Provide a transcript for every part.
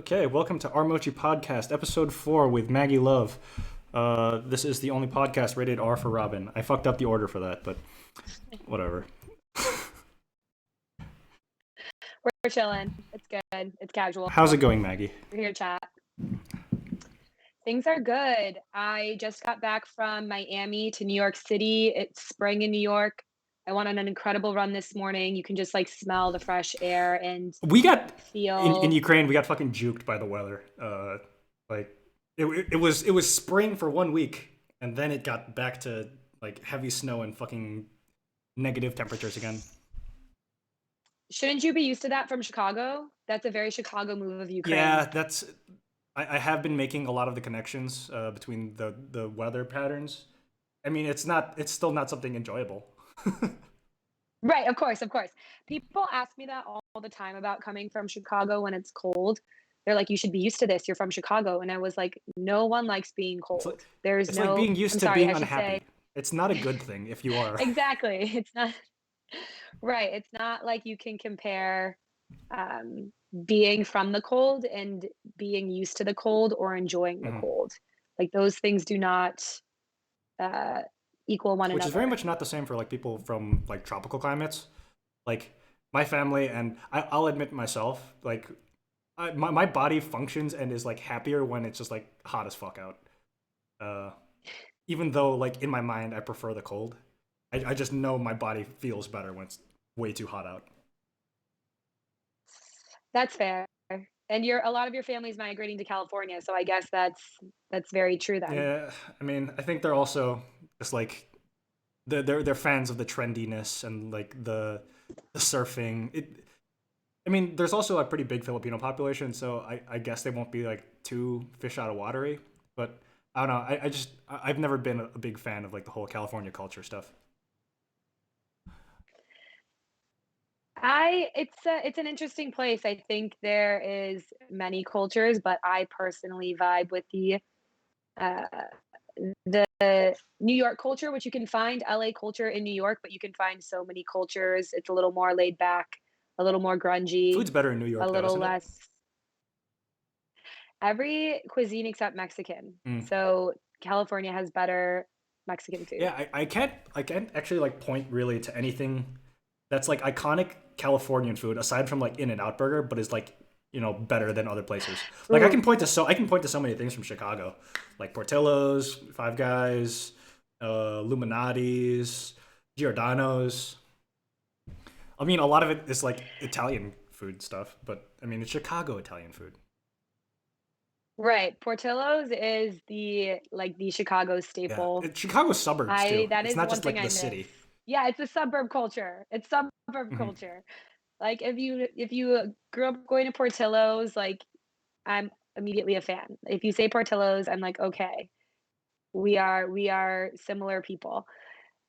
Okay, welcome to our Mochi Podqast, episode 4 with Maggie Love. This is the only podcast rated R for Robin. I fucked up the order for that, but whatever. We're chilling. It's good. It's casual. How's it going, Maggie? We're here to chat. Things are good. I just got back from Miami to New York City. It's spring in New York. I went on an incredible run this morning. You can just like smell the fresh air and We got in feel. Ukraine. We got fucking juked by the weather. Like it was spring for 1 week, and then it got back to like heavy snow and fucking negative temperatures again. Shouldn't you be used to that from Chicago? That's a very Chicago move of Ukraine. Yeah, I have been making a lot of the connections between the weather patterns. I mean, it's still not something enjoyable. Right, of course, of course. People ask me that all the time about coming from Chicago when it's cold. They're like, you should be used to this. You're from Chicago. And I was like, no one likes being cold. There's It's no, like being used I'm to sorry, being I should unhappy. say, It's not a good thing if you are. exactly. It's not right. It's not like you can compare um, being from the cold and being used to the cold or enjoying the Mhm. cold. Like those things do not uh, equal one Which is very another. much not the same for like people from like tropical climates. Like my family and I'll admit myself, like my body functions and is like happier when it's just like hot as fuck out. Uh, Even though like in my mind I prefer the cold, I just know my body feels better when it's way too hot out. That's fair. And a lot of your family's migrating to California, so I guess that's very true then. Yeah, I mean, I think they're also just like they're fans of the trendiness and like the surfing. I mean, there's also a pretty big Filipino population, so I guess they won't be like too fish out of watery. But I don't know. I've never been a big fan of like the whole California culture stuff. It's an interesting place. I think there is many cultures, but I personally vibe with uh the New York culture, which you can find LA culture in New York, but you can find so many cultures. It's a little more laid back, a little more grungy, Food's better in New a York though, little isn't it? less every cuisine except Mexican. Mm. So California has better Mexican food. Yeah, I can't actually like point really to anything that's like iconic Californian food aside from like In-N-Out Burger, but is like better than other places. Like Ooh, I can point to so many things from Chicago, like Portillo's, Five Guys, Illuminati's, Giordano's. I mean, a lot of it is like Italian food stuff, but I mean, it's Chicago Italian food. right. Portillo's is the Chicago Yeah, staple. it's Chicago's suburbs too. I That It's is not one just thing like I the miss. city. Yeah, it's a suburb culture. It's suburb Hmm. culture. Like if you grew up going to Portillo's, like I'm immediately a fan. If you say Portillo's, I'm like, okay, we are similar people.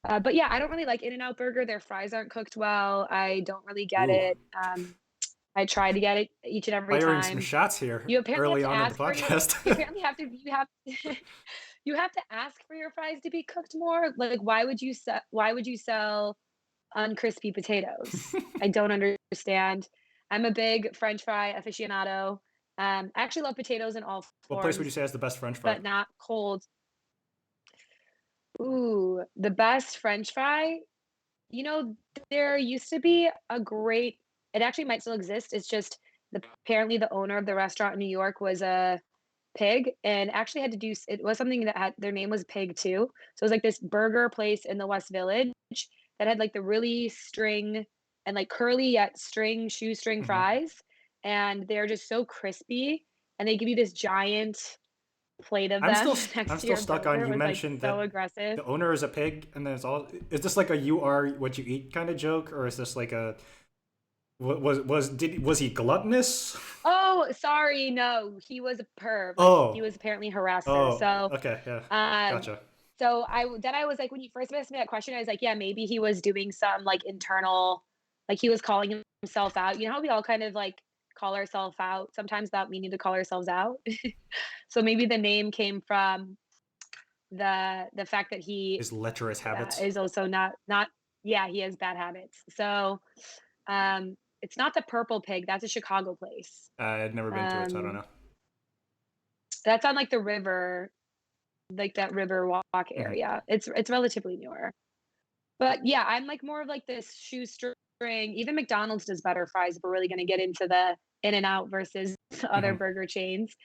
But yeah, I don't really like In-N-Out Burger. Their fries aren't cooked well. I don't really get Ooh, it. I try to get it each and every firing some time. shots here You apparently have early to on in the ask for your. You podcast. apparently have to. You have. You have to ask for your fries to be cooked more. Like, why would you sell uncrispy potatoes? I don't understand. I'm a big French fry aficionado. I actually love potatoes in all What place would you forms, say has the best French fry? but not cold. Ooh, the best French fry. You know, there used to be a great. It actually might still exist. It's just apparently the owner of the restaurant in New York was a pig and actually had to do. It was something that had their name was Pig too. So it was like this burger place in the West Village that had like the really string and like curly yet shoestring Hmm. fries, and they're just so crispy. And they give you this giant plate of them I'm next to still your stuck on. burger. It You was like mentioned so that aggressive. the owner is a pig, and then it's all. Is this like a "you are what you eat" kind of joke, or is this like a was he gluttonous? Oh, sorry, no, he was a perv. Like he Oh, was apparently a harasser. oh, So, okay, yeah, um, gotcha. then I was like, when you first asked me that question, I was like, yeah, maybe he was doing some like internal, like he was calling himself out. You know how we all kind of like call ourselves out sometimes without meaning to call ourselves out. So maybe the name came from the fact that he His lecherous habits. is also not. Yeah, he has bad habits. So it's not the Purple Pig, that's a Chicago place. I'd never been to it, so I don't Um, know. that's on, like, the river, like, that river walk Hmm. area. It's relatively newer. But, yeah, I'm, like, more of, like, this shoestring even McDonald's does better fries if we're really gonna get into the In-N-Out versus other Hmm. burger chains.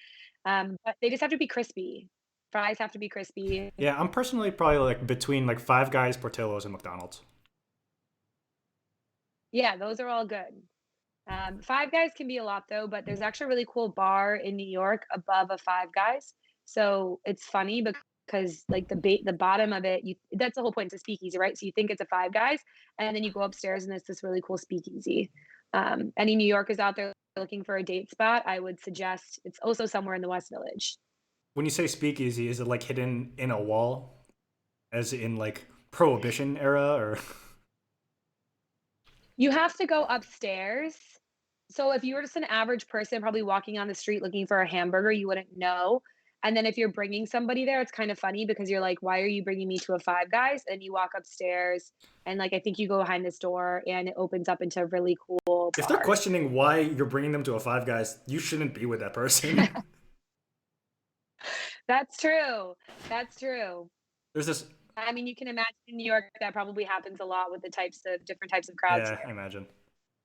But they just have to be crispy. Fries have to be crispy. Yeah, I'm personally probably like between like Five Guys, Portillo's, and McDonald's. Yeah, those are all good. Five Guys can be a lot though, but there's actually a really cool bar in New York above a Five Guys. So it's funny because like the bottom of it, you that's the whole point. It's a speakeasy, right? So you think it's a Five Guys, and then you go upstairs and it's this really cool speakeasy. Any New Yorkers out there looking for a date spot, I would suggest it's also somewhere in the West Village. When you say speakeasy, is it like hidden in a wall, as in like Prohibition era, or? You have to go upstairs. So if you were just an average person probably walking on the street looking for a hamburger, you wouldn't know. And then if you're bringing somebody there, it's kind of funny because you're like, "Why are you bringing me to a Five Guys?" And you walk upstairs and, like, I think you go behind this door and it opens up into a really cool If they're bar. questioning why you're bringing them to a Five Guys, you shouldn't be with that person. That's true. That's true. There's this, I mean, you can imagine in New York that probably happens a lot with the types of different types of crowds yeah, I there. imagine.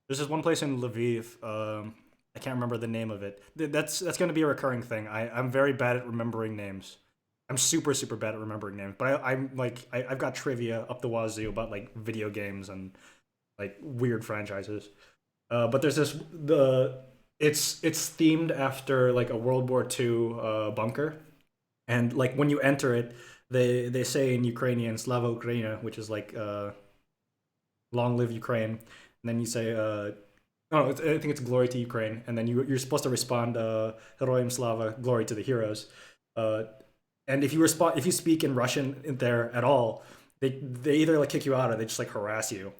There's this one place in Lviv. I can't remember the name of it. That's going to be a recurring thing. I'm very bad at remembering names. I'm super bad at remembering names. But I'm like I've got trivia up the wazoo about like video games and like weird franchises. But there's this the it's themed after like a World War II bunker, and like when you enter it, they say in Ukrainian "Slava Ukraina," which is like "Long live Ukraine," and then you say no, I think it's "Glory to Ukraine," and then you're supposed to respond "Heroyam Slava," glory to the heroes. Uh, and if you speak in Russian in there at all, they either like kick you out or they just like harass you.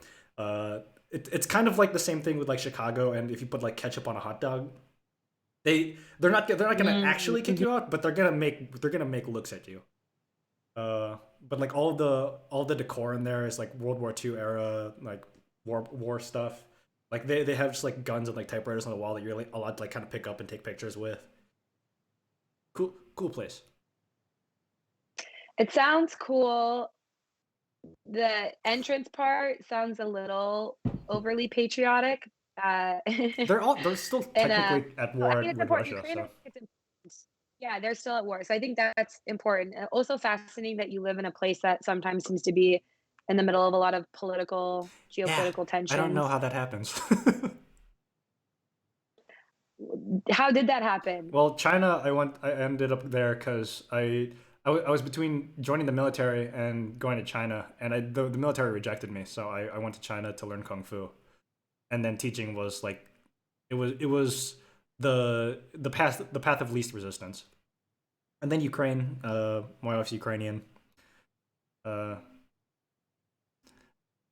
It's kind of like the same thing with like Chicago, and if you put like ketchup on a hot dog, they're not gonna Mm, actually kick mhm. you out, but they're gonna make looks at you. But like all the decor in there is like World War II era like war stuff. Like they have just like guns and like typewriters on the wall that you're like allowed to like kind of pick up and take pictures with. Cool place. It sounds cool. The entrance part sounds a little overly patriotic, They're still and, technically at I war mean, it's with important. Russia, Ukraine, I so think it's important. Yeah, they're still at war, so I think that's important, and also fascinating that you live in a place that sometimes seems to be in the middle of a lot of political, yeah. geopolitical I don't know tensions. how that happens. How did that happen? Well, China, I ended up there because I was between joining the military and going to China, and the military rejected me, so I went to China to learn kung fu, and then teaching was like it was the path of least resistance, and then Ukraine. My wife's Ukrainian. Uh,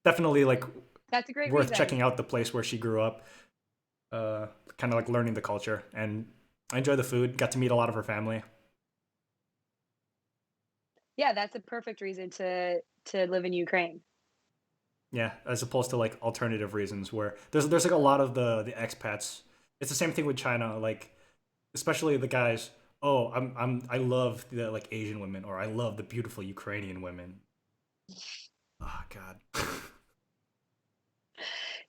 Definitely like That's a great worth reason. checking out the place where she grew up. Kind of like learning the culture, and I enjoy the food. Got to meet a lot of her family. Yeah, that's a perfect reason to live in Ukraine. Yeah, as opposed to like alternative reasons where there's like a lot of the expats. It's the same thing with China, like especially the guys. Oh, I love the like Asian women, or I love the beautiful Ukrainian women. Oh God.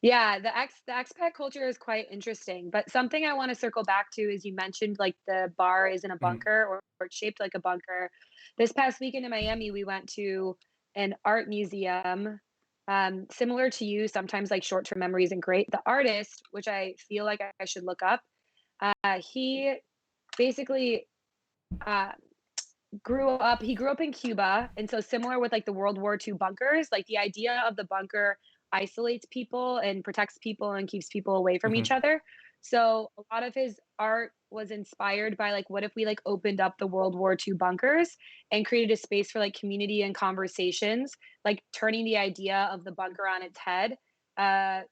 Yeah, the expat culture is quite interesting, but something I wanna circle back to is you mentioned, like, the bar is in a Mhm. bunker or it's shaped like a bunker. This past weekend in Miami, we went to an art museum, similar to you, sometimes, like, short-term memory isn't great. The artist, which I feel like I should look up, he basically, uh, he grew up in Cuba, and so similar with, like, the World War II bunkers, like, the idea of the bunker isolates people and protects people and keeps people away from each Mhm. other. So, a lot of his art was inspired by, like, what if we, like, opened up the World War II bunkers and created a space for, like, community and conversations, like, turning the idea of the bunker on its head, uh,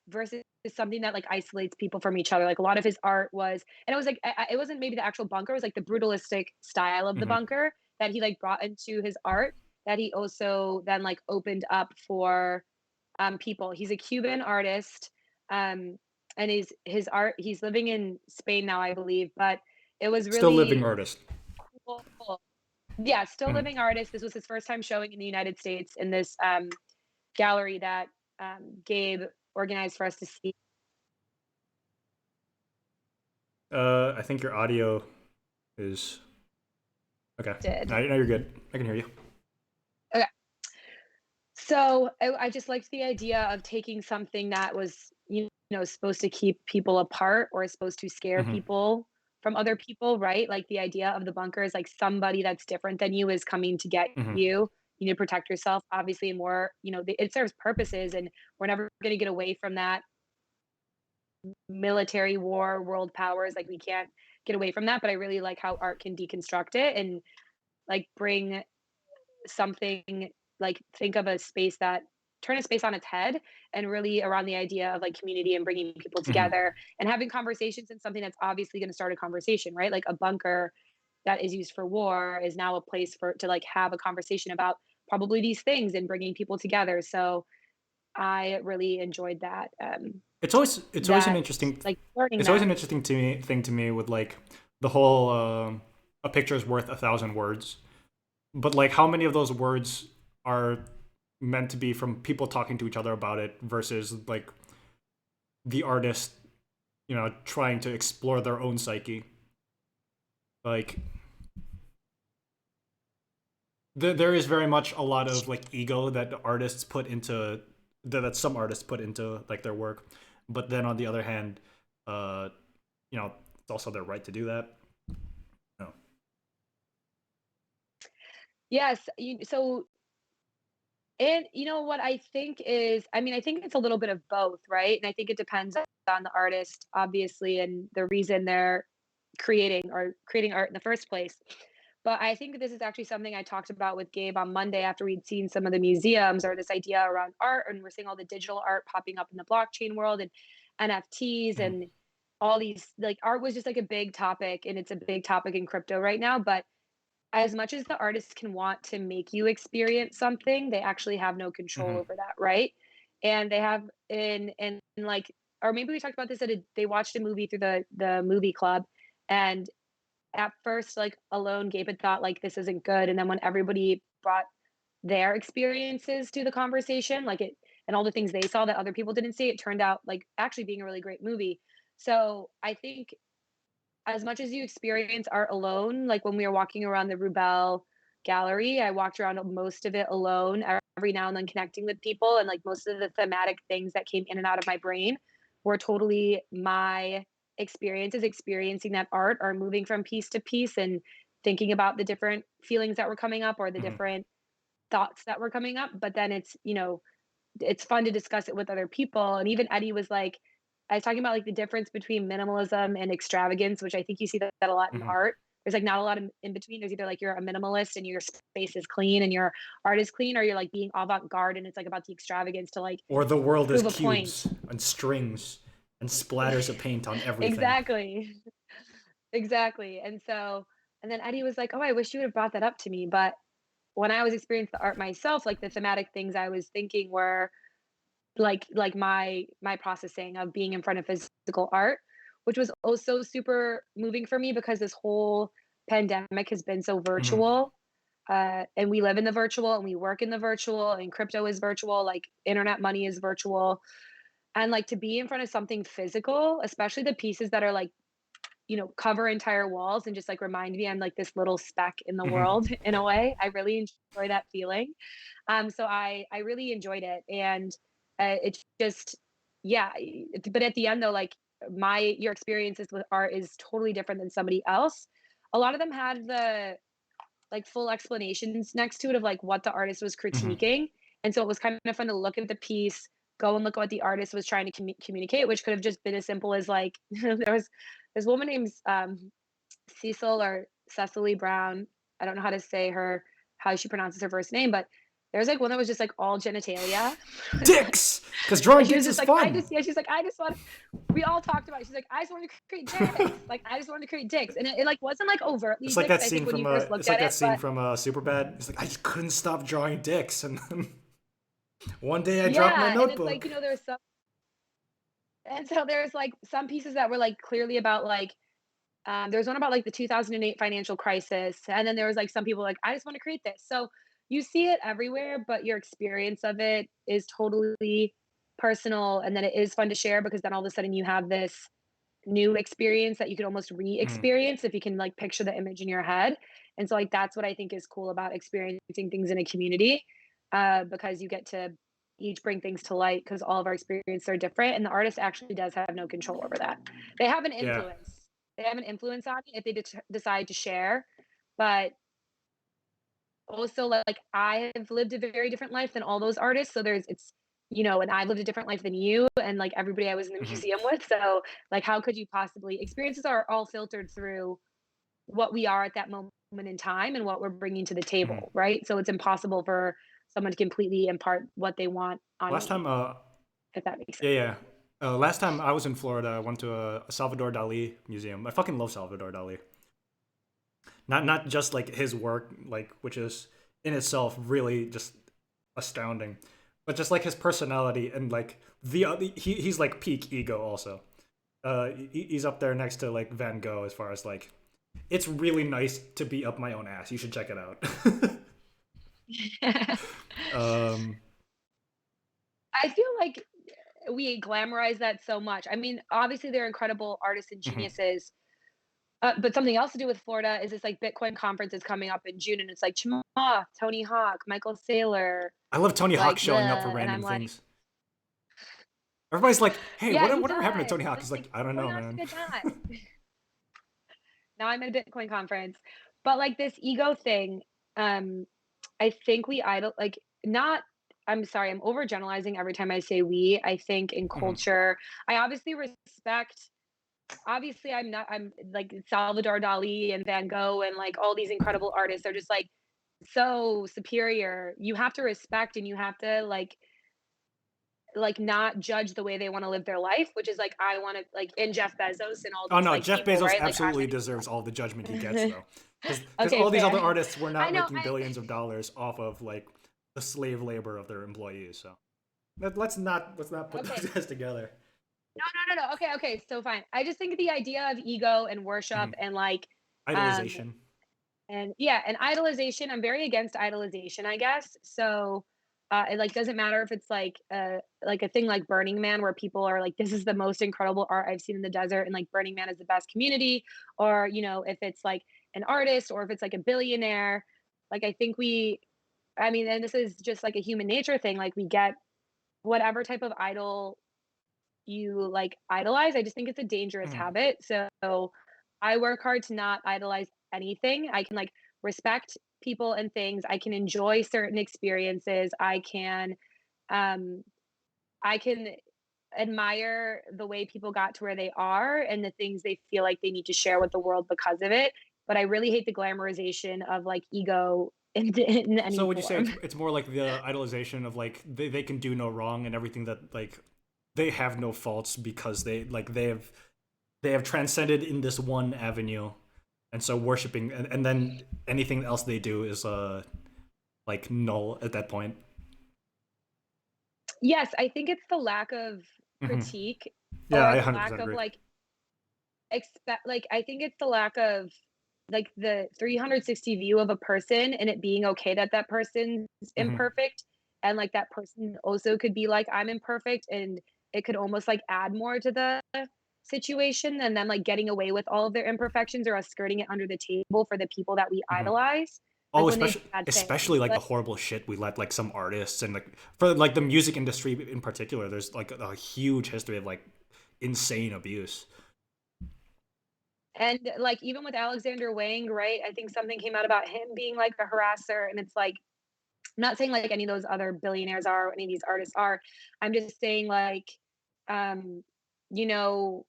versus something that, like, isolates people from each other. Like, a lot of his art was and it was, like, it wasn't maybe the actual bunker, it was, like, the brutalistic style of the Mhm. bunker that he, like, brought into his art that he also then, like, opened up for, people. He's a Cuban artist, and his art he's living in Spain now, I believe, but it was Still living really artist. cool. Yeah, still Mhm. living artist. This was his first time showing in the United States in this, gallery that, Gabe organized for us to see. I think your audio is okay. Did. Now you're good. I can hear you. Okay. So, I just liked the idea of taking something that was, supposed to keep people apart or is supposed to scare Hmm. people from other people, right? Like, the idea of the bunker is, like, somebody that's different than you is coming to get Hmm. you. You need to protect yourself, obviously, more, it serves purposes, and we're never gonna get away from that military war, world powers, like, we can't get away from that, but I really like how art can deconstruct it and, like, bring something like think of a space that turn a space on its head and really around the idea of like community and bringing people Hmm. together and having conversations in something that's obviously going to start a conversation, right? Like a bunker that is used for war is now a place for to like have a conversation about probably these things and bringing people together. So I really enjoyed that It's always an that interesting like learning it's always that. an interesting to me thing to me with like the whole a picture is worth 1,000 words, but like how many of those words are meant to be from people talking to each other about it versus like the artist, trying to explore their own psyche. Like there is very much a lot of like ego that artists put into that some artists put into like their work, but then on the other hand, uh, it's also their right to do that. No. Yes, so and you know what I think is, I mean, I think it's a little bit of both, right? And I think it depends on the artist, obviously, and the reason they're creating art in the first place. But I think this is actually something I talked about with Gabe on Monday after we'd seen some of the museums or this idea around art, and we're seeing all the digital art popping up in the blockchain world and NFTs Mhm. and all these like art was just like a big topic, and it's a big topic in crypto right now. But as much as the artist can want to make you experience something, they actually have no control Mhm. over that, right? And they have in like or maybe we talked about this they watched a movie through the movie club and at first like alone Gabe had thought like this isn't good and then when everybody brought their experiences to the conversation like it and all the things they saw that other people didn't see it turned out like actually being a really great movie. So I think as much as you experience art alone, like when we were walking around the Rubel gallery, I walked around most of it alone, every now and then connecting with people. And like most of the thematic things that came in and out of my brain were totally my experiences, experiencing that art or moving from piece to piece and thinking about the different feelings that were coming up or the Mhm. different thoughts that were coming up. But then it's fun to discuss it with other people. And even Eddie was like, I was talking about like the difference between minimalism and extravagance, which I think you see that a lot in Mhm. art. There's like not a lot of in between. There's either like you're a minimalist and your space is clean and your art is clean, or you're like being avant garde and it's like about the extravagance to like Or the world is prove a point. cubes and strings and splatters of paint on everything. Exactly. Exactly. And then Eddie was like, "Oh, I wish you would have brought that up to me." But when I was experiencing the art myself, like the thematic things I was thinking were like my processing of being in front of physical art, which was also super moving for me because this whole pandemic has been so Mhm. virtual. And we live in the virtual and we work in the virtual and crypto is virtual, like internet money is virtual. And like to be in front of something physical, especially the pieces that are like, cover entire walls and just like remind me I'm like this little speck in the Mhm. world in a way. I really enjoy that feeling. So I really enjoyed it, and it's just yeah. But at the end though, like my your experiences with art is totally different than somebody else. A lot of them had the like full explanations next to it of like what the artist was Mhm. critiquing, and so it was kind of fun to look at the piece, go and look at what the artist was trying to communicate, which could have just been as simple as like there was this woman named Cecil or Cecily Brown. I don't know how to say how she pronounces her first name, but there's like one that was just like all genitalia. Dicks, because drawing And she was dicks just is like, fun. she's like, I just want, we all talked about it. She's like, I just wanted to create dicks. Like, I just wanted to create dicks. And it like wasn't like overtly It's like dicks, that I think, scene when from you first looked it's like at that it. scene But from Superbad. It's like I just couldn't stop drawing dicks, and then one day I dropped my yeah, and it's like, notebook. there's some And so there's like some pieces that were like clearly about like there's one about like the 2008 financial crisis, and then there was like some people like I just want to create this. So you see it everywhere, but your experience of it is totally personal, and then it is fun to share because then all of a sudden you have this new experience that you could almost Mhm. re-experience if you can like picture the image in your head. And so like that's what I think is cool about experiencing things in a community, because you get to each bring things to light because all of our experiences are different, and the artist actually does have no control over that. They have an Yeah. influence. They have an influence on it if they decide to share, but also like I have lived a very different life than all those artists. So there's it's and I've lived a different life than you and like everybody I was in the Mhm. museum with. So like how could you possibly experiences are all filtered through what we are at that moment in time and what we're bringing to the Mhm. table, right? So it's impossible for someone to completely impart what they want on Last me, time, if that makes sense. yeah, yeah. Last time I was in Florida, I went to a Salvador Dali museum. I fucking love Salvador Dali. Not just like his work, like which is in itself really just astounding, but just like his personality and like he's like peak ego also. He's up there next to like Van Gogh as far as like it's really nice to be up my own ass. You should check it out. um, I feel like we glamorize that so much. I mean, obviously they're incredible artists and mhm. geniuses. But something else to do with Florida is this like Bitcoin conference is coming up in June, and it's like Chima, Tony Hawk, Michael Saylor, I love Tony Hawk like showing up for and random I'm like, things. Everybody's like, "Hey, yeah, he whatever happened to does. Tony Hawk?" But He's like like, "I don't Tony know, Hawk's a man." good time. Now I'm at a Bitcoin conference, but like this ego thing, um, I think we idol like not. I'm sorry, I'm overgeneralizing every time I say we. I think in Mhm. culture, I obviously respect obviously I'm like Salvador Dali and Van Gogh and like all these incredible artists. They're just like so superior. You have to respect and you have to like not judge the way they want to live their life, which is like I want to like in Jeff Bezos and all Oh these no, like Jeff people, Bezos right? Like absolutely deserves all the judgment he gets I'm though, because okay, all these fair. other artists were I not know. making billions of dollars off of like the slave labor of their employees. So let's not put Okay. those guys together. No. Okay, okay. So fine. I just think the idea of ego and worship Mhm. and like um Idolization. and yeah, and idolization, I'm very against idolization, I guess. So it like doesn't matter if it's like a thing like Burning Man where people are like, this is the most incredible art I've seen in the desert, and like Burning Man is the best community, or if it's like an artist or if it's like a billionaire. Like I think I mean, and this is just like a human nature thing, like we get whatever type of idol you like idolize. I just think it's a dangerous Mhm. habit. So I work hard to not idolize anything. I can like respect people and things. I can enjoy certain experiences. Um I can admire the way people got to where they are and the things they feel like they need to share with the world because of it. But I really hate the glamorization of like ego in So any would you say form. it's more like the idolization of like they can do no wrong and everything that like they have no faults because they have transcended in this one avenue, and so worshiping and then anything else they do is like null at that point. Yes, I think it's the lack of Hmm. critique Yeah, or I the lack 100% of agree. like I think it's the lack of like the 360 view of a person and it being okay that that person's Hmm. imperfect, and like that person also could be like I'm imperfect, and it could almost like add more to the situation and then like getting away with all of their imperfections or us skirting it under the table for the people that we Hmm. idolize, like Oh, when they do especially bad things. especially like the Like horrible shit we let like some artists and like for like the music industry in particular. There's like a huge history of like insane abuse. and like even with Alexander Wang, right? I think something came out about him being like a harasser, and it's like I'm not saying like any of those other billionaires are or any of these artists are. I'm just saying like, um, you know,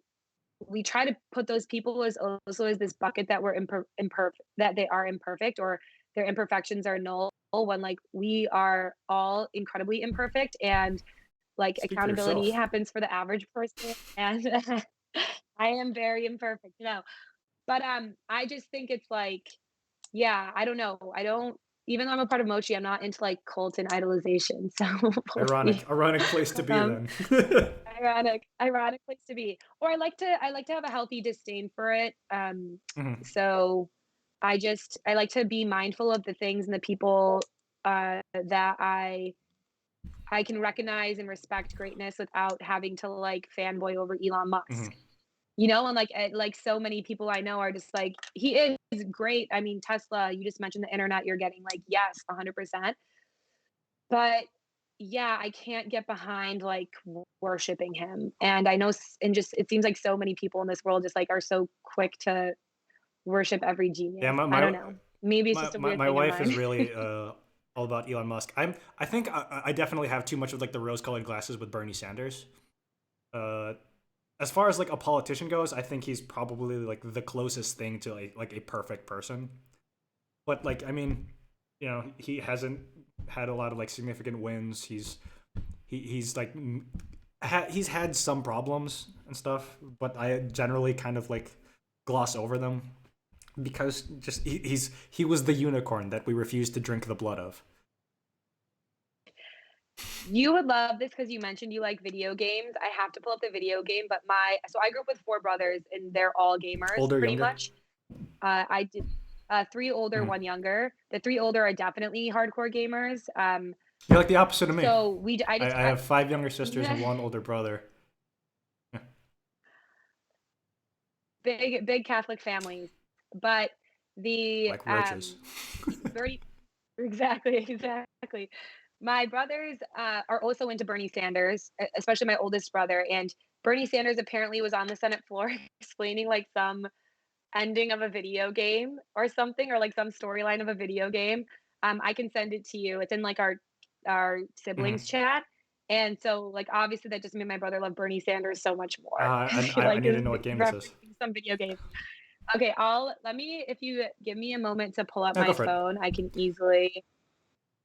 we try to put those people as also as this bucket that we're imperfect, that they are imperfect or their imperfections are null when like we are all incredibly imperfect, and like Speak for accountability yourself. happens for the average person, and I am very imperfect, but I just think it's like yeah, I don't know. I don't even though I'm a part of Mochi, I'm not into like cult and idolization. So we'll see. Ironic place to be Um, then. ironic place to be. Or I like to have a healthy disdain for it. Mhm. So I like to be mindful of the things and the people that I can recognize and respect greatness without having to like fanboy over Elon Musk. Mhm. You know, and like so many people I know are just like he is great. I mean, Tesla, you just mentioned the internet you're getting like yes, 100%. But yeah, I can't get behind like worshiping him. And I know and just it seems like so many people in this world just like are so quick to worship every Yeah, genius. my I don't my know. Maybe it's my just a my, weird my thing of wife is mine. really all about Elon Musk. I think I definitely have too much of like the rose-colored glasses with Bernie Sanders. Uh, as far as like a politician goes, I think he's probably like the closest thing to like a perfect person. But like, I mean, he hasn't had a lot of like significant wins. He's like he's had some problems and stuff, but I generally kind of like gloss over them because just he was the unicorn that we refused to drink the blood of. You would love this because you mentioned you like video games. I have to pull up the video game, but I grew up with four brothers and they're all gamers Older, pretty younger. much. I did three older, Mhm. one younger. The three older are definitely hardcore gamers. You're like the opposite of me. So we I just I have five younger sisters and I, one older brother. Yeah. big Catholic families, but the Like roaches. Bernie exactly exactly. My brothers are also into Bernie Sanders, especially my oldest brother. And Bernie Sanders apparently was on the Senate floor explaining like some ending of a video game or something, or like some storyline of a video game. I can send it to you. It's in like our siblings Mhm. chat. And so, like, obviously, that just made my brother love Bernie Sanders so much more because he I like need to is know what game this is. referencing some video game. Okay, I'll let me if you give me a moment to pull up Yeah, go my for it. phone, I can easily.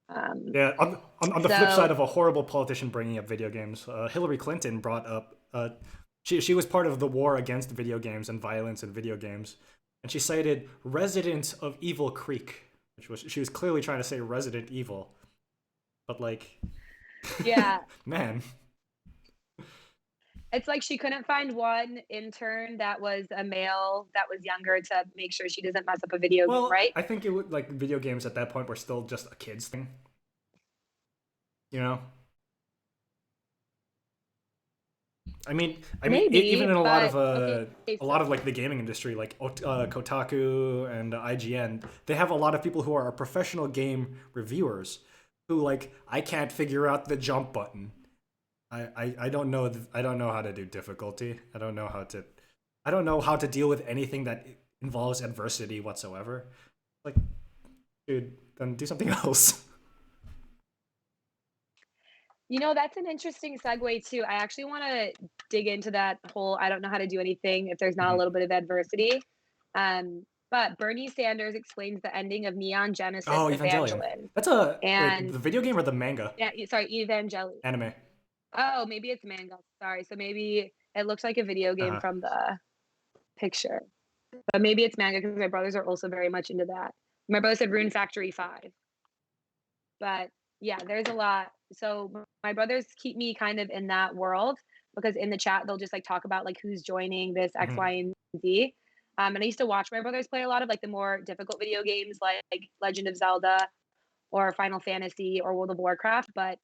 Um, Yeah, on the flip side so of a horrible politician bringing up video games, Hillary Clinton brought up. She was part of the war against video games and violence in video games, and she cited Resident of Evil Creek, which was she was clearly trying to say Resident Evil, but like, yeah, man. it's like she couldn't find one intern that was a male that was younger to make sure she doesn't mess up a video game, Well, right? I think it would like video games at that point were still just a kids thing, you know. I mean, even Maybe, in but okay, a lot of so like the gaming industry, like Kotaku and IGN, they have a lot of people who are professional game reviewers who like I can't figure out the jump button. I don't know I don't know how to do difficulty. I don't know how to deal with anything that involves adversity whatsoever. Like, dude, then do something else. that's an interesting segue too. I actually want to dig into that whole I don't know how to do anything if there's not a Mhm. little bit of adversity. But Bernie Sanders explains the ending of Neon Genesis Oh, Evangelion. Evangelion. That's a wait, And the video game or the manga yeah, sorry, Evangelion. anime? Oh, maybe it's manga. Sorry. So maybe it looks like a video game Uh-huh. from the picture. But maybe it's manga because my brothers are also very much into that. My brother said Rune Factory 5. But yeah, there's a lot. So my brothers keep me kind of in that world because in the chat they'll just like talk about like who's joining this X, Mhm. Y, and Z. And I used to watch my brothers play a lot of like the more difficult video games like Legend of Zelda or Final Fantasy or World of Warcraft. But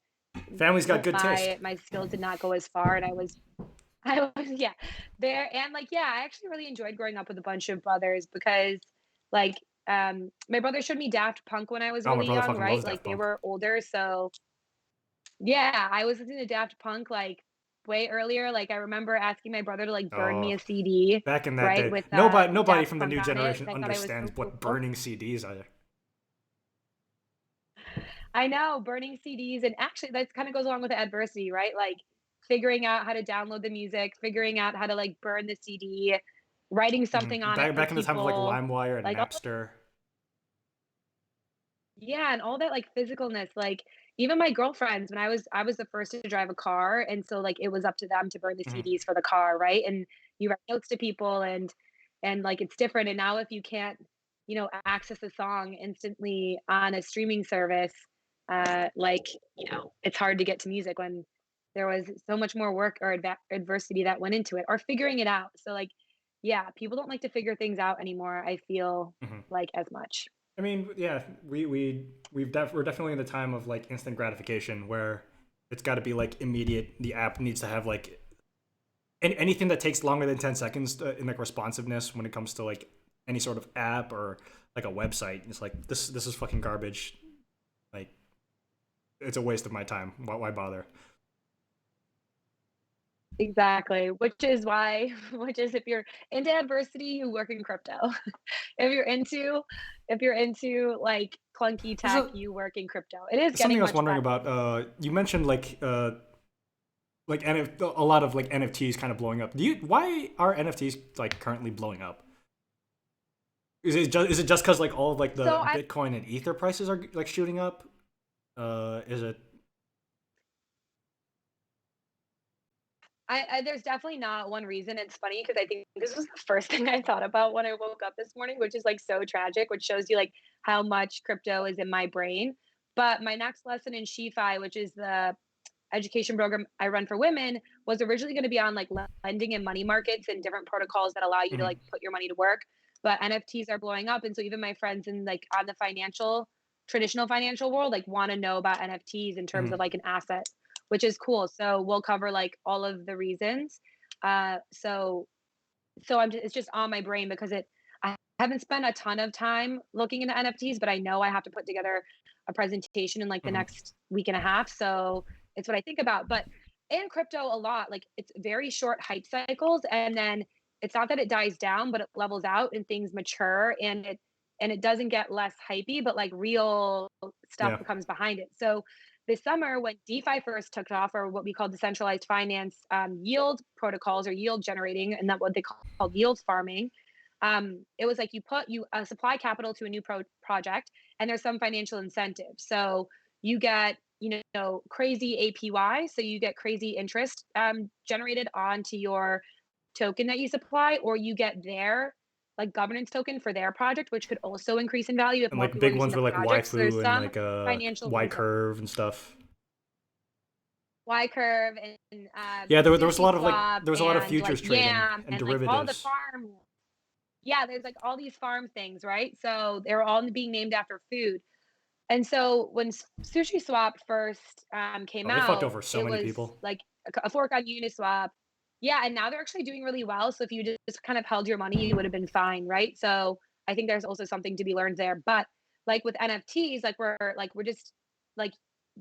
Family's got good taste. my skills did not go as far, and I was yeah there and like yeah I actually really enjoyed growing up with a bunch of brothers because like my brother showed me Daft Punk when I was Oh, my really brother young, fucking right? loves Like Daft they Punk. were older, so yeah, I was listening to Daft Punk like way earlier. Like I remember asking my brother to like burn me Oh, a CD, back in that right, day, with nobody Daft from the Punk new on it. generation I thought I was so understands what cool. burning CDs are. I know, burning CDs, and actually that kind of goes along with the adversity, right? Like figuring out how to download the music, figuring out how to like burn the CD, writing something on it for Back in the time of like people, LimeWire and like Napster. yeah, and all that like physicalness, like even my girlfriends when I was the first to drive a car, and so like it was up to them to burn the Mhm. CDs for the car, right? And you write notes to people and like it's different. And now if you can't, access a song instantly on a streaming service, like, it's hard to get to music when there was so much more work or adversity that went into it, or figuring it out. So like, yeah, people don't like to figure things out anymore, I feel Mhm. like, as much. I mean, yeah, we're definitely in the time of like instant gratification where it's got to be like immediate. The app needs to have like anything that takes longer than 10 seconds in like responsiveness when it comes to like any sort of app or like a website. It's like this is fucking garbage. Like it's a waste of my time. Why bother? Exactly, which is why which is, if you're into adversity, you work in crypto. If you're into like, clunky There's tech, you work in crypto. It is something getting I was much wondering better. about. You mentioned like a lot of like NFTs kind of blowing up. Why are NFTs like currently blowing up? Is it just because like all of like So the Bitcoin and Ether prices are like shooting up? Is it? I there's definitely not one reason. It's funny because I think this was the first thing I thought about when I woke up this morning, which is, like, so tragic, which shows you, like, how much crypto is in my brain. But my next lesson in SheFi, which is the education program I run for women, was originally gonna be on, like, lending and money markets and different protocols that allow you to, Mhm, like, put your money to work. But NFTs are blowing up, and so even my friends in, like, on the traditional financial world, like, wanna know about NFTs in terms mhm. of, like, an asset, which is cool. So we'll cover, like, all of the reasons. So it's just on my brain because I haven't spent a ton of time looking into NFTs, but I know I have to put together a presentation in, like, the Mhm. next week and a half. So it's what I think about. But in crypto, a lot, like, it's very short hype cycles, and then it's not that it dies down, but it levels out and things mature, and it doesn't get less hypey, but like real stuff Yeah, comes behind it. So this summer, when DeFi first took off, or what we call decentralized finance, yield protocols, or yield generating, and that what they call yield farming. It was like you supply capital to a new project, and there's some financial incentive. So you get, crazy APY, so you get crazy interest generated onto your token that you supply, or you get their, like, governance token for their project, which could also increase in value if and more like people are big using ones the were like project. So there's Waifu and some like financial Y incentive. curve and stuff. Y curve and Yeah, there was a sushi lot of like swap there was a lot of and, like, futures trading yam and and, like, all the derivatives. farm. Yeah, there's, like, all these farm things, right? So they're all being named after food. And so when Sushi Swap first came Oh, they fucked out, over so it many was people. like a fork on Uniswap. Yeah, and now they're actually doing really well. So if you just kind of held your money, you would have been fine, right? So I think there's also something to be learned there. But like with NFTs, we're just like,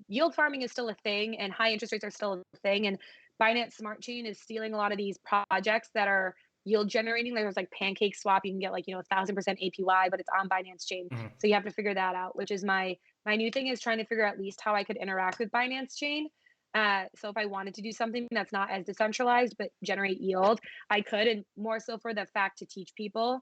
yield farming is still a thing, and high interest rates are still a thing. And Binance Smart Chain is stealing a lot of these projects that are yield generating. There's like Pancake Swap, you can get, like, 1,000% APY, but it's on Binance Chain. Mhm. So you have to figure that out, which is my new thing, is trying to figure out at least how I could interact with Binance Chain. So if I wanted to do something that's not as decentralized but generate yield, I could, and more so for the fact to teach people,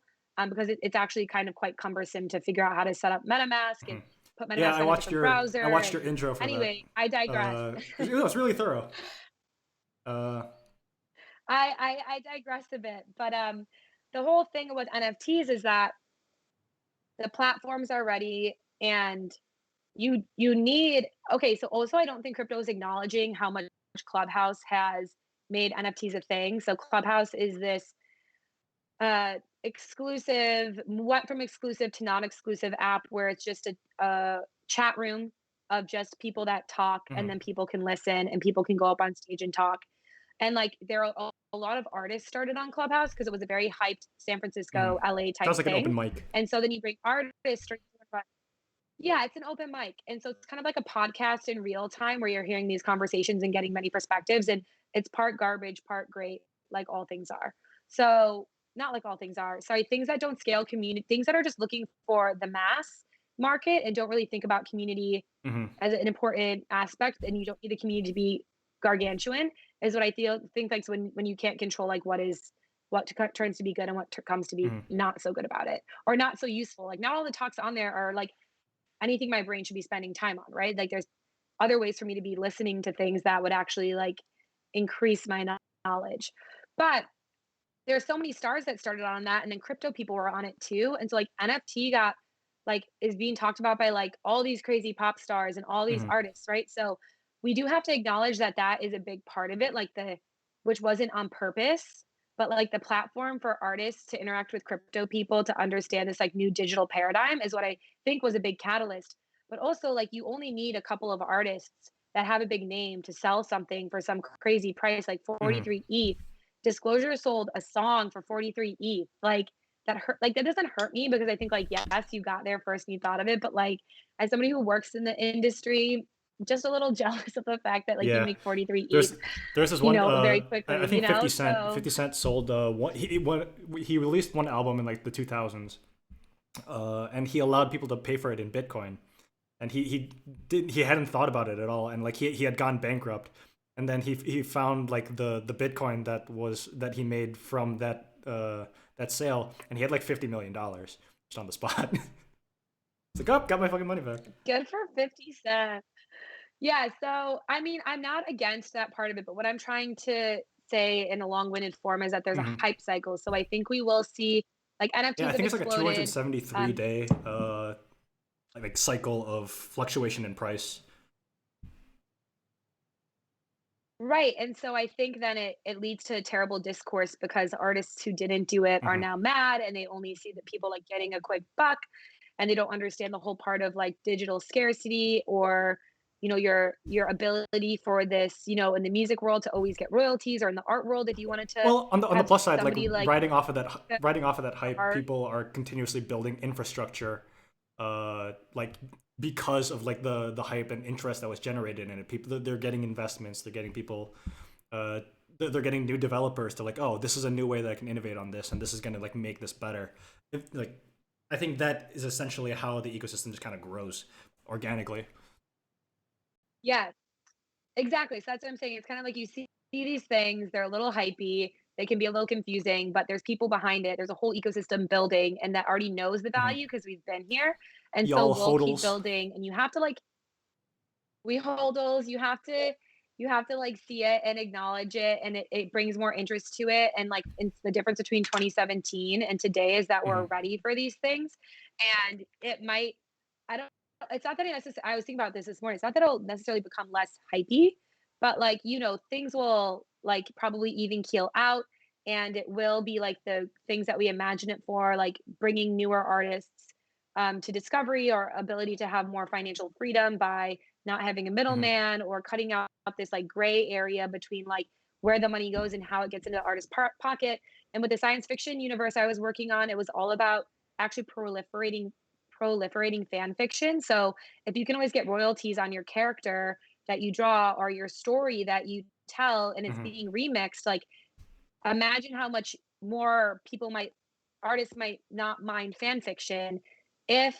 because it's actually kind of quite cumbersome to figure out how to set up MetaMask and Mhm. put Yeah, MetaMask on a different I browser. watched your And intro for that. anyway, I digress. It was really thorough. Uh, I digress a bit, but the whole thing with NFTs is that the platforms are ready, and you need. Okay, so also I don't think crypto is acknowledging how much Clubhouse has made NFTs a thing. So Clubhouse is this exclusive, went from exclusive to non-exclusive app where it's just a chat room of just people that talk, and mhm, then people can listen and people can go up on stage and talk. And like, there are a lot of artists started on Clubhouse because it was a very hyped San mhm. Francisco, LA type Sounds like an thing. open mic. And so then you bring artists straight to the. Yeah, it's an open mic. And so it's kind of like a podcast in real time where you're hearing these conversations and getting many perspectives. And it's part garbage, part great, like all things are. So, not like all things are. Sorry, things that don't scale community, things that are just looking for the mass market and don't really think about community Mhm, as an important aspect, and you don't need the community to be gargantuan, is what I think, like, when you can't control, like, turns to be good and what comes to be mhm, not so good about it, or not so useful. Like, not all the talks on there are like anything my brain should be spending time on, right? Like, there's other ways for me to be listening to things that would actually, like, increase my knowledge. But there's so many stars that started on that, and then crypto people were on it too. And so like NFT got, like, is being talked about by like all these crazy pop stars and all these mhm. artists, right? So we do have to acknowledge that that is a big part of it, like the which wasn't on purpose, but like the platform for artists to interact with crypto people to understand this like new digital paradigm is what I think was a big catalyst. But also, like, you only need a couple of artists that have a big name to sell something for some crazy price, like Hmm. 43 ETH. Disclosure sold a song for 43 ETH. Like, that hurt, like, that doesn't hurt me because I think, like, yes, you got there first and you thought of it, but like, as somebody who works in the industry, just a little jealous of the fact that like you Yeah, make 43 there's ETH, there's this one. very I quickly, think 50 Cent. So 50 Cent sold he released one album in like the 2000s, and he allowed people to pay for it in Bitcoin. And he hadn't thought about it at all, and like he had gone bankrupt, and then he found like the Bitcoin that he made from that sale, and he had like $50 million just on the spot. It's like, oh, got my fucking money back. good for 50 Cent. Yeah, so I mean, I'm not against that part of it, but what I'm trying to say in a long-winded form is that there's a Hmm. hype cycle. So I think we will see like Yeah, I NFTs have think it's like a exploded. 273 Um, day like cycle of fluctuation in price. right. And so I think then it leads to a terrible discourse because artists who didn't do it are Hmm. now mad and they only see the people like getting a quick buck and they don't understand the whole part of like digital scarcity or your ability for this, in the music world to always get royalties or in the art world if you wanted to Well, on the have plus side, like somebody like riding off of that hype, art. people are continuously building infrastructure, like because of like the hype and interest that was generated in it. People they're getting investments, they're getting people, uh, they're getting new developers to like, oh, this is a new way that I can innovate on this, and this is gonna like make this better. Like, I think that is essentially how the ecosystem just kind of grows organically. Yes, exactly. So that's what I'm saying. It's kind of like you see these things, they're a little hypey, they can be a little confusing, but there's people behind it. There's a whole ecosystem building and that already knows the Hmm. value because we've been here. And so Y'all we'll keep hodls. building and you have to like we hold those, you have to like see it and acknowledge it and it brings more interest to it. And like it's the difference between 2017 and today is that we're Hmm. ready for these things. And it might I don't it's not that I was thinking about this morning. It's not that it'll necessarily become less hypey, but like, things will like probably even keel out and it will be like the things that we imagine it for, like bringing newer artists to discovery or ability to have more financial freedom by not having a Hmm. middleman or cutting out this like gray area between like where the money goes and how it gets into the artist's pocket. And with the science fiction universe I was working on, it was all about actually proliferating fan fiction. So if you can always get royalties on your character that you draw or your story that you tell and it's Hmm. being remixed, like imagine how much more artists might not mind fan fiction if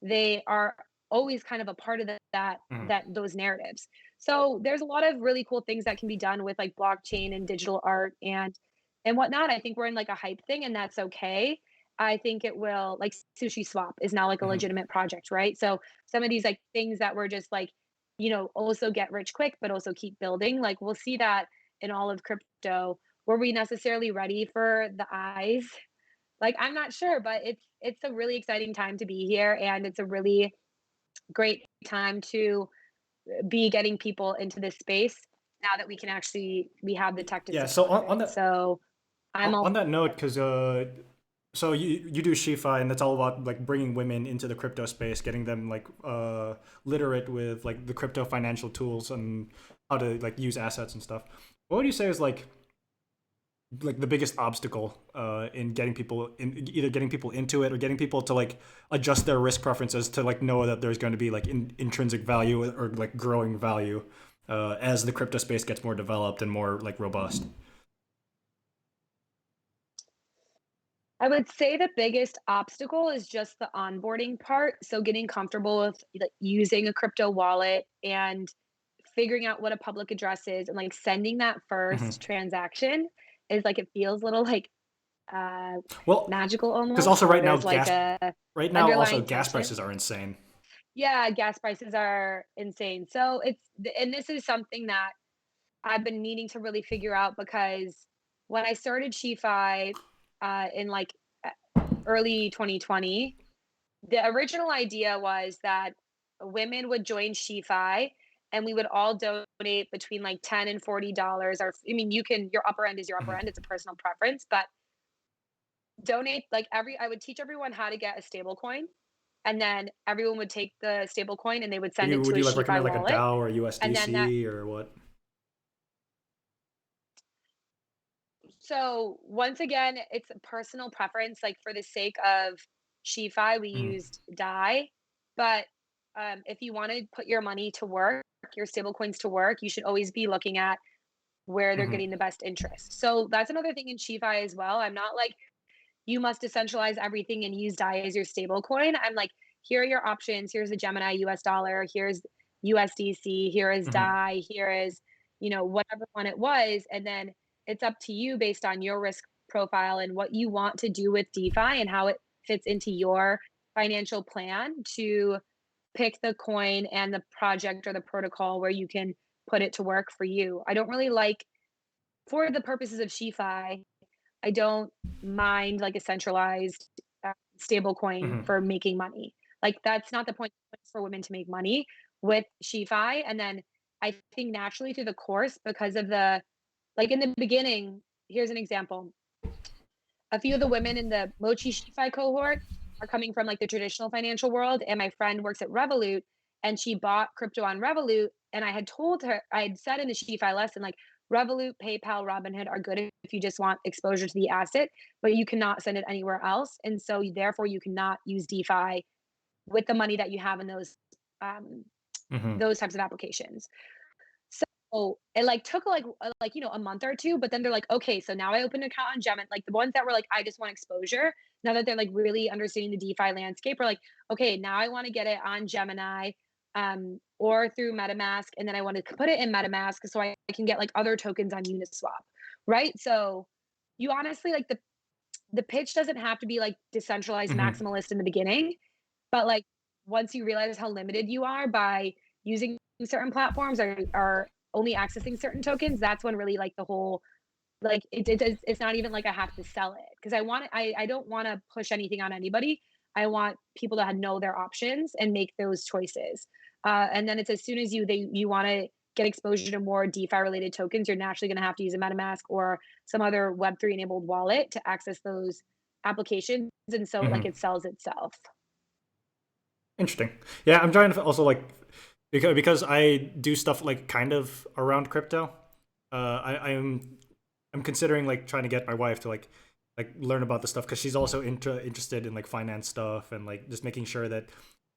they are always kind of a part of Hmm. that those narratives. So there's a lot of really cool things that can be done with like blockchain and digital art and whatnot. I think we're in like a hype thing and that's okay. I think it will like Sushi Swap is now like a Hmm. legitimate project, right? So some of these like things that were just like, also get rich quick, but also keep building. Like we'll see that in all of crypto. Were we necessarily ready for the eyes? Like, I'm not sure, but it's a really exciting time to be here, and it's a really great time to be getting people into this space now that we have the tech to Yeah. So support it. So I'm all on that note, because so you do Shifa, and that's all about like bringing women into the crypto space, getting them like literate with like the crypto financial tools and how to like use assets and stuff. What would you say is like the biggest obstacle in getting people in either getting people into it or getting people to like adjust their risk preferences to like know that there's going to be like intrinsic value or like growing value as the crypto space gets more developed and more like robust. I would say the biggest obstacle is just the onboarding part. So getting comfortable with like, using a crypto wallet and figuring out what a public address is and like sending that Hmm. first transaction is like it feels a little like uh Well, magical because almost, also or there's like a right now also underlying gas tension. prices are insane. Yeah, gas prices are insane. So and this is something that I've been needing to really figure out because when I started SheFi in like early 2020, the original idea was that women would join SheFi and we would all donate between like $10 and $40. Or I mean, you can your upper end is your upper Mhm. end. It's a personal preference, but donate like every I would teach everyone how to get a stable coin, and then everyone would take the stable coin and they would Would send you it to would a you like SheFi recommend like a wallet, DAO or and then that USDC or what? so once again, it's a personal preference. Like for the sake of SheFi, we Mhm. used Dai, but if you want to put your money to work, your stable coins to work, you should always be looking at where they're Mhm. getting the best interest. So that's another thing in SheFi as well. I'm not like you must decentralize everything and use DAI as your stable coin. I'm like, here are your options. Here's the Gemini US dollar. Here's USDC. Here is Mhm. DAI. Here is, whatever one it was. And then it's up to you based on your risk profile and what you want to do with DeFi and how it fits into your financial plan to pick the coin and the project or the protocol where you can put it to work for you. I don't really like, for the purposes of SheFi, I don't mind like a centralized stable coin Mhm. for making money. Like that's not the point. It's for women to make money with SheFi. And then I think naturally through the course, because of the like in the beginning, here's an example. A few of the women in the Mochi SheFi cohort are coming from like the traditional financial world. And my friend works at Revolut and she bought crypto on Revolut. And I had told her, I had said in the SheFi lesson, like Revolut, PayPal, Robinhood are good if you just want exposure to the asset, but you cannot send it anywhere else. And so therefore you cannot use DeFi with the money that you have in um, Mhm. those types of applications. So, it, like, took, a month or 2, but then they're like, "Okay, so now I opened an account on Gemini." Like, the ones that were like, "I just want exposure," now that they're, like, really understanding the DeFi landscape are like, "Okay, now I wanna get it on Gemini, or through MetaMask, and then I wanna put it in MetaMask so I can get, like, other tokens on Uniswap." Right? So, you honestly the pitch doesn't have to be, like, decentralized Mhm. maximalist in the beginning, but, like, once you realize how limited you are by using certain platforms or only accessing certain tokens, that's when really, like, the whole like, it's not even like I have to sell it because I don't wanna push anything on anybody. I want people to know their options and make those choices. And then it's as soon as you wanna get exposure to more DeFi related tokens, you're naturally gonna have to use a MetaMask or some other Web3 enabled wallet to access those applications, and so, like, Mhm. it sells itself. Interesting. Yeah, I'm trying to also like because I do stuff like kind of around crypto. I'm considering like trying to get my wife to like learn about the stuff because she's also interested in like finance stuff and like just making sure that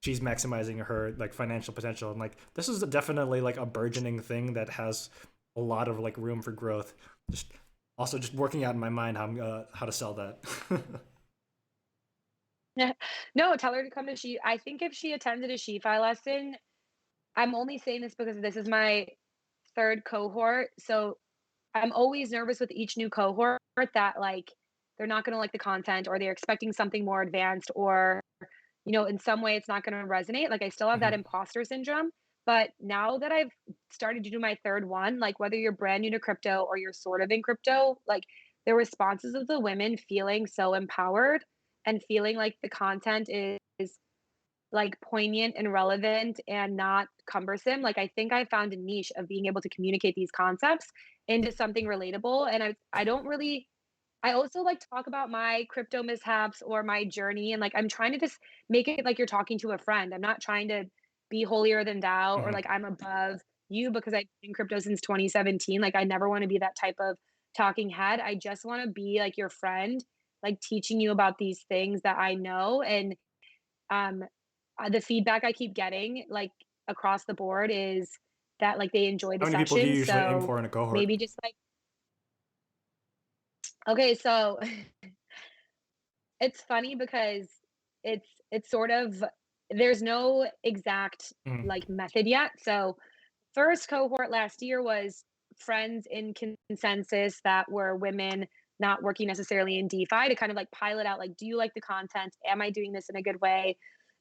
she's maximizing her like financial potential. And like this is definitely like a burgeoning thing that has a lot of like room for growth. Just also just working out in my mind how to sell that. Yeah. No, tell her to come to I think if she attended a SheFi lesson, I'm only saying this because this is my 3rd cohort, so I'm always nervous with each new cohort that, like, they're not gonna like the content or they're expecting something more advanced or, in some way it's not gonna resonate. Like, I still have that Mhm. imposter syndrome, but now that I've started to do my 3rd one, like, whether you're brand new to crypto or you're sort of in crypto, like, the responses of the women feeling so empowered and feeling like the content is like, poignant and relevant and not cumbersome. Like, I think I found a niche of being able to communicate these concepts into something relatable, and I don't really I also, like, talk about my crypto mishaps or my journey, and, like, I'm trying to just make it like you're talking to a friend. I'm not trying to be holier than thou or, Mhm. like, I'm above you because I've been in crypto since 2017. Like, I never wanna be that type of talking head. I just wanna be, like, your friend, like, teaching you about these things that I know and um, the feedback I keep getting, like, across the board is that, like, they enjoy the How many people do you session, usually aim so for in a cohort? maybe just, like okay, so it's funny because it's sort of there's no exact, Mhm. like, method yet, so first cohort last year was friends in consensus that were women not working necessarily in DeFi to kind of like pilot out, like, do you like the content? Am I doing this in a good way?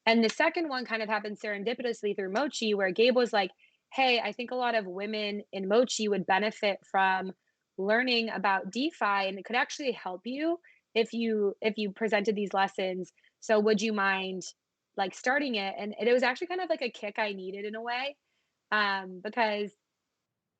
And the second one kind of happened serendipitously through Mochi, where Gabe was like, hey, I think a lot of women in Mochi would benefit from learning about DeFi and it could actually help you if you presented these lessons. So would you mind like starting it? And it was actually kind of like a kick I needed in a way because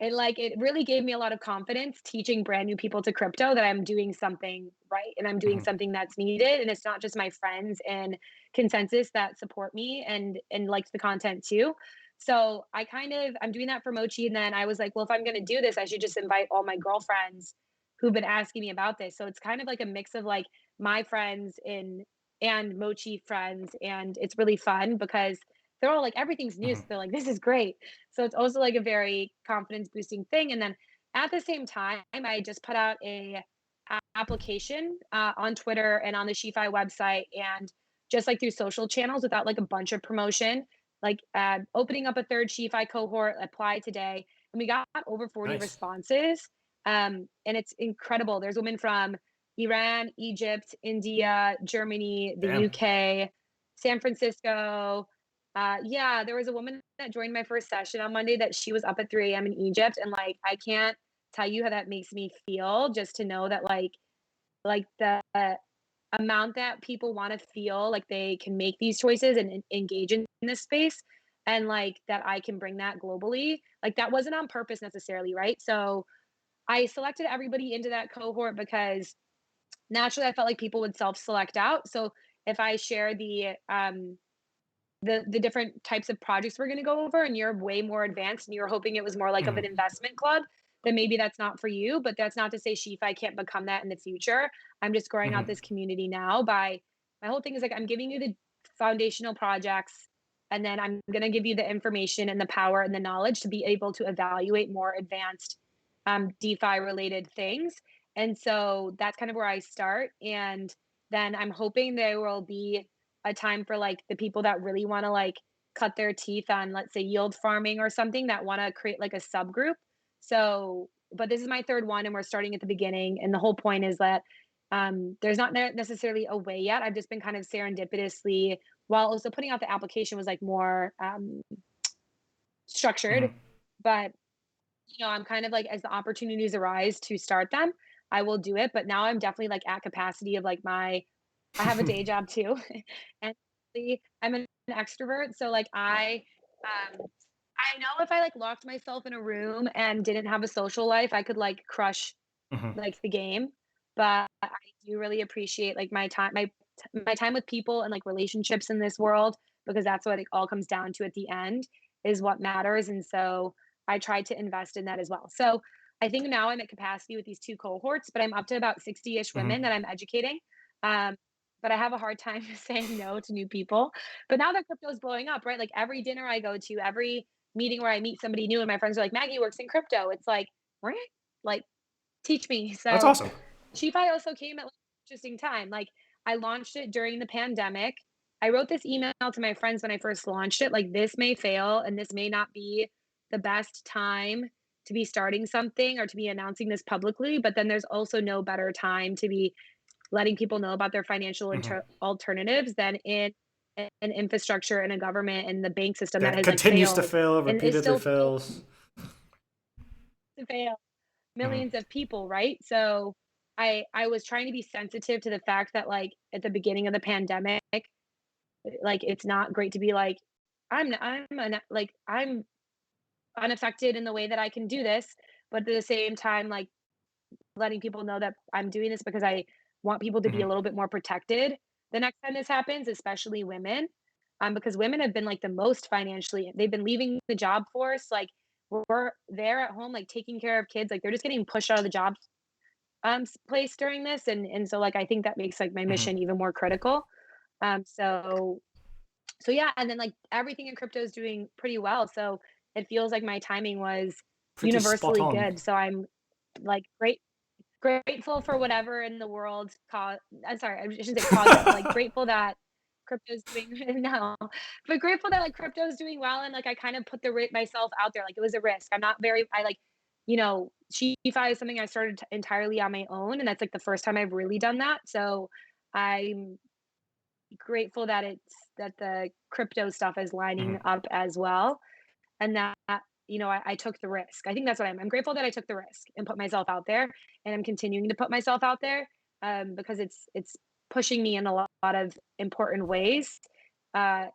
it really gave me a lot of confidence teaching brand new people to crypto that I'm doing something right and I'm doing Mhm. something that's needed, and it's not just my friends and consensus that support me and liked the content too. So I'm doing that for Mochi, and then I was like, well, if I'm going to do this, I should just invite all my girlfriends who've been asking me about this. So it's kind of like a mix of like my friends and Mochi friends, and it's really fun because they're all like everything's new, so Mhm. they're like this is great. So it's also like a very confidence boosting thing. And then at the same time, I just put out application on Twitter and on the SheFi website, and just like through social channels without like a bunch of promotion, like opening up a third SheFi cohort, apply today. And we got over 40 Nice. responses. And it's incredible. There's women from Iran, Egypt, India, Germany, the Damn. UK, San Francisco, yeah, there was a woman that joined my first session on Monday that she was up at 3 a.m. in Egypt, and like I can't tell you how that makes me feel just to know that like the amount that people want to feel like they can make these choices and engage in this space, and like that I can bring that globally. Like that wasn't on purpose necessarily, right? So I selected everybody into that cohort because naturally I felt like people would self-select out. So if I share the different types of projects we're going to go over and you're way more advanced and you're hoping it was more like of an Mhm. investment club, then maybe that's not for you. But that's not to say SheFi can't become that in the future. I'm just growing out Mhm. this community now by my whole thing is like I'm giving you the foundational projects, and then I'm going to give you the information and the power and the knowledge to be able to evaluate more advanced DeFi related things. And so that's kind of where I start. And then I'm hoping there will be a time for like the people that really want to like cut their teeth on, let's say, yield farming or something, that want to create like a subgroup. So, but this is my third one and we're starting at the beginning. And the whole point is that there's not necessarily a way yet. I've just been kind of serendipitously, while also putting out the application was like more structured. Mhm. But I'm kind of like, as the opportunities arise to start them, I will do it. But now I'm definitely like at capacity of like I have a day job too. And I'm an extrovert. So like um I know if I like locked myself in a room and didn't have a social life, I could like crush Mhm. like the game. But I do really appreciate like my time with people and like relationships in this world, because that's what it all comes down to at the end, is what matters. And so I try to invest in that as well. So I think now I'm at capacity with these two cohorts, but I'm up to about 60-ish women Mhm. that I'm educating. Um, but I have a hard time saying no to new people. But now that crypto is blowing up, right? Like every dinner I go to, every meeting where I meet somebody new, and my friends are like, Maggie works in crypto. It's like, right? Like, teach me. That's So awesome. SheFi also came at like an interesting time. Like I launched it during the pandemic. I wrote this email to my friends when I first launched it, like this may fail and this may not be the best time to be starting something or to be announcing this publicly, but then there's also no better time to be letting people know about their financial Mhm. alternatives than in an infrastructure and a government and the bank system that That has like continues to failed fail, and is repeatedly still fails. to fail Mhm. millions of people, right? So I was trying to be sensitive to the fact that like at the beginning of the pandemic, like it's not great to be like I'm unaffected in the way that I can do this, but at the same time like letting people know that I'm doing this because I want people to be a Mhm. little bit more protected the next time this happens, especially women. Because women have been like the most financially, they've been leaving the job force. Like we're there at home, like taking care of kids. Like they're just getting pushed out of the job place during this. And so like I think that makes like my Mhm. mission even more critical. So yeah, and then like everything in crypto is doing pretty well. So it feels like my timing was Pretty spot universally on. good. So I'm like grateful for whatever in the world cause. I'm sorry, I shouldn't say caused it, but like grateful that crypto's doing no, but grateful that like crypto's doing well, and like I kind of put myself out there. Like it was a risk. I'm not very I like SheFi is something I started entirely on my own, and that's like the first time I've really done that. So I'm grateful that the crypto stuff is lining Mhm. up as well, and that I took the risk. I think that's what I'm grateful that I took the risk and put myself out there, and I'm continuing to put myself out there, because it's pushing me in a lot of important ways, uh,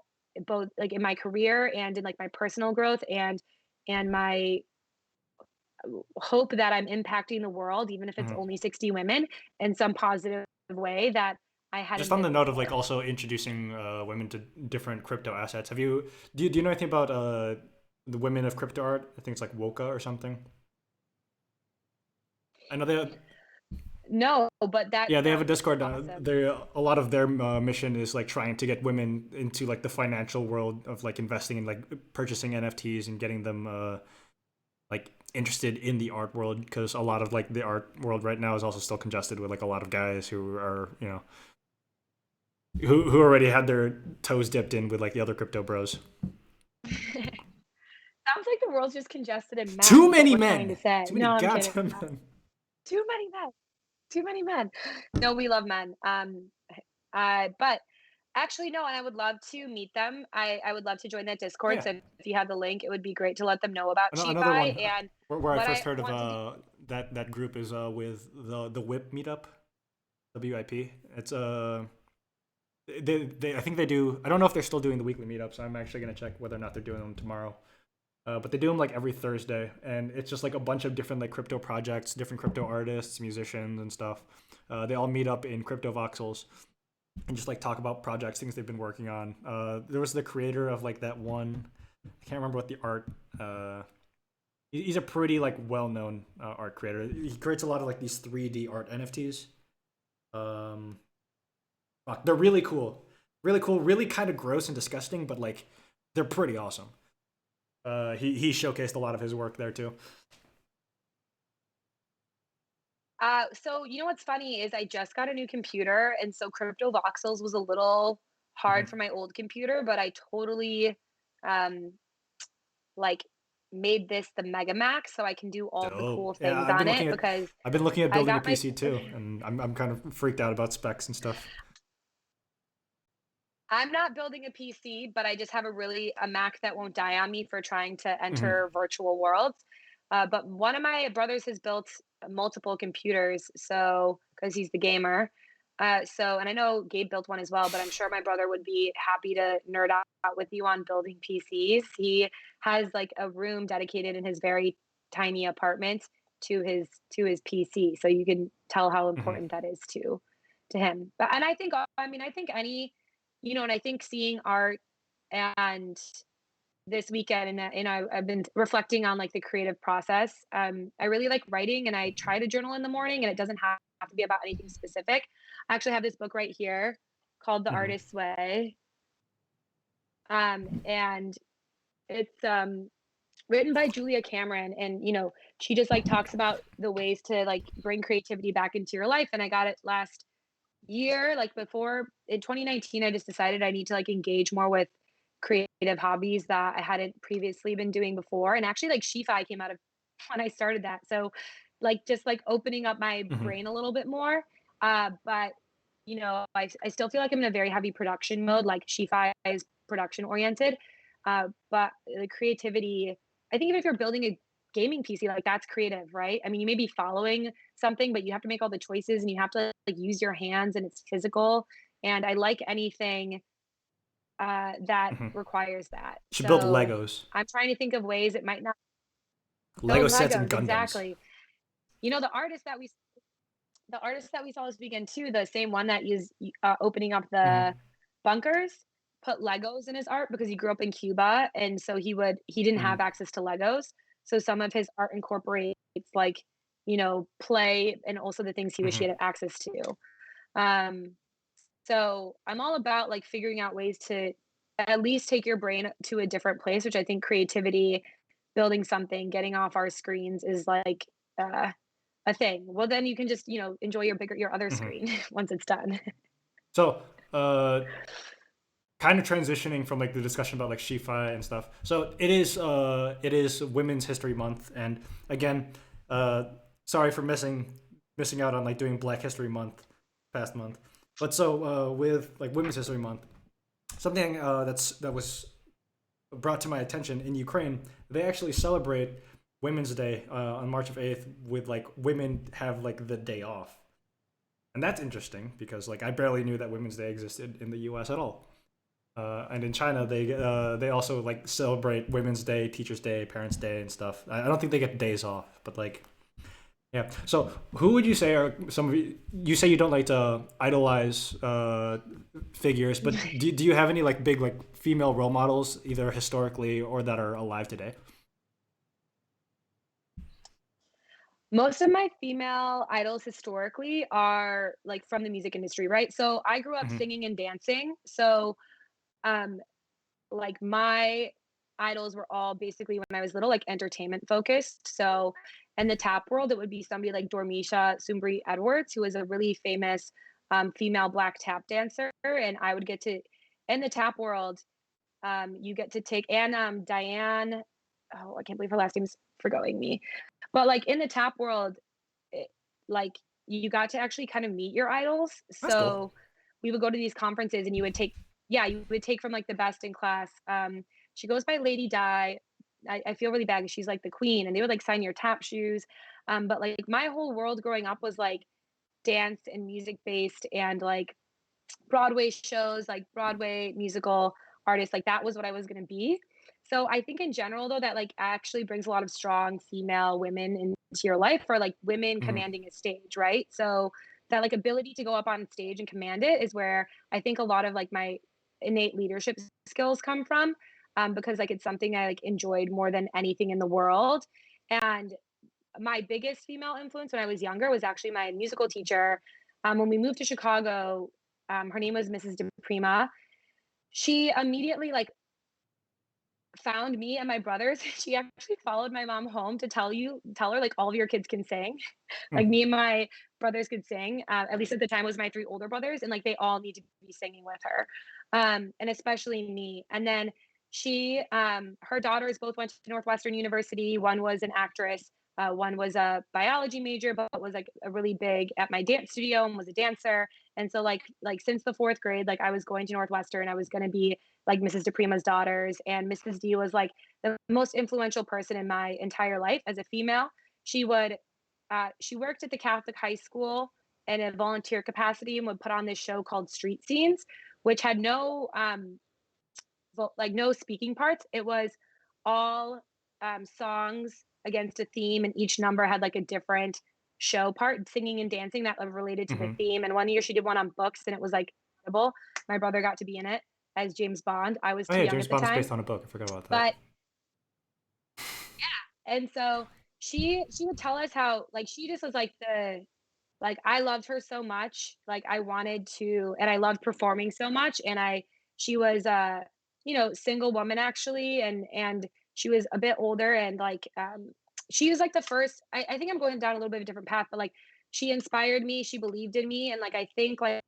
both like in my career and in like my personal growth, and and my hope that I'm impacting the world, even if it's Mhm. only 60 women, in some positive way that I Just hadn't on the been note of like before. also introducing women to different crypto assets, do you know anything about the women of crypto art? I think it's like Woka or something. I know they No, but that yeah, they have a sounds Discord. awesome. They a lot of their mission is like trying to get women into like the financial world of like investing in like purchasing NFTs and getting them like interested in the art world, because a lot of like the art world right now is also still congested with like a lot of guys who are who already had their toes dipped in with like the other crypto bros. Sounds like the world's just congested in men, Too is what many we're trying to men. say. Too many No, I'm kidding. goddamn men. Too many men. Too many men. No, we love men. But actually, no, and I would love to meet them. I would love to join that Oh Discord. yeah, So if you have the link, it would be great to let them know about another one Chifi. And where I what first I heard of want to do. that group is with the Whip meetup, WIP. It's they I think they do. I don't know if they're still doing the weekly meetups. I'm actually gonna check whether or not they're doing them tomorrow. But they do them like every Thursday, and it's just like a bunch of different like crypto projects, different crypto artists, musicians, and stuff. They all meet up in crypto voxels and just like talk about projects, things they've been working on. There was the creator of like that one. I can't remember what the art. He's a pretty like well-known art creator. He creates a lot of like these 3D art NFTs. Um, they're really cool, really kind of gross and disgusting, but like they're pretty awesome. He showcased a lot of his work there too. So you know what's funny is I just got a new computer, and so Crypto Voxels was a little hard Mhm. for my old computer, but I totally um like made this the Mega Max so I can do all the Dope. cool Yeah, things on it because I've been looking at I building a got my PC too, and I'm kind of freaked out about specs and stuff. I'm not building a PC, but I just have a Mac that won't die on me for trying to Hmm. enter virtual worlds. But one of my brothers has built multiple computers, so because he's the gamer. And I know Gabe built one as well, but I'm sure my brother would be happy to nerd out with you on building PCs. He has like a room dedicated in his very tiny apartment to his PC, so you can tell how Hmm. important that is to him. But and I think I mean I think any and I think seeing art and this weekend I've been reflecting on like the creative process. I really like writing and I try to journal in the morning and it doesn't have to be about anything specific. I actually have this book right here called The Hmm. Artist's Way. And it's written by Julia Cameron and she just like talks about the ways to like bring creativity back into your life. And I got it last year, like before in 2019, I just decided I need to like engage more with creative hobbies that I hadn't previously been doing before. And actually, like Shifi came out of when I started that. So, like, just like opening up my Hmm. brain a little bit more. But I still feel like I'm in a very heavy production mode. Like Shifi is production oriented, but the creativity. I think if you're building a gaming PC, like that's creative, right? I mean, you may be following something, but you have to make all the choices and you have to like use your hands and it's physical. And I like anything that Hmm. requires that. Should build So Legos, I'm trying to think of ways it might not Lego build sets, and Legos Gundams. exactly. You know, the artist that we saw this weekend too, the same one that is opening up the Hmm. bunkers, put Legos in his art because he grew up in Cuba, and so he didn't have Hmm. access to Legos. So some of his art incorporates like play and also the things he wish he Hmm. had access to. Um, so I'm all about like figuring out ways to at least take your brain to a different place, which I think creativity, building something, getting off our screens is like uh, a thing. Well, then you can just, enjoy your other Hmm. screen once it's done. So, kind of transitioning from like the discussion about like Shifa and stuff. So it is Women's History Month, and again, uh, sorry for missing out on like doing Black History Month past month. But so with like Women's History Month, something that was brought to my attention in Ukraine, they actually celebrate Women's Day on March of 8th with like women have like the day off. And that's interesting because like I barely knew that Women's Day existed in the US at all. And in China, they also like celebrate Women's Day, Teachers Day, Parents Day, and stuff. I don't think they get days off, but like yeah. So who would you say are some of you? You say you don't like to idolize figures, but do you have any like big like female role models, either historically or that are alive today? Most of my female idols historically are like from the music industry, right? So I grew up Hmm. singing and dancing. So um like my idols were all basically when I was little, like entertainment focused. So in the tap world, it would be somebody like Dormisha Sumbri Edwards, who is a really famous female black tap dancer. And I would get to in the tap world, you get to take and Diane. Oh, I can't believe her last name's forgoing me. But like in the tap world, it, like you got to actually kind of meet your idols. That's cool. So we would go to these conferences and you would take, yeah, you would take from like the best in class. She goes by Lady Di. I feel really bad 'cause she's like the queen and they would like sign your tap shoes. But like my whole world growing up was like dance and music based and like Broadway shows, like Broadway musical artists, like that was what I was gonna be. So I think in general though, that like actually brings a lot of strong female women into your life or like women Hmm. commanding a stage, right? So that like ability to go up on stage and command it is where I think a lot of like my innate leadership skills come from. Because like it's something I like enjoyed more than anything in the world. And my biggest female influence when I was younger was actually my musical teacher. When we moved to Chicago, her name was Mrs. DePrima. She immediately like found me and my brothers. She actually followed my mom home to tell her like all of your kids can sing. Like me and my brothers could sing. At least at the time it was my three older brothers, and like they all need to be singing with her, and especially me. And then her daughters both went to Northwestern University. One was an actress. One was a biology major, but was like a really big at my dance studio and was a dancer. And so like since the fourth grade, like I was going to Northwestern. I was going to be like Mrs. DePrima's daughters, and Mrs. D was like the most influential person in my entire life as a female. She would she worked at the Catholic high school in a volunteer capacity and would put on this show called Street Scenes, which had no like no speaking parts. It was all songs against a theme, and each number had like a different show part, singing and dancing that related to the Hmm. theme. And one year she did one on books, and it was like incredible. My brother got to be in it as James Bond. I was Oh too yeah, young James at the Bond is time, based on a book. I forgot about that. but and so she would tell us how like she just was like the like I loved her so much. Like I wanted to and I loved performing so much and she was you know, single woman actually and she was a bit older and like she was like the first I think I'm going down a little bit of a different path, but like she inspired me, she believed in me and like I think like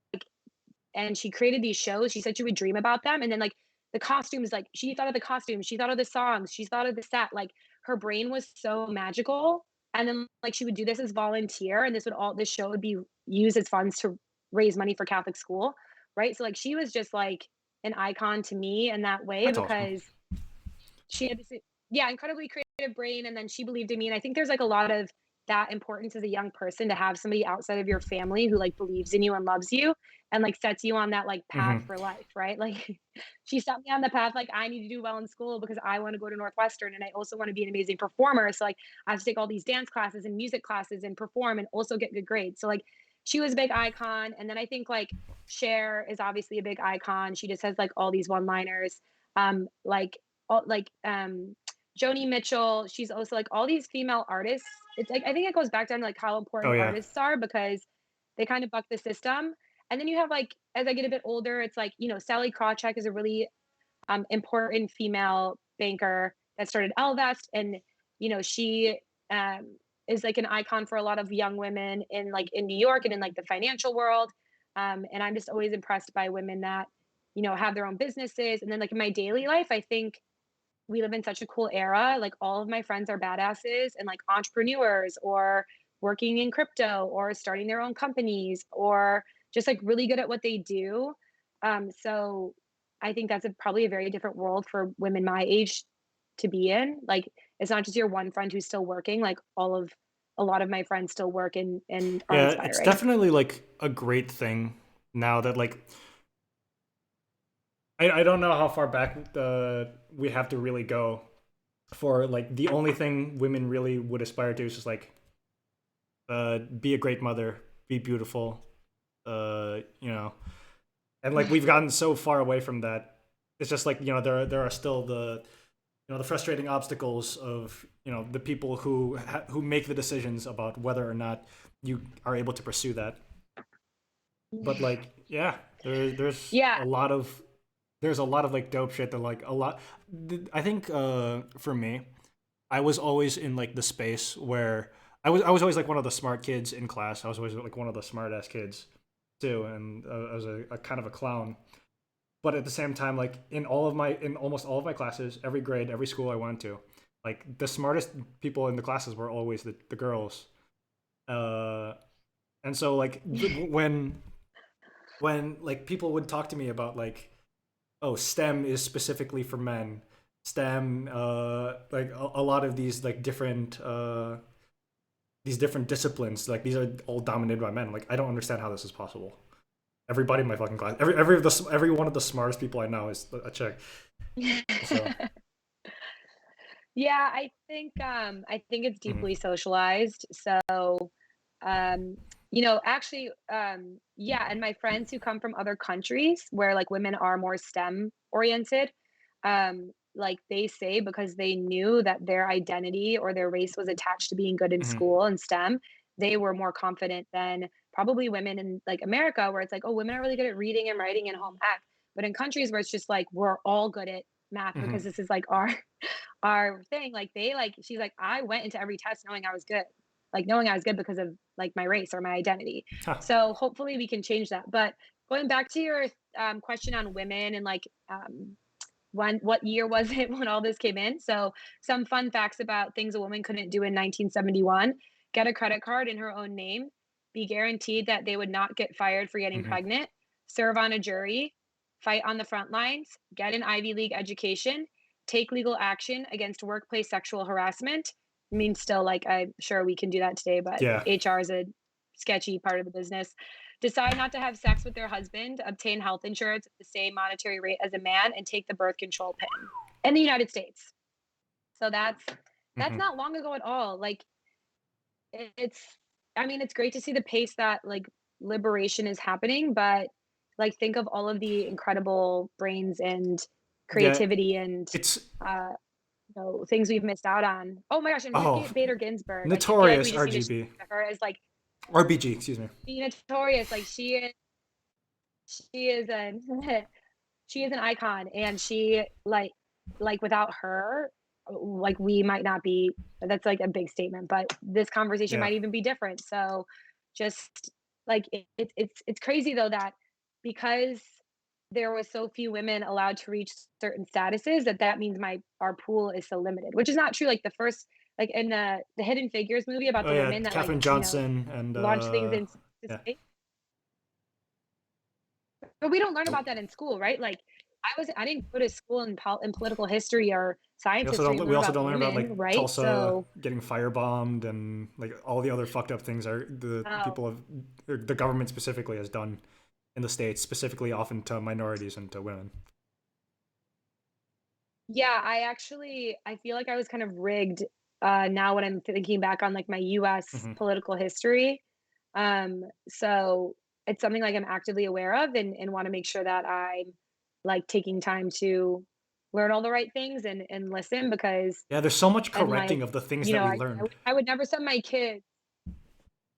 and she created these shows. She said she would dream about them, and then like the costumes, like she thought of the costumes, she thought of the songs, she thought of the set. Like her brain was so magical. And then like she would do this as volunteer, and this show would be used as funds to raise money for Catholic school, right? So like she was just like an icon to me in that way That's awesome. because she had this yeah incredibly creative brain and then she believed in me and I think there's like a lot of that importance as a young person to have somebody outside of your family who like believes in you and loves you and like sets you on that like path Hmm. for life, right? Like she set me on the path like I need to do well in school because I want to go to Northwestern and I also want to be an amazing performer, so like I have to take all these dance classes and music classes and perform and also get good grades. So like she was a big icon, and then I think like Cher is obviously a big icon. She just has like all these one liners, like all like Joni Mitchell. She's also like all these female artists. It's like I think it goes back down to like how Oh important yeah. artists are because they kind of buck the system. And then you have like as I get a bit older, it's like you know Sally Krawcheck is a really important female banker that started Ellevest, and you know she is like an icon for a lot of young women in like in New York and in like the financial world. And I'm just always impressed by women that you know have their own businesses. And then like in my daily life, I think we live in such a cool era. Like all of my friends are badasses and like entrepreneurs or working in crypto or starting their own companies or just like really good at what they do. So I think that's probably a very different world for women my age to be in. Like it's not just your one friend who's still working. Like a lot of my friends still work and are Yeah, it's inspiring. definitely like a great thing now that like I don't know how far back we have to really go for like the only thing women really would aspire to is just like be a great mother, be beautiful, you know, and like we've gotten so far away from that. It's just like there are still the frustrating obstacles of the people who make the decisions about whether or not you are able to pursue that. But like yeah, Yeah. there's a lot of like dope shit that like a lot. I think for me, I was always in like the space where I was always like one of the smart kids in class. I was always like one of the smart ass kids too, and I was a kind of a clown. But at the same time, like in almost all of my classes, every grade, every school I went to, like the smartest people in the classes were always the girls. Uh, and so like when like people would talk to me about like, oh, STEM is specifically for men, STEM, like a lot of these different disciplines, like these are all dominated by men. Like I don't understand how this is possible. Everybody in my fucking class, every one of the smartest people I know is a chick. So Yeah, I think it's mhm, deeply socialized. So, actually, yeah, and my friends who come from other countries where like women are more STEM oriented, like they say because they knew that their identity or their race was attached to being good in mhm, school and STEM, they were more confident than probably women in like America, where it's like, oh, women are really good at reading and writing and home ec. But in countries where it's just like we're all good at math because mhm. this is like our thing, like they like she's like, I went into every test knowing I was good. Like knowing I was good because of like my race or my identity. Huh. So hopefully we can change that. But going back to your question on women and like when what year was it when all this came in? So some fun facts about things a woman couldn't do in 1971: get a credit card in her own name, be guaranteed that they would not get fired for getting Mhm. pregnant, serve on a jury, fight on the front lines, get an Ivy League education, take legal action against workplace sexual harassment. I mean, still, like, I'm sure we can do that today, but Yeah. HR is a sketchy part of the business. Decide not to have sex with their husband, obtain health insurance at the same monetary rate as a man, and take the birth control pill in the United States. So that's Mhm. not long ago at all. Like it's I mean, it's great to see the pace that like liberation is happening, but like think of all of the incredible brains and Yeah. creativity and It's uh things we've missed out on. Oh my gosh, and Ruth oh, Bader Ginsburg. I feel like we notorious just need to shout RGB, out to her as like RBG. Excuse me. the notorious. Like she is an she is an icon, and she like without her, like we might not be. That's like a big statement, but this conversation Yeah. might even be different. So, just like it's crazy though that because there was so few women allowed to reach certain statuses that means my our pool is so limited, which is not true. Like the first like in the Hidden Figures movie about Oh the yeah, women that like Katherine Johnson and launched things into yeah. space. But we don't learn about that in school, right? Like, I didn't go to school in political history or science history and We learn also about don't learn about women, like right? Tulsa So, getting firebombed and like all the other fucked up things are the oh, people of or the government specifically has done in the states, specifically often to minorities and to women. yeah, I feel like I was kind of rigged, now when I'm thinking back on, like, my US Hmm. political history. So it's something, like, I'm actively aware of and wanna make sure that I'm, like, taking time to learn all the right things and listen because Yeah, there's so much and, like, correcting of the things that we learned. I would never send my kids.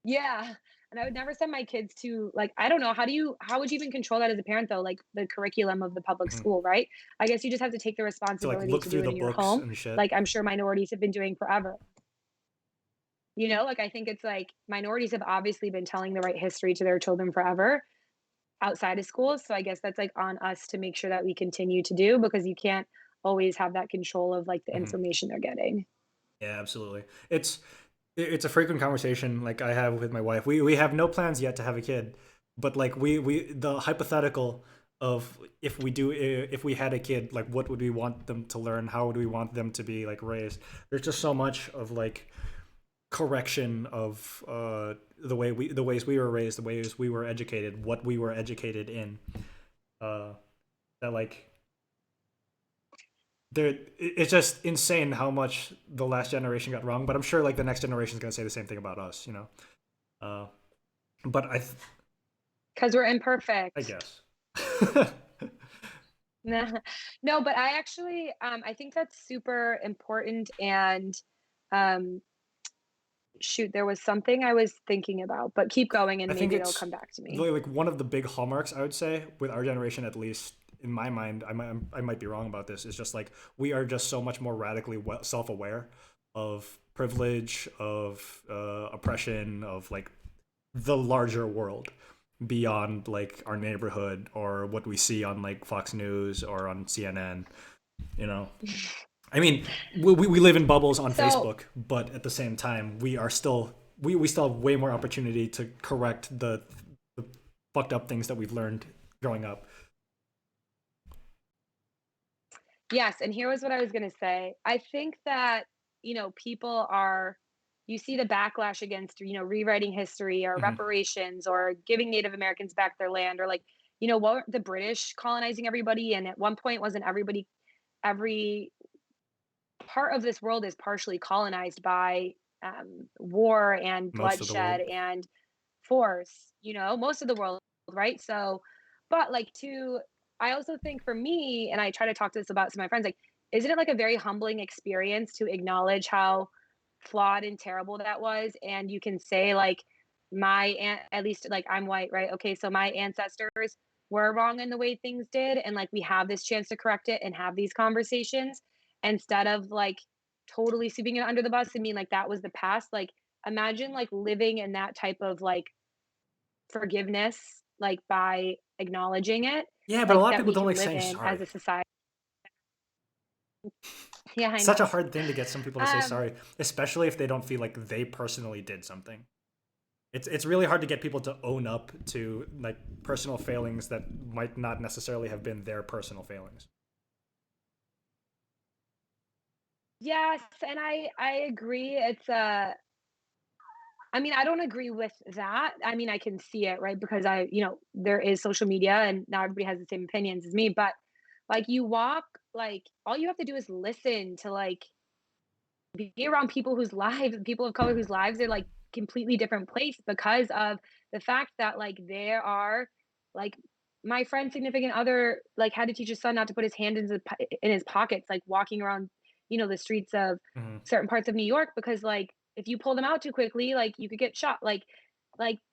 Yeah, and I would never send my kids to like, I don't know, how would you even control that as a parent though, like the curriculum of the public Hmm. school, right? I guess you just have to take the To like responsibility look to through do it the in your books home, and shit. like I'm sure minorities have been doing forever. Like I think it's like minorities have obviously been telling the right history to their children forever outside of school. So I guess that's like on us to make sure that we continue to do because you can't always have that control of like the Hmm. information they're getting. Yeah, absolutely. It's a frequent conversation like I have with my wife. We have no plans yet to have a kid, but like we the hypothetical of if we had a kid, like what would we want them to learn? How would we want them to be like raised? There's just so much of like correction of the ways we were raised, the ways we were educated, what we were educated in. Uh, that like it's just insane how much the last generation got wrong. But I'm sure like the next generation is gonna say the same thing about us, you know. Uh, but because we're I imperfect. guess. No, no, but I actually, I think that's super important. And um, shoot, there was something I was thinking about, but keep going I and think maybe it'll it's come back to me. really like one of the big hallmarks I would say with our generation, at least in my mind. I might be wrong about this. Is just like we are just so much more radically self aware of privilege, of oppression, of like the larger world beyond like our neighborhood or what we see on like Fox News or on CNN. You know, I mean, we live in bubbles on So, Facebook, but at the same time, we still have way more opportunity to correct the fucked up things that we've learned growing up. yes, and here was what I was gonna say. I think that, people are you see the backlash against, rewriting history or Hmm. reparations or giving Native Americans back their land, or like, what the British colonizing everybody, and at one point wasn't every part of this world is partially colonized by war and Most of the world. bloodshed and force, most of the world, right? So, but like I also think for me, and I try to talk to this about some of my friends, like, isn't it like a very humbling experience to acknowledge how flawed and terrible that was? And you can say, like, at least like I'm white, right? Okay, so my ancestors were wrong in the way things did. And like we have this chance to correct it and have these conversations instead of like totally sweeping it under the bus and being like that was the past. Like, imagine like living in that type of like forgiveness, like, by acknowledging it, Yeah, but a like, lot of that people we don't can like live saying in as sorry. a society. Yeah, I Such a know. hard thing to get some people to say Um, sorry, especially if they don't feel like they personally did something. It's really hard to get people to own up to like personal failings that might not necessarily have been their personal failings. yes, and I agree. I mean, I don't agree with that. I mean, I can see it, right? Because there is social media and not everybody has the same opinions as me, but like like all you have to do is listen to like be around people whose lives, people of color whose lives are like completely different place because of the fact that like there are like my friend's significant other like had to teach his son not to put his hand in his pockets like walking around the streets of Hmm. certain parts of New York because like if you pull them out too quickly like you could get shot like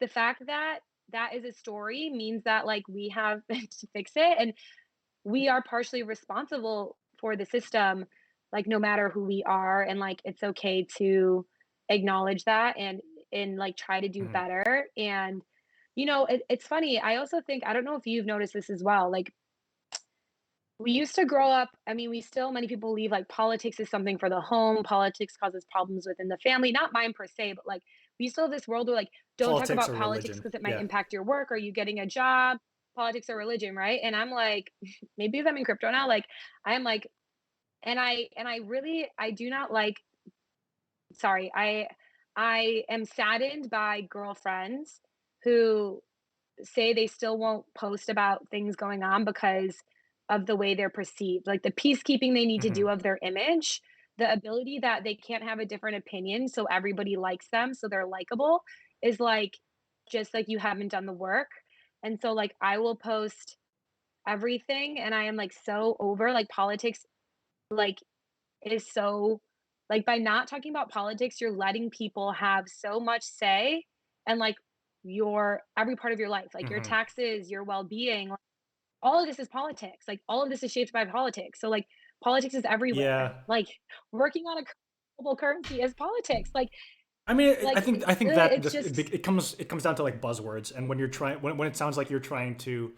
the fact that that is a story means that like we have to fix it and we are partially responsible for the system, like no matter who we are, and like it's okay to acknowledge that and like try to do Hmm. better. And it's funny. I also think I don't know if you've noticed this as well. Like we used to grow up. I mean, we still many people believe like politics is something for the home. Politics causes problems within the family. Not mine per se, but like we still have this world where like don't talk Politics about or politics religion. because it might Yeah. impact your work or you getting a job. Politics or religion, right? And I'm like, maybe because I'm in crypto now, like I am like, and I really I do not like. Sorry, I am saddened by girlfriends who say they still won't post about things going on because of the way they're perceived, like the peacekeeping they need to Hmm. do of their image, the ability that they can't have a different opinion so everybody likes them, so they're likable, is like just like you haven't done the work. And so like I will post everything and I am like so over like politics like is so like by not talking about politics, you're letting people have so much say and like your every part of your life, like your Hmm. taxes, your well-being, like, all of this is politics. Like all of this is shaped by politics. So like politics is everywhere. Yeah. Like working on a global currency is politics. I mean, I think that It's just just it comes down to like buzzwords, and when you're trying when it sounds like you're trying to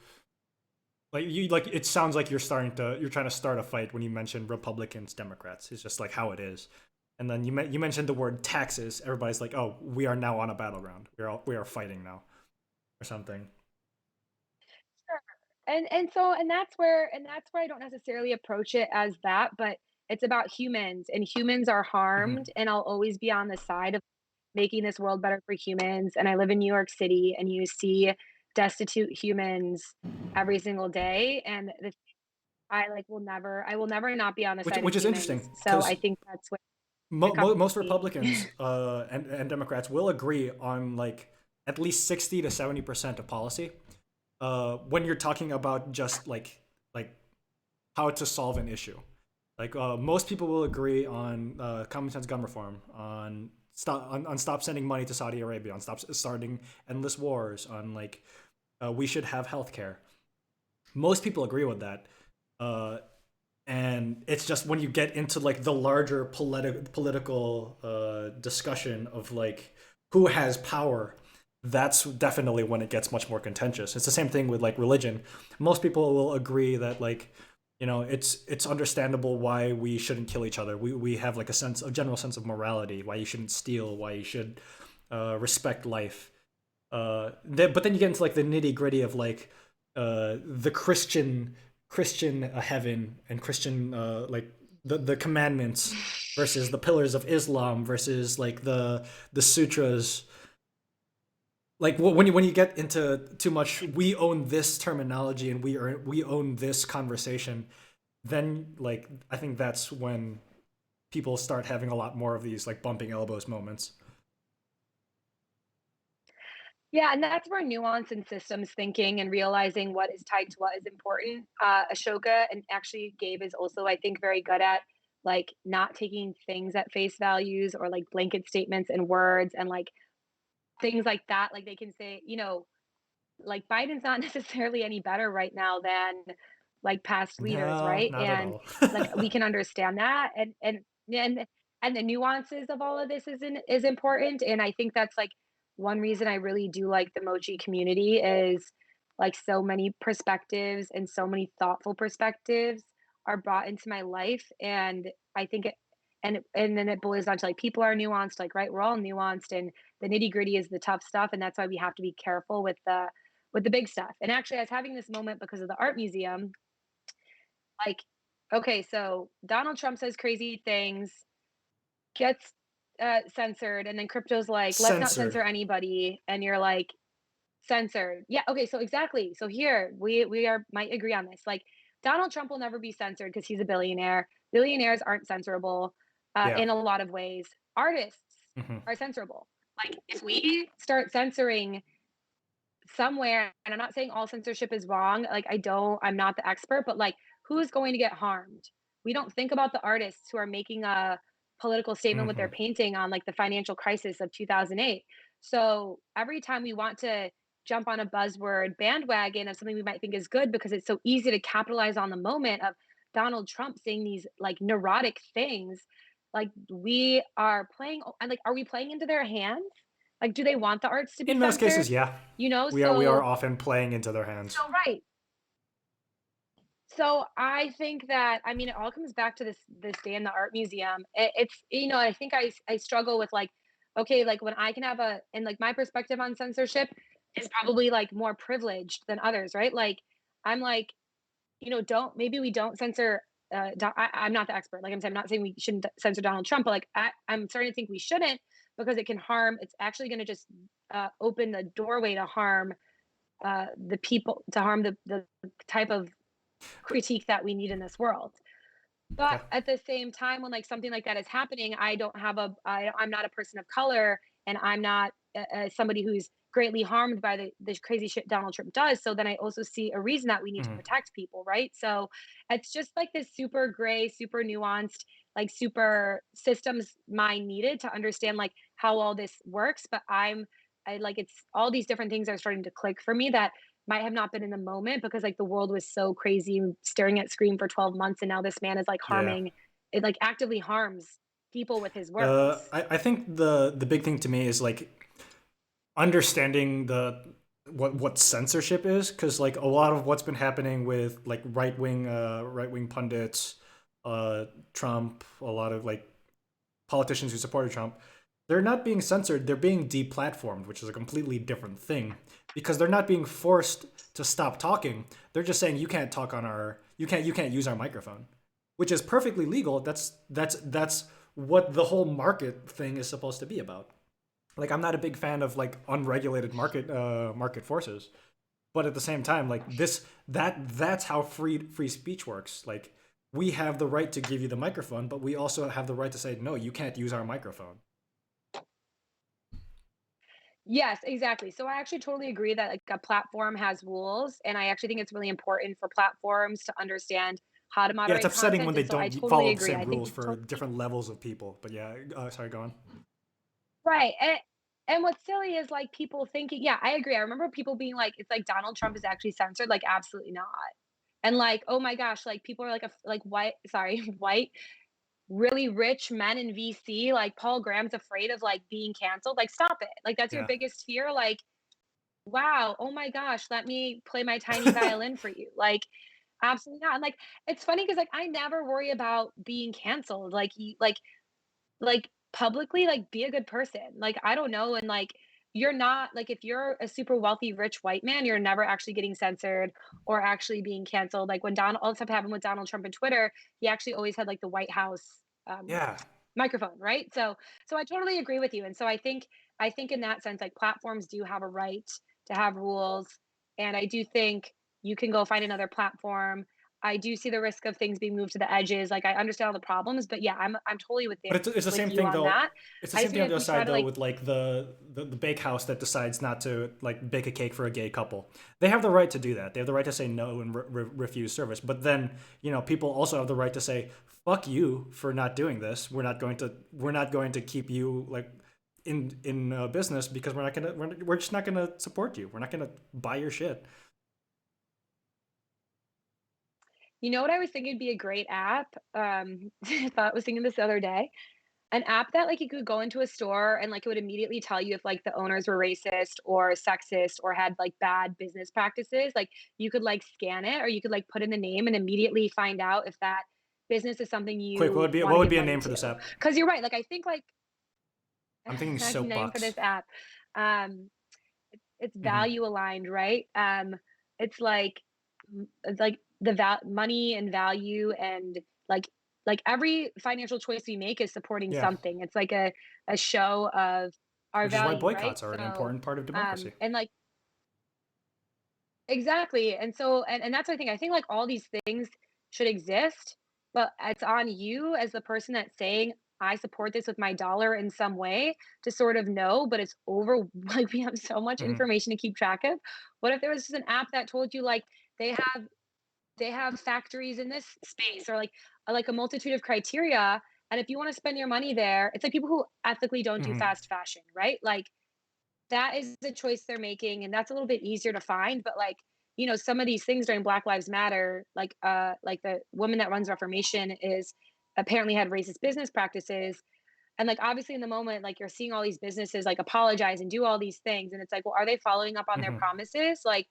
like it sounds like you're trying to start a fight when you mention Republicans Democrats. It's just like how it is. And then you mentioned the word taxes. Everybody's like, oh, we are now on a battleground. We are fighting now or something. sure. And that's where I don't necessarily approach it as that, but it's about humans and humans are harmed Hmm. and I'll always be on the side of making this world better for humans. And I live in New York City and you see destitute humans every single day. And the I will never not be on the side of which is humans. interesting So I because think that's what the most company. Republicans and Democrats will agree on like at least 60 to 70% of policy. When you're talking about just like how to solve an issue, like most people will agree on common sense gun reform, on stop sending money to Saudi Arabia, on stop starting endless wars, on like we should have health care. Most people agree with that. Uh, and it's just when you get into like the larger political discussion of like who has power, that's definitely when it gets much more contentious. It's the same thing with like religion. Most people will agree that like it's understandable why we shouldn't kill each other. We have like a general sense of morality, why you shouldn't steal, why you should respect life. But then you get into like the nitty gritty of like the Christian heaven and Christian like the commandments versus the pillars of Islam versus like the sutras. Like when you get into too much, we own this terminology and we own this conversation. Then like I think that's when people start having a lot more of these like bumping elbows moments. Yeah, and that's where nuance and systems thinking and realizing what is tied to what is important. Ashoka and actually Gabe is also, I think, very good at like not taking things at face values or like blanket statements and words and like things like that. Like they can say, like Biden's not necessarily any better right now than like past leaders, No, right? not at And all. like we can understand that and and the nuances of all of this is important. And I think that's like one reason I really do like the Mochi community is like so many perspectives and so many thoughtful perspectives are brought into my life. And I think it and then it boils down to like people are nuanced, like right, we're all nuanced and the nitty gritty is the tough stuff. And that's why we have to be careful with the big stuff. And actually, I was having this moment because of the art museum. Like, okay, so Donald Trump says crazy things, gets censored, and then crypto's like, let's not Censored. censor anybody. And you're like, censored. Yeah, okay, so exactly. So here we are might agree on this. Like, Donald Trump will never be censored because he's a billionaire. Billionaires aren't censorable Yeah. in a lot of ways. Artists Hmm. are censorable. Like, if we start censoring somewhere, and I'm not saying all censorship is wrong, like I'm not the expert, but like who's going to get harmed? We don't think about the artists who are making a political statement with their Hmm. painting on like the financial crisis of 2008. So every time we want to jump on a buzzword bandwagon of something we might think is good because it's so easy to capitalize on the moment of Donald Trump saying these like neurotic things, like we are playing and like are we playing into their hands? Like do they want the arts to be In most censored? cases, yeah, we are So often playing into their hands. right. So I think that I mean it all comes back to this day in the art museum. It's I think I struggle with like okay like when I can have a and like my perspective on censorship is probably like more privileged than others, right? Like I'm like don't maybe we don't censor. I'm not the expert. Like I'm saying, I'm not saying we shouldn't censor Donald Trump, but like I'm starting to think we shouldn't because it can harm. It's actually going to just open the doorway to harm the people to harm the type of critique that we need in this world. But Yeah. at the same time, when like something like that is happening, I'm not a person of color, and I'm not somebody who's greatly harmed by the crazy shit Donald Trump does. So then I also see a reason that we need to Hmm. protect people, right? So it's just like this super gray, super nuanced, like super systems mind needed to understand like how all this works. But I like it's all these different things are starting to click for me that might have not been in the moment because like the world was so crazy and staring at screen for 12 months and now this man is like Yeah. harming it like actively harms people with his words. I think the big thing to me is like understanding the what censorship is, because like a lot of what's been happening with like right wing pundits, Trump, a lot of like politicians who supported Trump, they're not being censored, they're being deplatformed, which is a completely different thing, because they're not being forced to stop talking. They're just saying you can't talk on our you can't use our microphone, which is perfectly legal. That's what the whole market thing is supposed to be about. Like I'm not a big fan of like unregulated market forces. But at the same time, like that's how free speech works. Like we have the right to give you the microphone, but we also have the right to say no, you can't use our microphone. Yes, exactly. So I actually totally agree that like a platform has rules, and I actually think it's really important for platforms to understand how to Yeah, it's moderate upsetting when content. they And so I don't totally follow the agree. same I think rules it's for totally different levels of people. But yeah, sorry, go on. right. And what's silly is like people thinking, yeah, I agree. I remember people being like, it's like Donald Trump is actually censored. Like, absolutely not. And like, oh my gosh, like people are like like white, sorry, white, really rich men in VC, like Paul Graham's afraid of like being canceled. Like, stop it. Like, that's your Yeah. biggest fear. Like, wow, oh my gosh, let me play my tiny violin for you. Like, absolutely not. And like, it's funny because like I never worry about being canceled. Like publicly, like be a good person. Like, I don't know. And like, you're not like if you're a super wealthy, rich white man, you're never actually getting censored or actually being canceled. Like when Donald, all the stuff happened with Donald Trump and Twitter, he actually always had like the White House um, Yeah. microphone, right? So I totally agree with you. And so I think in that sense, like platforms do have a right to have rules. And I do think you can go find another platform. I do see the risk of things being moved to the edges. Like I understand all the problems, but yeah, I'm totally But it's the with same you thing on though. that. It's the I same just thing think on the if other we try side to though like with like the bakehouse that decides not to like bake a cake for a gay couple. They have the right to do that. They have the right to say no and refuse service. But then people also have the right to say fuck you for not doing this. We're not going to keep you like in business because we're just not gonna support you. We're not gonna buy your shit. you know what I was thinking would be a great app? I thought was thinking this the other day. An app that like you could go into a store and like it would immediately tell you if like the owners were racist or sexist or had like bad business practices. Like you could like scan it or you could like put in the name and immediately find out if that business is something Quick, what you would be want what to would give be a money name for to. this app? Because you're right. Like I think like I'm thinking I have a name for soapbox. this app. Um, it's Hmm. value aligned, right? It's like it's like the money and value and like every financial choice we make is supporting Yeah, something. It's like a show of our which is why value, right? boycotts are an So important part of democracy. and like exactly. And so and that's what I think like all these things should exist, but it's on you as the person that's saying I support this with my dollar in some way to sort of know, but it's over like we have so much Hmm. information to keep track of. What if there was just an app that told you like they have they have factories in this space or like a multitude of criteria, and if you want to spend your money there, it's like people who ethically don't do Hmm. fast fashion, right? Like that is the choice they're making, and that's a little bit easier to find. But like some of these things during Black Lives Matter, like the woman that runs Reformation is apparently had racist business practices. And like obviously in the moment, like you're seeing all these businesses like apologize and do all these things, and it's like, well, are they following up on their Hmm. promises? Like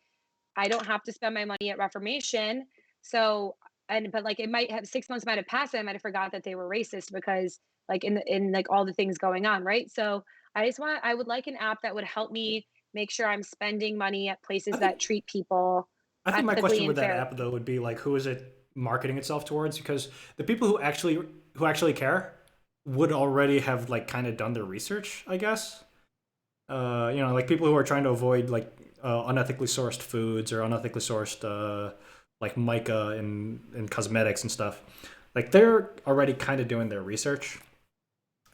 I don't have to spend my money at Reformation. So, and but like it might have 6 months might have passed, and I might have forgot that they were racist because like in like all the things going on, right? So I would like an app that would help me make sure I'm spending money at I places think that treat people I think my question ethically with and that fairly. app though would be like, who is it marketing itself towards? Because the people who actually care would already have like kind of done their research, I guess. Like people who are trying to avoid like unethically sourced foods or unethically sourced like mica and cosmetics and stuff. Like they're already kind of doing their research,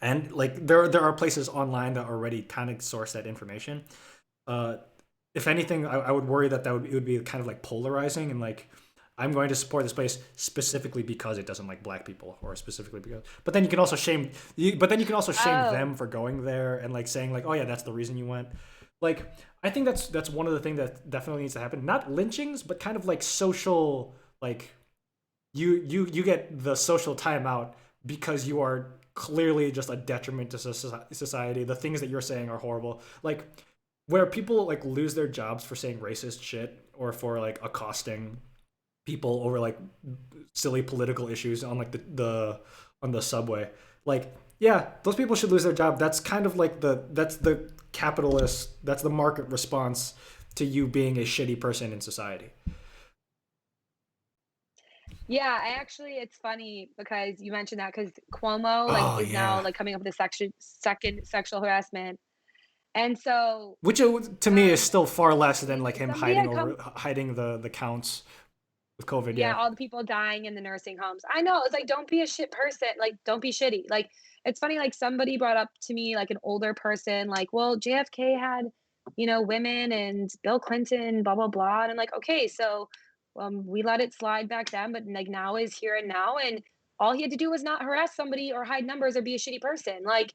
and like there are places online that already kind of source that information. Uh, if anything, I would worry that it would be kind of like polarizing and like I'm going to support this place specifically because it doesn't like black people or specifically because. But then you can also shame Oh, them for going there and like saying like, oh yeah, that's the reason you went. Like I think that's one of the things that definitely needs to happen. Not lynchings, but kind of like social like you get the social timeout because you are clearly just a detriment to society. The things that you're saying are horrible. Like where people like lose their jobs for saying racist shit or for like accosting people over like silly political issues on like the on the subway. Like yeah, those people should lose their job. That's kind of like the capitalist, that's the market response to you being a shitty person in society. yeah, I actually it's funny because you mentioned that because Cuomo like Oh is now yeah. like coming up with a section second sexual harassment. And so, Which to me is still far less than like him somebody hiding had over come, hiding the counts with COVID. yeah, Yeah. all the people dying in the nursing homes. I know, it's like, don't be a shit person, like, don't be shitty. Like, it's funny, like, somebody brought up to me, like, an older person, like, "Well, JFK had, women and Bill Clinton, blah, blah, blah," and I'm like, "Okay, so, we let it slide back then, but, like, now is here and now, and all he had to do was not harass somebody or hide numbers or be a shitty person." Like,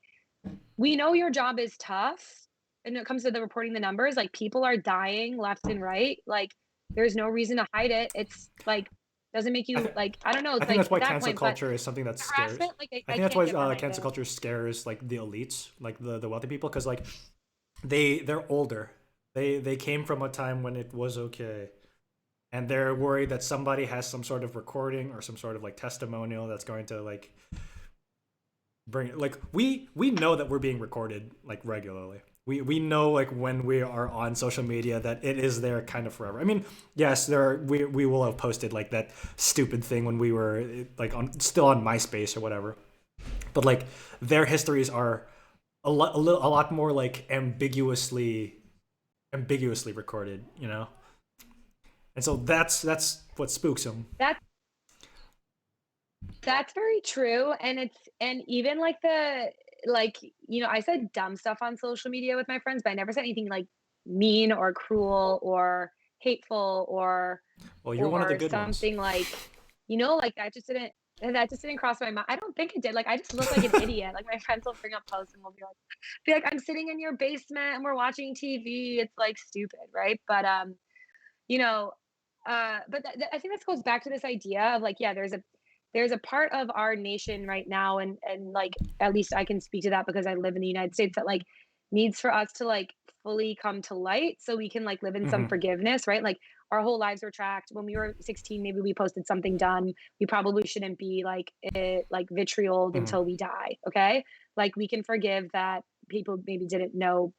we know your job is tough and when it comes to the reporting the numbers, like, people are dying left and right, like, there's no reason to hide it. It's, like, doesn't make I, you th- like, I don't know, I it's think like that's at why that cancel point, but culture is something that scares. harassment, like, I I think that's can't get why behind cancel it. culture scares like the elites, like the wealthy people, because like they're older. They came from a time when it was okay, and they're worried that somebody has some sort of recording or some sort of like testimonial that's going to like bring like we know that we're being recorded like regularly. We know like when we are on social media that it is there kind of forever. I mean, yes, we will have posted like that stupid thing when we were like on still on MySpace or whatever. But like their histories are a lot more like ambiguously recorded, you know? And so that's what spooks them. That's that's very true, and it's and even, like, I said dumb stuff on social media with my friends, but I never said anything, like, mean or cruel or hateful Well, you're one of the or good ones. something like, like, that just didn't cross my mind. I don't think it did, like, I just look like an idiot, like, my friends will bring up posts and will be like, "I'm sitting in your basement and we're watching TV." It's, like, stupid, right? But, you know, but I think this goes back to this idea of, like, yeah, there's a part of our nation right now, and like, at least I can speak to that because I live in the United States, that like needs for us to like fully come to light so we can like live in some Hmm. forgiveness, right? Like, our whole lives were tracked. When we were 16, maybe we posted something dumb. We probably shouldn't be like vitrioled Hmm. until we die. Okay, like, we can forgive that people maybe didn't know.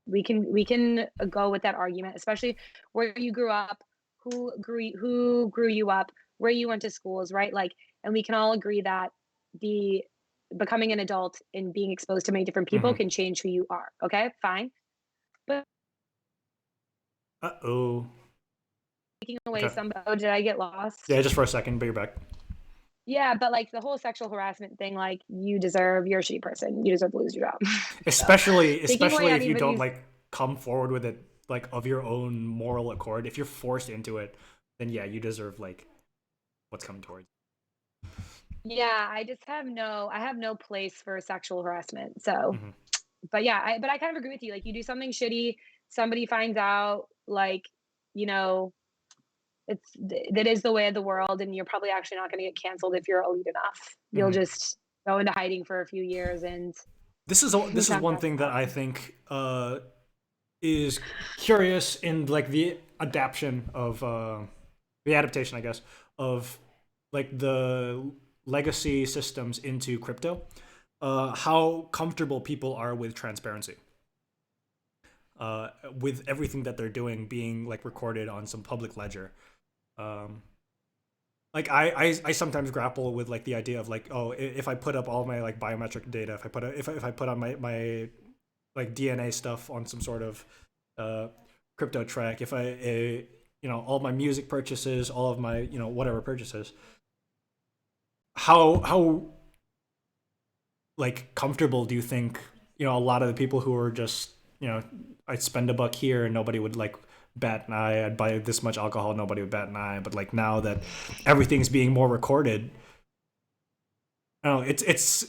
We can go with that argument, especially where you grew up, who grew you up, where you went to schools, right? Like, and we can all agree that the becoming an adult and being exposed to many different people Hmm. can change who you are. Okay, fine. But Uh-oh. taking away Okay. some, oh, did I get lost? Yeah, just for a second, but you're back. Yeah, but like the whole sexual harassment thing, like, you're a shitty person. You deserve to lose your job. So taking away Especially if you don't anybody's, like come forward with it like of your own moral accord. If you're forced into it, then yeah, you deserve like what's coming towards. yeah, I have no place for sexual harassment. So, Hmm. but yeah, but I kind of agree with you. Like, you do something shitty, somebody finds out, like, you know, that is the way of the world, and you're probably actually not going to get canceled if you're elite enough. You'll Hmm. just go into hiding for a few years, and This is come one back thing that out. I think is curious in like the adaptation, I guess, of like the legacy systems into crypto. How comfortable people are with transparency, with everything that they're doing being like recorded on some public ledger. Um, like I sometimes grapple with like the idea of like, oh, if I put up all my like biometric data, if I put on my like DNA stuff on some sort of uh, crypto track, if I all my music purchases, all of my whatever purchases, how like comfortable do you think a lot of the people who are just I'd spend $1 here and nobody would like bat an eye. I'd buy this much alcohol, nobody would bat an eye. But like now that everything's being more recorded, I don't know, it's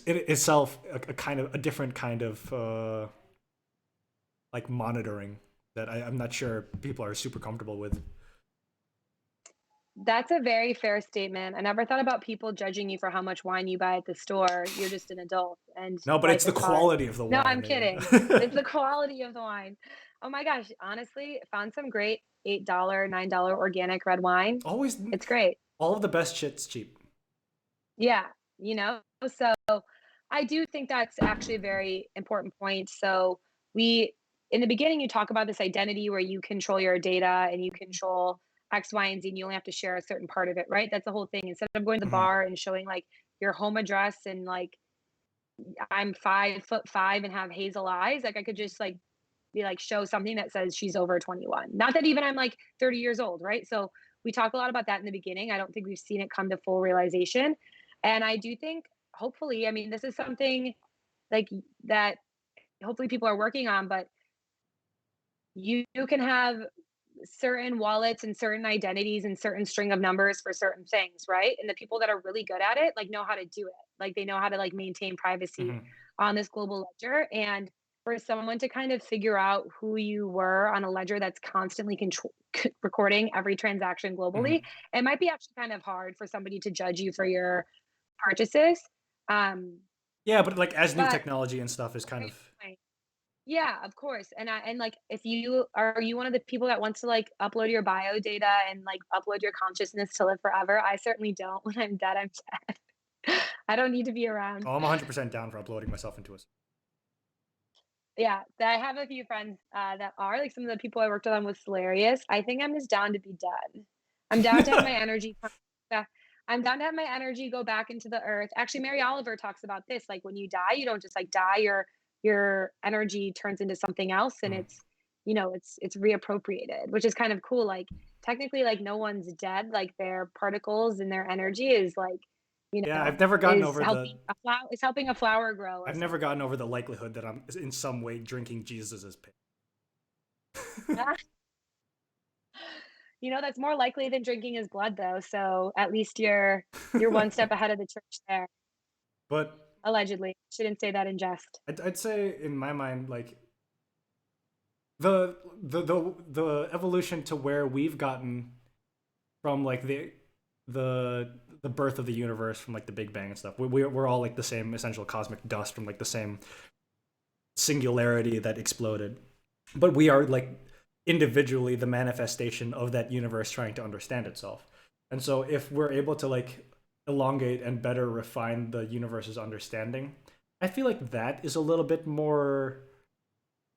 itself a kind of a different kind of like monitoring that I'm not sure people are super comfortable with. That's a very fair statement. I never thought about people judging you for how much wine you buy at the store. You're just an adult and No, but life it's the is hard. quality of the No, wine, I'm Megan. kidding. It's the quality of the wine. Oh my gosh, honestly, found some great $8, $9 organic red wine. Always, It's great. all of the best shit's cheap. Yeah, so I do think that's actually a very important point. So, we in the beginning, you talk about this identity where you control your data and you control X, Y, and Z, and you only have to share a certain part of it, right? That's the whole thing. Instead of going to the Hmm. bar and showing like your home address and like I'm 5'5" and have hazel eyes, like, I could just like be like show something that says she's over 21. Not that even I'm like 30 years old, right? So we talk a lot about that in the beginning. I don't think we've seen it come to full realization. And I do think hopefully, I mean, this is something like that hopefully people are working on, but you can have certain wallets and certain identities and certain string of numbers for certain things, right? And the people that are really good at it, like know how to do it. Like they know how to like maintain privacy Hmm. on this global ledger. And for someone to kind of figure out who you were on a ledger that's constantly recording every transaction globally, Hmm. it might be actually kind of hard for somebody to judge you for your purchases. Um, Yeah, but like as new but technology and stuff is kind of. yeah, of course. And like if you are you one of the people that wants to like upload your bio data and like upload your consciousness to live forever? I certainly don't. When I'm dead, I'm dead. I don't need to be around. Oh, I'm 100% down for uploading myself into a. Yeah, I have a few friends that are like some of the people I worked on was hilarious. I think I'm just down to be dead. I'm down to have my energy. Back. I'm down to have my energy go back into the earth. Actually, Mary Oliver talks about this. Like when you die, you don't just like die. Your energy turns into something else, and Mhm. it's it's reappropriated, which is kind of cool. Like technically, like no one's dead. Like their particles and their energy is like Yeah, I've never gotten over helping a flower grow or I've never something. gotten over the likelihood that I'm in some way drinking Jesus's piss. That's more likely than drinking his blood though, so at least you're one step ahead of the church there, But allegedly. Shouldn't say that in jest. I'd say in my mind, like the evolution to where we've gotten from like the the birth of the universe from like the Big Bang and stuff. We're all like the same essential cosmic dust from like the same singularity that exploded. But we are like individually the manifestation of that universe trying to understand itself. And so if we're able to like elongate and better refine the universe's understanding, I feel like that is a little bit more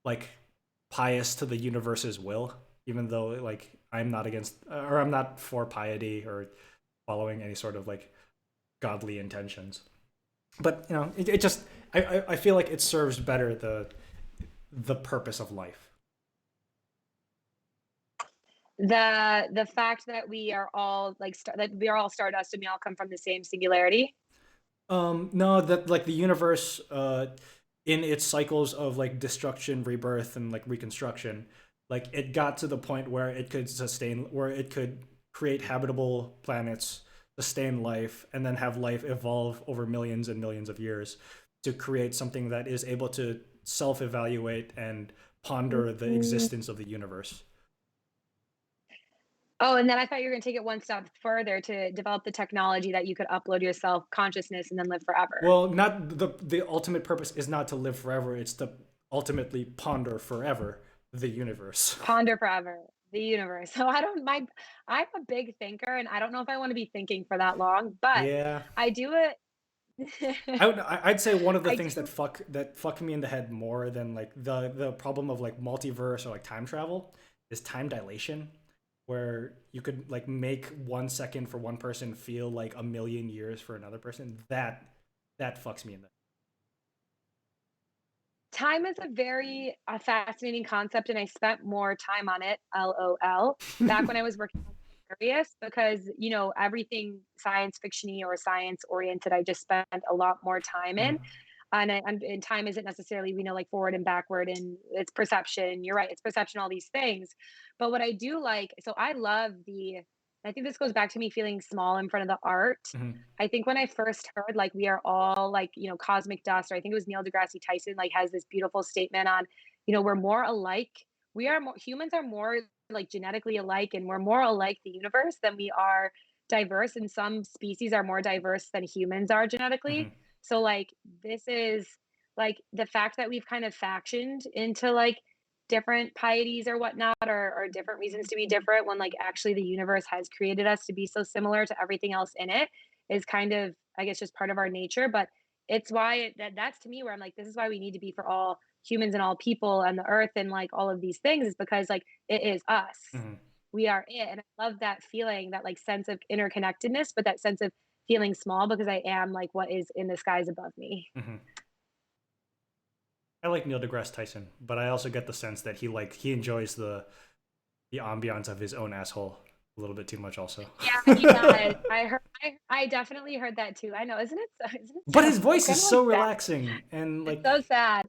like pious to the universe's will, even though like I'm not against or I'm not for piety or following any sort of like godly intentions. But it just I feel like it serves better the purpose of life. The fact that we are all that we are all stardust and we all come from the same singularity. No, that like the universe, in its cycles of like destruction, rebirth, and like reconstruction, like it got to the point where it could where it could create habitable planets, sustain life, and then have life evolve over millions and millions of years to create something that is able to self-evaluate and ponder the Mm. existence of the universe. Oh, and then I thought you were gonna take it one step further to develop the technology that you could upload your self consciousness and then live forever. Well, not the ultimate purpose is not to live forever. It's to ultimately ponder forever the universe. Ponder forever, the universe. So I'm a big thinker and I don't know if I want to be thinking for that long, but Yeah, I do it. I'd say one of the I things do. that fuck me in the head more than like the problem of like multiverse or like time travel is time dilation, where you could like make 1 second for one person feel like a million years for another person. That fucks me in the. Time is a very fascinating concept, and I spent more time on it, LOL, back when I was working on Aquarius, because everything science fictiony or science oriented, I just spent a lot more time in. Mhm. And time isn't necessarily we know like forward and backward, and it's perception. You're right, it's perception, all these things. But what I do like, so I love the. I think this goes back to me feeling small in front of the art. Mhm. I think when I first heard like we are all like, cosmic dust, or I think it was Neil deGrasse Tyson, like has this beautiful statement on, we're more alike. Humans are more like genetically alike, and we're more alike the universe than we are diverse. And some species are more diverse than humans are genetically. Mhm. So like this is like the fact that we've kind of factioned into like different pieties or whatnot, or different reasons to be different when like actually the universe has created us to be so similar to everything else in it is kind of, I guess, just part of our nature. But it's why that's to me where I'm like, this is why we need to be for all humans and all people and the earth and like all of these things, is because like it is us. Mhm. We are it. And I love that feeling, that like sense of interconnectedness, but that sense of feeling small because I am like what is in the skies above me. Mhm. I like Neil deGrasse Tyson, but I also get the sense that he enjoys the ambiance of his own asshole a little bit too much also. Yeah, he does. I definitely heard that too. I know, isn't it so isn't it But so his voice is kind of like so sad? relaxing and It's like so sad.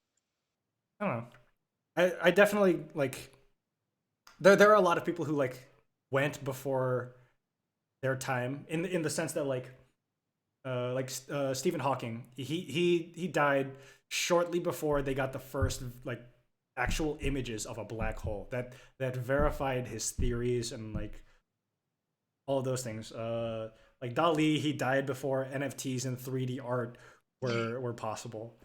I don't know. I definitely like there are a lot of people who like went before their time in the sense that Stephen Hawking, he died shortly before they got the first like actual images of a black hole that verified his theories and like all of those things. Like Dali, he died before NFTs and 3D art were possible.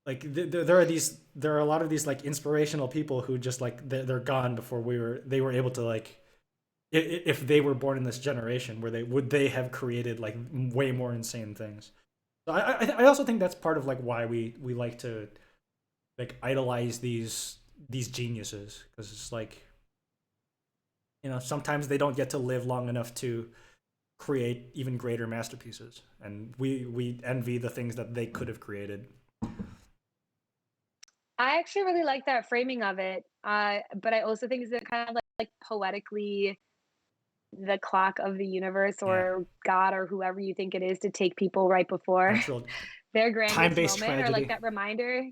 Like there are a lot of these like inspirational people who just like they're gone before they were able to like if they were born in this generation where they have created like way more insane things. So I also think that's part of like why we like to like idolize these geniuses because it's like sometimes they don't get to live long enough to create even greater masterpieces, and we envy the things that they could have created. I actually really like that framing of it, but I also think is it kind of like poetically the clock of the universe Yeah, or God or whoever you think it is to take people right before natural their grandest time-based moment or like tragedy. that reminder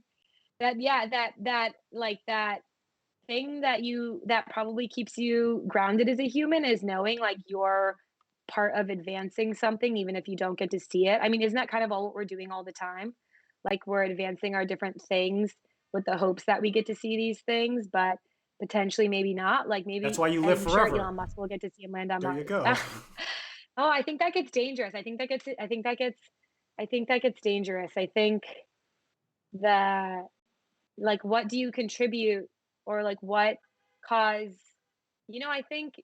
that yeah that thing that probably keeps you grounded as a human is knowing like you're part of advancing something even if you don't get to see it. I mean, isn't that kind of all what we're doing all the time? Like we're advancing our different things with the hopes that we get to see these things, but potentially maybe not. Like That's maybe why you live I'm sure forever. Elon Musk will get to see him land on There you Mars. go. Oh, I think that gets dangerous. I think that gets dangerous. I think that like what do you contribute or like what cause I think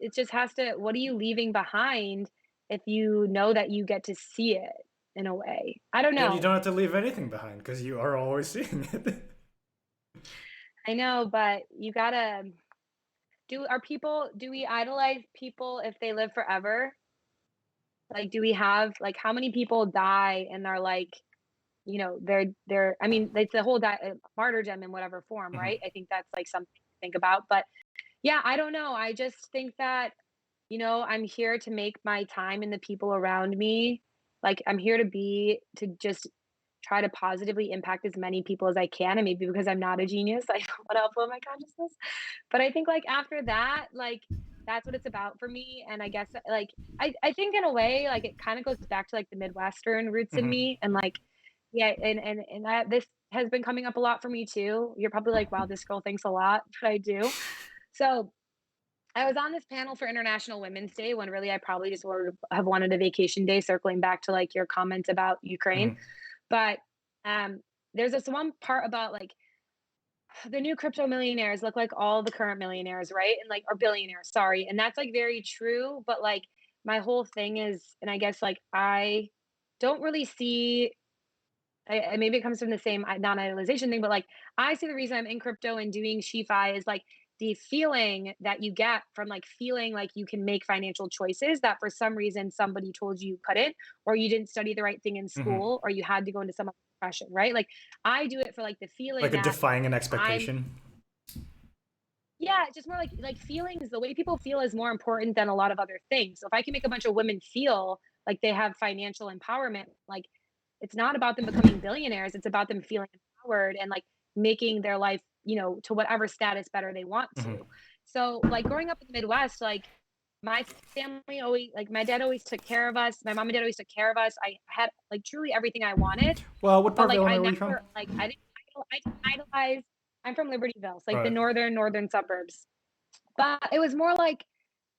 it just has to what are you leaving behind if you know that you get to see it in a way? I don't Then you know. don't have to leave anything behind because you are always seeing it. I know, but you gotta do we idolize people if they live forever? Like do we have like how many people die and are like they're I mean, it's the whole martyrdom in whatever form, Mhm. right? I think that's like something to think about. But yeah, I don't know. I just think that, I'm here to make my time and the people around me. Like I'm here to just try to positively impact as many people as I can. And maybe because I'm not a genius, I don't want to upload my consciousness. But I think like after that, like that's what it's about for me. And I guess like I think in a way, like it kind of goes back to like the Midwestern roots in Mhm. me. And like, yeah, and this has been coming up a lot for me too. You're probably like, wow, this girl thinks a lot, but I do. So I was on this panel for International Women's Day when really I probably just have wanted a vacation day, circling back to like your comments about Ukraine. Mhm. But um, there's this one part about like the new crypto millionaires look like all the current millionaires, right? And like, or billionaires, sorry. And that's like very true. But like, my whole thing is, and I guess like I don't really see maybe it comes from the same non-idolization thing, but like I see the reason I'm in crypto and doing SheFi is like the feeling that you get from like feeling like you can make financial choices that for some reason somebody told you couldn't, or you didn't study the right thing in Mhm. school, or you had to go into some other profession, right? Like I do it for like the feeling Like a that defying an I'm expectation. yeah, it's just more like feelings, the way people feel is more important than a lot of other things. So if I can make a bunch of women feel like they have financial empowerment, like it's not about them becoming billionaires, it's about them feeling empowered and like making their life, to whatever status better they want to. Mhm. So like growing up in the Midwest, like my family always like my dad always took care of us. My mom and dad always took care of us. I had like truly everything I wanted. Well, what But, part of like, I Illinois were you from? never like, I didn't idolize I'm from Libertyville, so, All like, the right. northern suburbs. But it was more like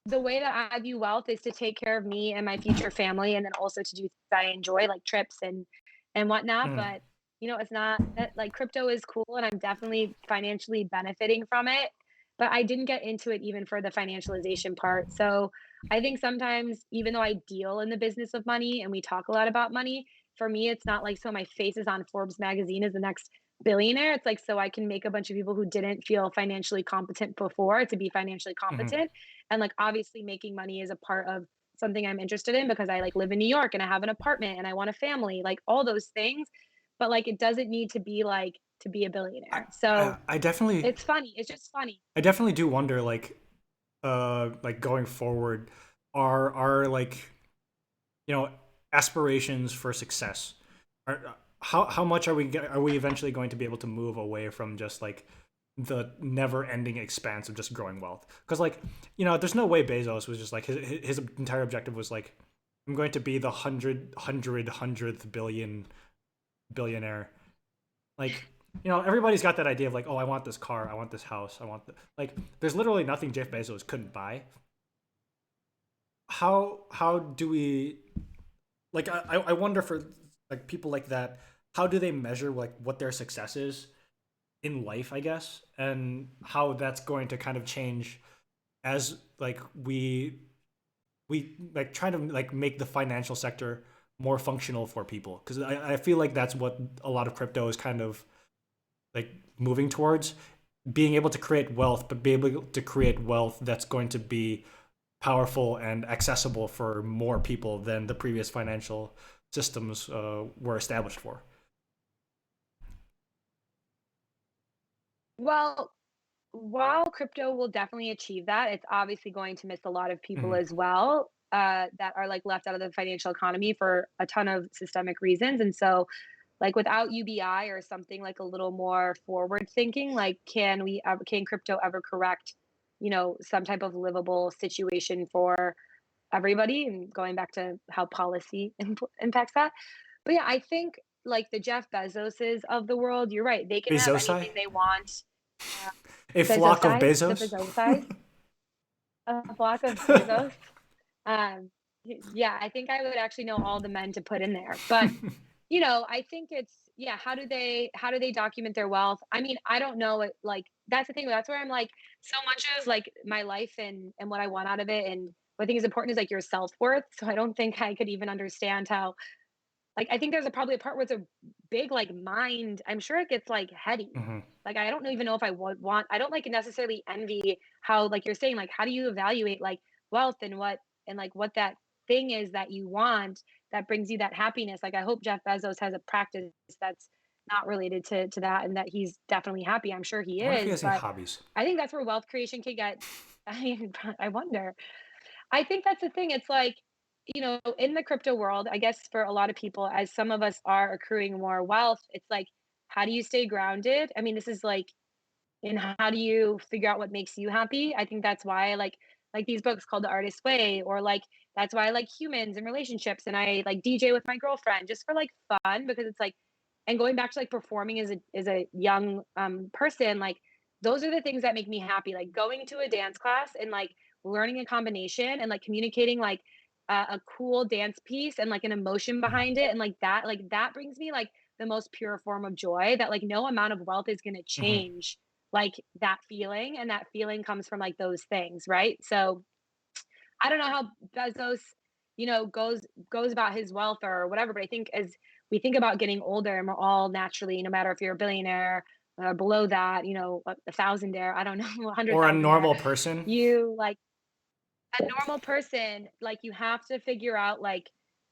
the way that I view wealth is to take care of me and my future family and then also to do things I enjoy, like trips and whatnot, Mhm. but, it's not that like, crypto is cool, and I'm definitely financially benefiting from it, but I didn't get into it even for the financialization part. So, I think sometimes even though I deal in the business of money and we talk a lot about money, for me, it's not like so my face is on Forbes magazine as the next billionaire. It's like so I can make a bunch of people who didn't feel financially competent before to be financially Mhm. competent. And like obviously making money is a part of something I'm interested in because I like live in New York and I have an apartment and I want a family, like all those things. But like it doesn't need to be like to be a I, billionaire. So I definitely it's funny. It's just funny. I definitely do wonder like going forward are like aspirations for success are how much are we eventually going to be able to move away from just like the never ending expanse of just growing wealth? Because like there's no way Bezos was just like his entire objective was like, I'm going to be the hundredth billionaire. Like everybody's got that idea of like, oh, I want this car, I want this house, I want like there's literally nothing Jeff Bezos couldn't buy. How do we like I wonder for like people like that, how do they measure like what their success is in life, I guess, and how that's going to kind of change as like we like try to like make the financial sector more functional for people, because I feel like that's what a lot of crypto is kind of like moving towards, being able to create wealth, but be able to create wealth that's going to be powerful and accessible for more people than the previous financial systems were established for. Well, while crypto will definitely achieve that, it's obviously going to miss a lot of people Hmm. as well, that are like left out of the financial economy for a ton of systemic reasons. And so, like without UBI or something like a little more forward thinking, like can crypto ever correct, some type of livable situation for everybody? And going back to how policy impacts that. But yeah, I think like the Jeff Bezoses of the world, you're right. They can have Bezosai, anything they want. Uh, a flock of Bezosai, the Bezos. Bezosai, a flock of Bezos. Um, yeah, I think I would actually know all the men to put in there. But I think it's yeah, how do they document their wealth? I mean, I don't know it like that's the thing. That's where I'm like so much of like my life and what I want out of it and what I think is important is like your self-worth. So I don't think I could even understand how like I think there's probably a part where it's a big like mind. I'm sure it gets like heady. Hmm. Like I don't even know if I would want. I don't like necessarily envy how like you're saying like how do you evaluate like wealth and like what that thing is that you want that brings you that happiness. Like I hope Jeff Bezos has a practice that's not related to that and that he's definitely happy. I'm sure he I wonder if he is, has any but hobbies. I think that's where wealth creation can get. I wonder. I think that's the thing. It's like, in the crypto world, I guess for a lot of people, as some of us are accruing more wealth, it's like, how do you stay grounded? I mean, this is like, in how do you figure out what makes you happy? I think that's why I like these books called The Artist's Way, or like that's why I like humans and relationships, and I like DJ with my girlfriend just for like fun because it's like, and going back to like performing as a young person, like those are the things that make me happy. Like going to a dance class and like learning a combination and like communicating like a cool dance piece and like an emotion behind it and like that brings me like the most pure form of joy that like no amount of wealth is going to Hmm. change like that feeling, and that feeling comes from like those things, right? So I don't know how Bezos, goes about his wealth or whatever, but I think as we think about getting older and we're all naturally, no matter if you're a billionaire, below that, a thousandaire, I don't know, a hundred Or a thousandaire, normal person. you like a normal person, like you have to figure out like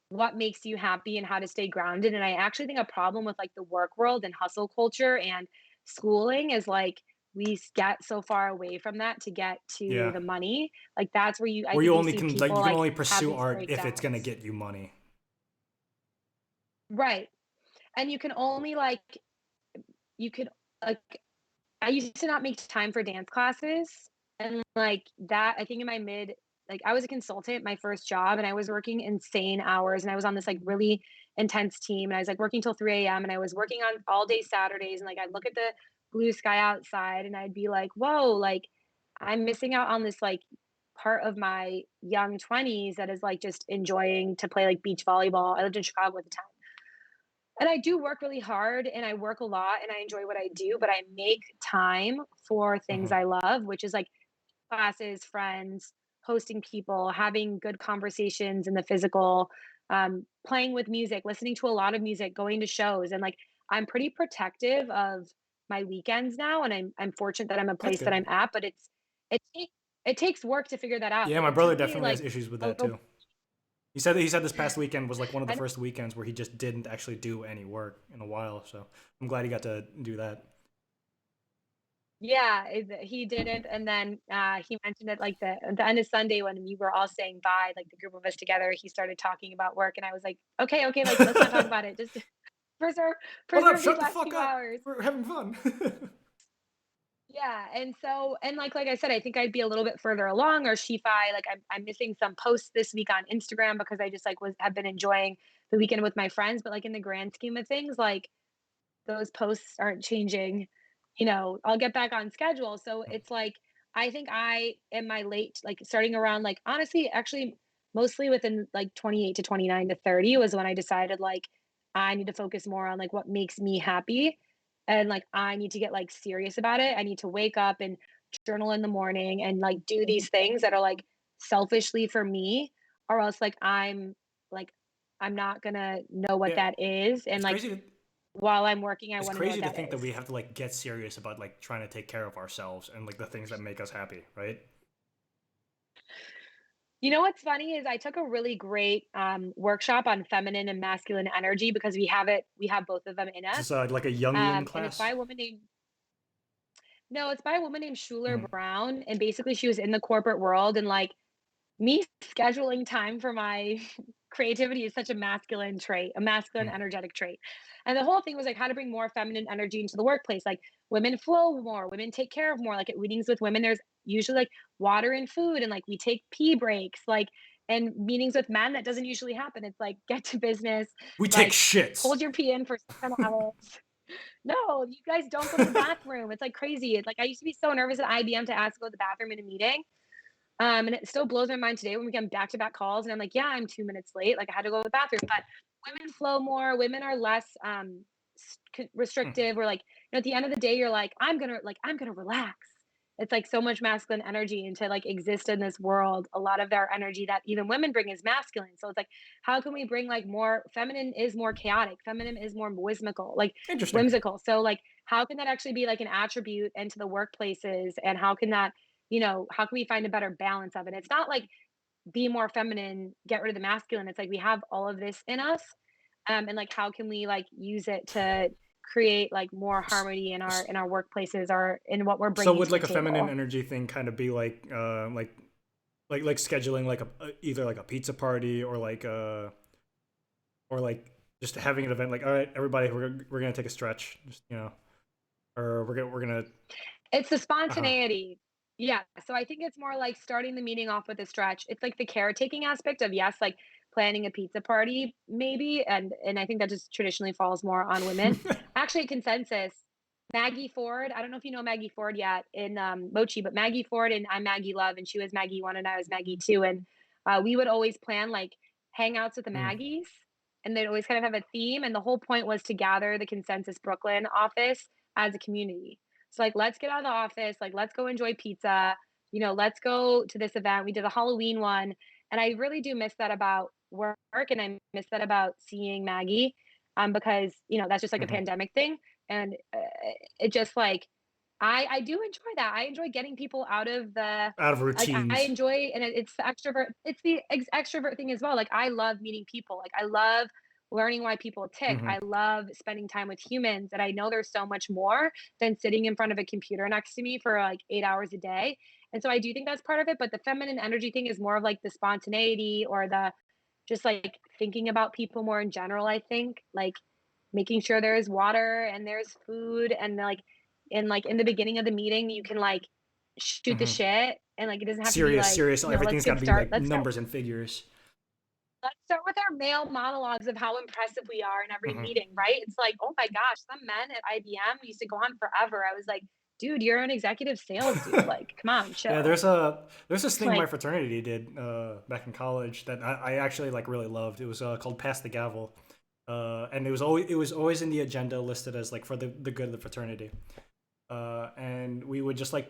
what makes you happy and how to stay grounded. And I actually think a problem with like the work world and hustle culture and schooling is like get so far away from that to get to Yeah. the money. Like that's where I Where think you you only see can like people you can like only have pursue these art if it's gonna breakdowns. get you money. Right. And you can only like you could like I used to not make time for dance classes, and, like, that I think in my mid like, I was a consultant, my first job, and I was working insane hours, and I was on this, like, really intense team, and I was, like, working till 3 AM, and I was working on all day Saturdays, and, like, I'd look at the blue sky outside, and I'd be like, "Whoa," like, "I'm missing out on this, like, part of my young 20s that is, like, just enjoying to play, like, beach volleyball." I lived in Chicago at the time. And I do work really hard and I work a lot and I enjoy what I do, but I make time for things Hmm. I love, which is like classes, friends, hosting people, having good conversations in the physical, playing with music, listening to a lot of music, going to shows. And like, I'm pretty protective of my weekends now. And I'm fortunate that I'm a That's place that good. I'm at, but it, take, it takes work to figure that out. Yeah, my It brother took me definitely has like issues with a that little too. He said this past weekend was like one of the And first weekends where he just didn't actually do any work in a while. So I'm glad he got to do that. yeah, he didn't. And then he mentioned it like the end of Sunday when we were all saying bye, like the group of us together. He started talking about work, and I was like, okay, okay, like let's not talk about it. Just preserve Hold up! preserve these Shut the last fuck few up! hours. We're having fun. Yeah, and so and like I said, I think I'd be a little bit further along or Shifi, like I'm missing some posts this week on Instagram because I just like was have been enjoying the weekend with my friends, but like in the grand scheme of things, like those posts aren't changing. I'll get back on schedule. So it's like I think I am my late like starting around like honestly, actually mostly within like 28 to 29 to 30 was when I decided like I need to focus more on like what makes me happy and like I need to get like serious about it. I need to wake up and journal in the morning and like do these things that are like selfishly for me or else like I'm not going to know what Yeah, that is and it's like crazy. while I'm working I It's want to know crazy what to that think that is. we have to like get serious about like trying to take care of ourselves and like the things that make us happy, right? You know what's funny is I took a really great workshop on feminine and masculine energy because we have both of them in Is us. this like a Jungian And it's by class? a woman named no, it's by a woman named Schuler Mhm. Brown. And basically she was in the corporate world and like me scheduling time for my creativity is such a masculine trait, a masculine Mhm. energetic trait. And the whole thing was like how to bring more feminine energy into the workplace. Like women flow more, women take care of more. Like at meetings with women, there's usually like water and food, and like we take pee breaks. Like and meetings with men, that doesn't usually happen. It's like get to business, We take like shits. hold your pee in for 7 hours. No, you guys don't go to the bathroom. It's like crazy. It's like I used to be so nervous at IBM to ask to go to the bathroom in a meeting. And it still blows my mind today when we get back to back calls and I'm like, yeah, I'm 2 minutes late. Like I had to go to the bathroom. But women flow more. Women are less Mhm. restrictive. Or like, at the end of the day, you're like, I'm gonna relax. It's like so much masculine energy and to like exist in this world. A lot of our energy that even women bring is masculine. So it's like, how can we bring like more feminine is more chaotic, feminine is more whimsical, like Interesting. whimsical. So like, how can that actually be like an attribute into the workplaces? And how can that how can we find a better balance of it? It's not like be more feminine, get rid of the masculine. It's like we have all of this in us. And like how can we like use it to create like more S- harmony in our s- in our workplaces or in what we're So bringing would to the like a feminine table. energy thing kind of be like scheduling like either like a pizza party or like just having an event like all right everybody we're gonna take a stretch just or we're gonna It's the uh-huh. spontaneity. Yeah, so I think it's more like starting the meeting off with a stretch. It's like the caretaking aspect of, yes, like planning a pizza party maybe, and I think that just traditionally falls more on women. Actually, consensus, Maggie Ford, I don't know if you know Maggie Ford yet in, Mochi, but Maggie Ford and I'm Maggie Love, and she was Maggie 1 and I was Maggie 2, and, we would always plan, like, hangouts with the Mm. Maggies, and they'd always kind of have a theme, and the whole point was to gather the Consensus Brooklyn office as a community. So like, let's get out of the office, like, let's go enjoy pizza, let's go to this event. We did a Halloween one, and I really do miss that about work, and I miss that about seeing Maggie, because that's just like a Hmm. pandemic thing, and it just like I do enjoy that. I enjoy getting people out of the Out of like I routines. enjoy, and it's the extrovert. It's the extrovert thing as well. Like I love meeting people. Like I love learning why people tick. Hmm. I love spending time with humans, and I know there's so much more than sitting in front of a computer next to me for like 8 hours a day. And so I do think that's part of it. But the feminine energy thing is more of like the spontaneity or the just like thinking about people more in general. I think like making sure there's water and there's food and like in the beginning of the meeting you can like shoot the Hmm. shit and like it doesn't have to be Serious, like serious. Everything's got to be like numbers and figures. let's start with our male monologues of how impressive we are in every Hmm. meeting, right? It's like, oh my gosh, some men at IBM used to go on forever. I was like, dude, you're an executive sales dude. Like, come on, Yeah, chill. there's this thing my Like, fraternity did back in college that I actually like really loved. It was called Pass the Gavel, and it was always in the agenda listed as like for the good of the fraternity. And we would just like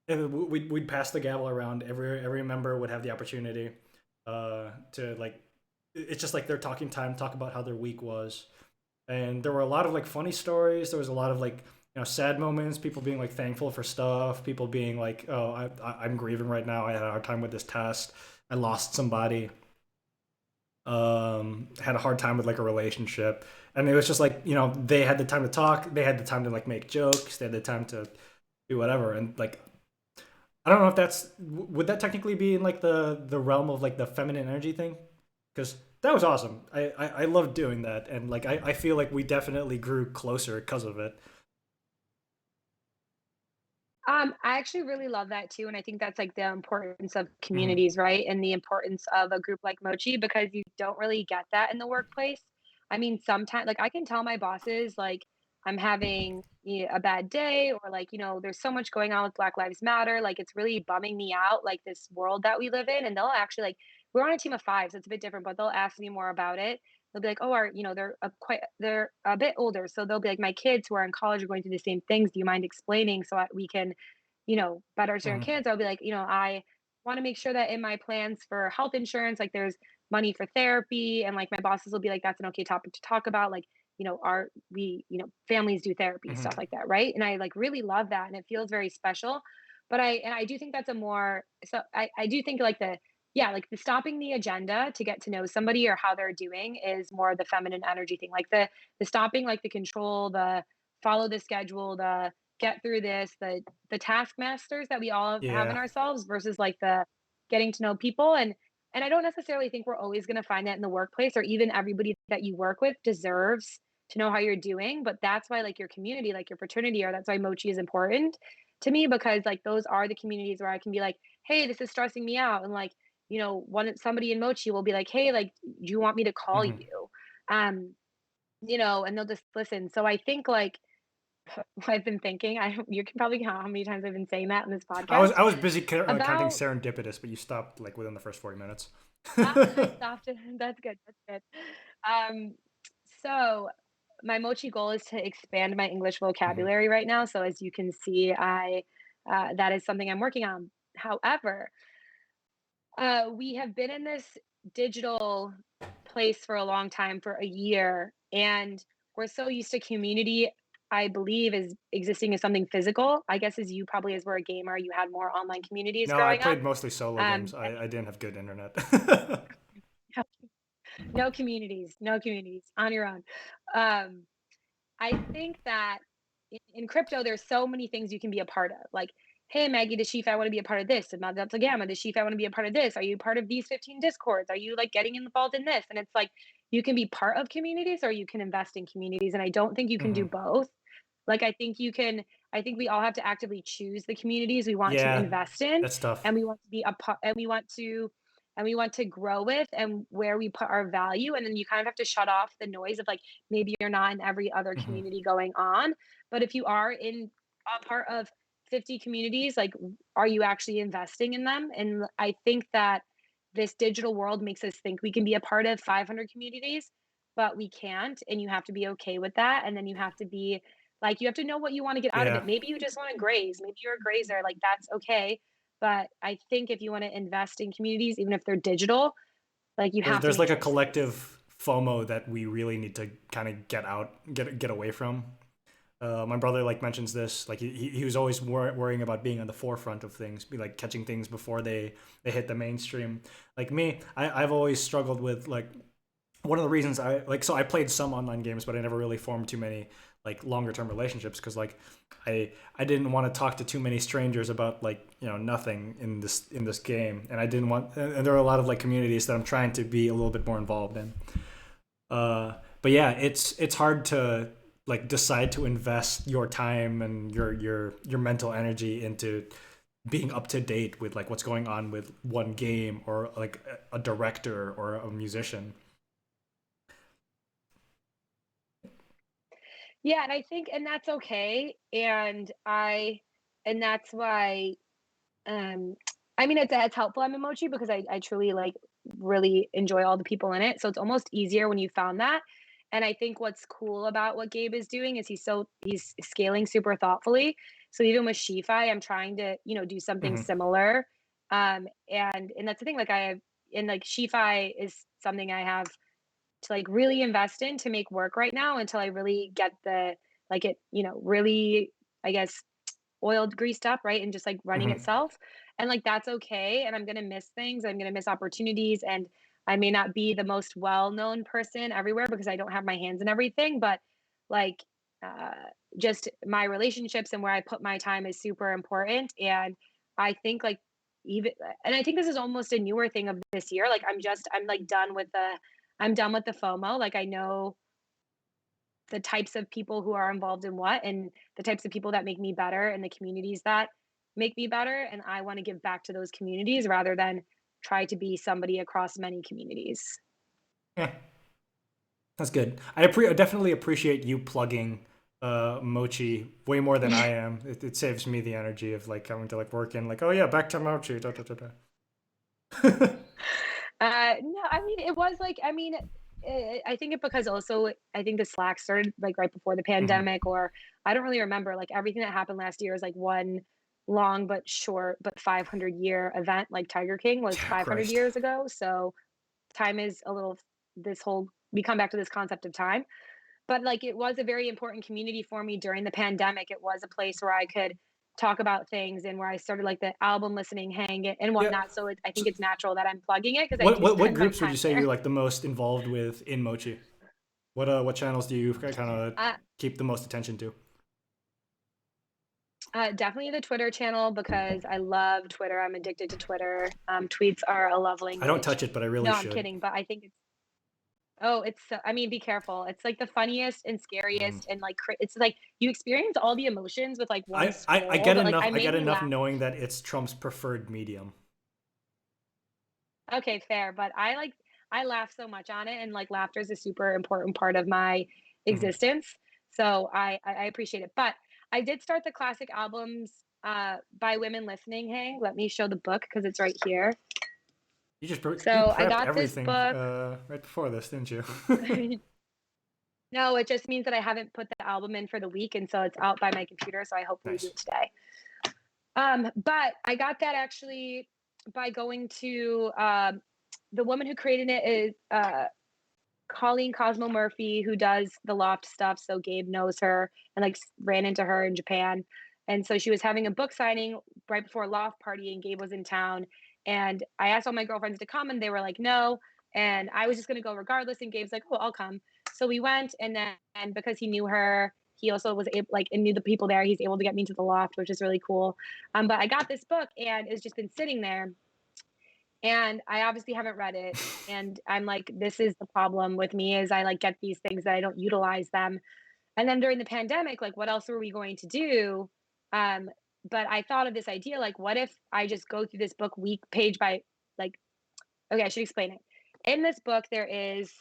we'd pass the gavel around. Every member would have the opportunity to like it's just like their talking time, talk about how their week was, and there were a lot of like funny stories. There was a lot of like sad moments, people being like thankful for stuff, people being like, oh, I'm grieving right now, I had a hard time with this test, I lost somebody. had a hard time with like a relationship, and it was just like, they had the time to talk, they had the time to like make jokes, they had the time to do whatever. And like, I don't know if would that technically be in like the realm of like the feminine energy thing, because that was awesome. I loved doing that, and like I feel like we definitely grew closer because of it. I actually really love that too, and I think that's like the importance of Hmm. communities, right? And the importance of a group like Mochi because you don't really get that in the workplace. I mean, sometimes like I can tell my bosses like I'm having a bad day or like, there's so much going on with Black Lives Matter, like it's really bumming me out like this world that we live in and they'll actually like we're on a team of 5, so it's a bit different, but they'll ask me more about it. They'll be like, "Oh, they're a bit older." So they'll be like, "My kids who are in college are going through the same things. Do you mind explaining so we can better certain Hmm. kids?" I'll be like, I want to make sure that in my plans for health insurance, like there's money for therapy. And like my bosses will be like, that's an okay topic to talk about. Like, families do therapy, Hmm. stuff like that. Right. And I like really love that. And it feels very special. But I do think that's a more, so I do think like yeah, like the stopping the agenda to get to know somebody or how they're doing is more the feminine energy thing. Like the stopping, like the control, the follow the schedule, the get through this, the taskmasters that we all have in Yeah. ourselves versus like the getting to know people. And I don't necessarily think we're always going to find that in the workplace or even everybody that you work with deserves to know how you're doing, but that's why like your community, like your fraternity, or that's why Mochi is important to me because like those are the communities where I can be like, hey, this is stressing me out. And like, one somebody in Mochi will be like, hey, like, do you want me to call Hmm. you? um and they'll just listen. So I think like I've been thinking, you can probably count how many times I've been saying that in this podcast I was busy counting about serendipitous, but you stopped like within the first 40 minutes. I stopped it. That's good. That's good. Um, so my Mochi goal is to expand my English Hmm. vocabulary right now. So as you can see, I that is something I'm working on. However, we have been in this digital place for a long time, for a year, and we're so used to community. I believe is existing as something physical. I guess as you probably as were a gamer, you had more online communities No, I growing up. played mostly solo games. And I didn't have good internet. no communities, no communities on your own. Um, I think that in crypto, there's so many things you can be a part of. Like, hey, Maggie, the Sheaf, I want to be a part of this. And Delta Gamma, the Sheaf, I want to be a part of this. Are you part of these 15 discords? Are you like getting involved in this? And it's like you can be part of communities or you can invest in communities. And I don't think you can do Hmm. both. Like, I think we all have to actively choose the communities we want to Yeah, invest in that's tough. and we want to be a part and we want to grow with and where we put our value. And then you kind of have to shut off the noise of like maybe you're not in every other Hmm. community going on. But if you are in a part of 50 communities, like are you actually investing in them? And I think that this digital world makes us think we can be a part of 500 communities, but we can't. And you have to be okay with that. And then you have to be like, you have to know what you want to get out of Yeah, it. Maybe you just want to graze. Maybe you're a grazer. Like, that's okay. But I think if you want to invest in communities, even if they're digital, like you have to there's make like a choices. collective FOMO that we really need to kind of get out, get away from. My brother like mentions this. Like he was always worrying about being on the forefront of things, be like catching things before they hit the mainstream. Like me, I've always struggled with like one of the reasons I like, so I played some online games, but I never really formed too many like longer term relationships because like I didn't want to talk to too many strangers about like nothing in this game, and I didn't want, and there are a lot of like communities that I'm trying to be a little bit more involved in. But yeah, it's hard to like decide to invest your time and your mental energy into being up to date with like what's going on with one game or like a director or a musician. Yeah, and I think and that's okay. And that's why um I mean it's helpful I'm emoji because I truly like really enjoy all the people in it. So it's almost easier when you found that. And I think what's cool about what Gabe is doing is he's scaling super thoughtfully. So even with Shifi, I'm trying to, do something Hmm. similar. And that's the thing, like I have and like Shifi is something I have to like really invest in to make work right now until I really get the like it, really, I guess, oiled, greased up, right? And just like running Hmm. itself. And like that's okay. And I'm gonna miss things. I'm gonna miss opportunities. And I may not be the most well-known person everywhere because I don't have my hands in everything, but like uh, just my relationships and where I put my time is super important. And I think like even and I think this is almost a newer thing of this year. Like I'm like I'm done with the FOMO. Like I know the types of people who are involved in what and the types of people that make me better and the communities that make me better. And I want to give back to those communities rather than try to be somebody across many communities. Yeah, that's good. I definitely appreciate you plugging Mochi way more than I am. It saves me the energy of like having to like work in like, oh yeah, back to Mochi. Da, da, da, da. No, I mean, it was like, I mean, I think it because also I think the Slack started like right before the Mhm. pandemic, or I don't really remember. Like everything that happened last year was like one long but short but 500-year event. Like Tiger King was Yeah, 500 Christ. years ago. So time is a little, this whole, we come back to this concept of time. But like it was a very important community for me during the pandemic. It was a place where I could talk about things and where I started like the album listening hang and Yeah. whatnot. So I So think it's natural that I'm plugging it because I do what spend my groups would you time say you're there. like the most involved with in Mochi? What channels do you kind of Uh, keep the most attention to? Definitely the Twitter channel because I love Twitter. I'm addicted to Twitter. Tweets are a love I don't language. touch it, but I really No, I'm should. kidding, but I think it's oh, it's so, I mean, be careful. It's like the funniest and Mm. scariest and like it's like you experience all the emotions with like one I scroll get that like enough. I I get mainly enough laugh. knowing that it's Trump's preferred medium. Okay, fair, but I laugh so much on it, and like laughter is a super important part of my Hmm. existence. So I appreciate it. But I did start the classic albums by women listening hang. Let me show the book because it's right here. You So I prepped got this everything book. right before this, didn't you? No, it just means that I haven't put the album in for the week, and so it's out by my computer. So I hopefully do Nice. it today. But I got that actually by going to the woman who created it is Colleen Cosmo Murphy, who does the Loft stuff. So Gabe knows her and like ran into her in Japan. And so she was having a book signing right before Loft party, and Gabe was in town. And I asked all my girlfriends to come, and they were like, no. And I was just gonna go regardless. And Gabe's like, oh, I'll come. So we went, and then and because he knew her, he also was able like and knew the people there. He's able to get me to the Loft, which is really cool. But I got this book, and it's just been sitting there and I obviously haven't read it, and I'm like, this is the problem with me is I like get these things that I don't utilize them. And then during the pandemic, like what else were we going to do? Um, but I thought of this idea, like, what if I just go through this book week page by like, okay, I should explain it. In this book, there is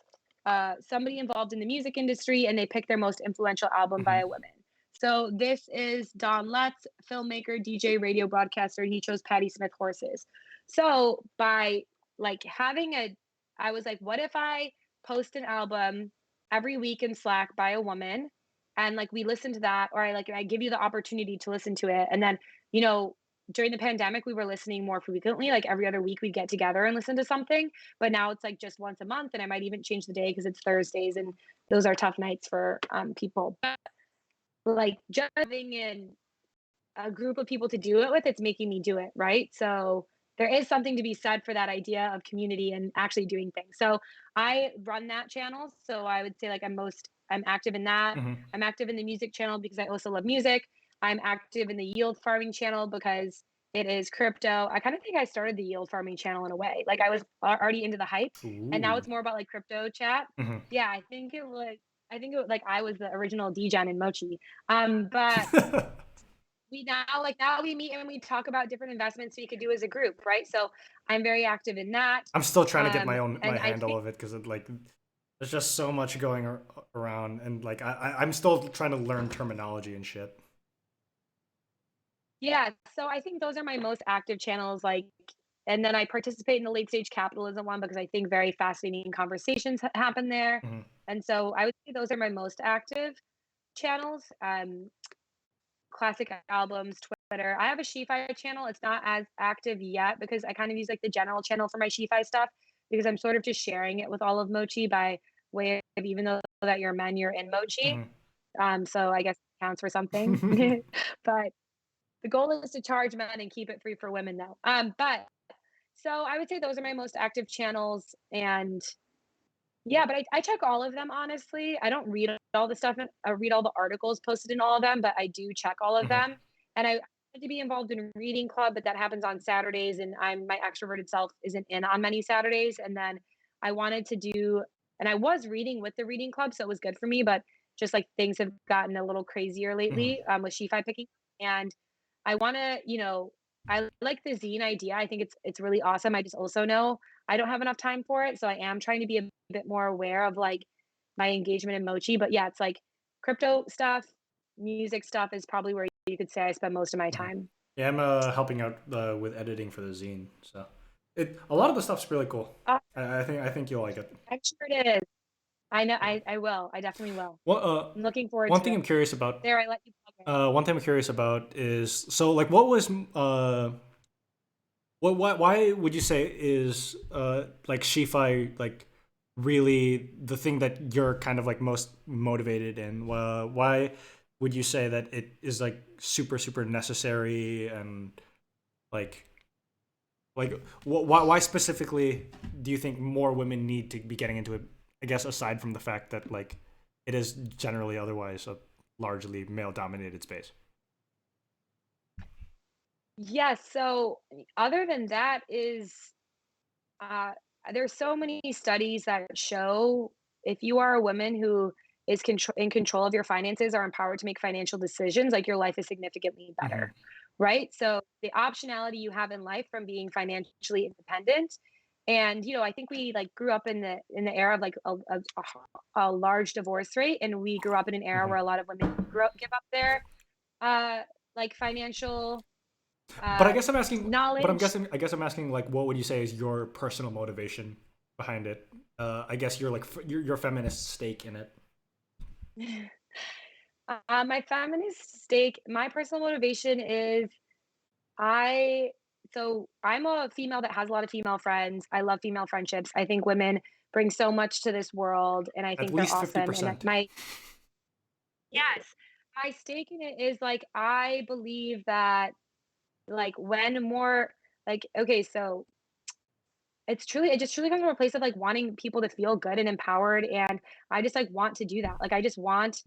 somebody involved in the music industry, and they pick their most influential album by Hmm. a woman. So this is Don Lutz, filmmaker, DJ, radio broadcaster, and he chose Patti Smith Horses. So by like having a, I was like, what if I post an album every week in Slack by a woman, and like we listen to that, or I give you the opportunity to listen to it, and then you know during the pandemic we were listening more frequently, like every other week we'd get together and listen to something, but now it's like just once a month, and I might even change the day because it's Thursdays and those are tough nights for people. But like just having in a group of people to do it with, it's making me do it, right? So there is something to be said for that idea of community and actually doing things. So I run that channel. So I would say like I'm active in that. Hmm. I'm active in the music channel because I also love music. I'm active in the yield farming channel because it is crypto. I kind of think I started the yield farming channel in a way. Like I was already into the hype, and now Ooh. it's more about like crypto chat. Hmm. Yeah, I think it was like I was the original DGen in Mochi. But we now like now we meet and we talk about different investments we could do as a group, right? So I'm very active in that. I'm still trying to get my And I handle think of it because it like there's just so much going around, and like I'm still trying to learn terminology and shit. yeah, so I think those are my most active channels, like and then I participate in the late stage capitalism one because I think very fascinating conversations happen there. Hmm. And so I would say those are my most active channels. Classic albums, Twitter. I have a Shi-Fi channel. It's not as active yet because I kind of use like the general channel for my Shi-Fi stuff because I'm sort of just sharing it with all of Mochi by way of even though that you're men, you're in Mochi. Hmm. So I guess it counts for something. But the goal is to charge men and keep it free for women though. But So I would say those are my most active channels, and yeah, but I check all of them honestly. I don't read all the stuff, read all the articles posted in all of them, but I do check all of Mhm. them. And I wanted to be involved in a reading club, but that happens on Saturdays, and my extroverted self isn't in on many Saturdays. And then I wanted to do, and I was reading with the reading club, so it was good for me. But just like things have gotten a little crazier Mhm. lately with Shifi picking, and I want to, I like the zine idea. I think it's really awesome. I just also know I don't have enough time for it, so I am trying to be a bit more aware of like my engagement in Mochi. But yeah, it's like crypto stuff, music stuff is probably where you could say I spend most of my Mhm. time. Yeah, I'm helping out with editing for the zine, so a lot of the stuff's really cool. Uh, I think you'll like it. I'm sure it is. I know I will. I definitely will. Well, I'm looking forward one to thing it. I'm curious about. There, I let you plug it. One thing I'm curious about is so like what was what why would you say is like Shifi like really the thing that you're kind of like most motivated in? Why would you say that it is like super necessary and like why specifically do you think more women need to be getting into it? I guess aside from the fact that like it is generally otherwise a largely male dominated space. Yes. So other than that is uh, there's so many studies that show if you are a woman who is in control of your finances or empowered to make financial decisions, like your life is significantly better, Hmm. right? So the optionality you have in life from being financially independent, and I think we like grew up in the era of like a large divorce rate, and we grew up in an era Hmm. where a lot of women give up their uh, like financial But I uh, guess I'm asking. But I'm knowledge. guessing. I guess I'm asking. Like, what would you say is your personal motivation behind it? I guess you're like your feminist stake in it. My feminist stake, my personal motivation is I I'm a female that has a lot of female friends. I love female friendships. I think women bring so much to this world, and I At think they're least fifty awesome. And percent. my yes, my stake in it is like I believe that like when more like okay, so it just truly comes from a place of like wanting people to feel good and empowered, and I just like want to do that. I just want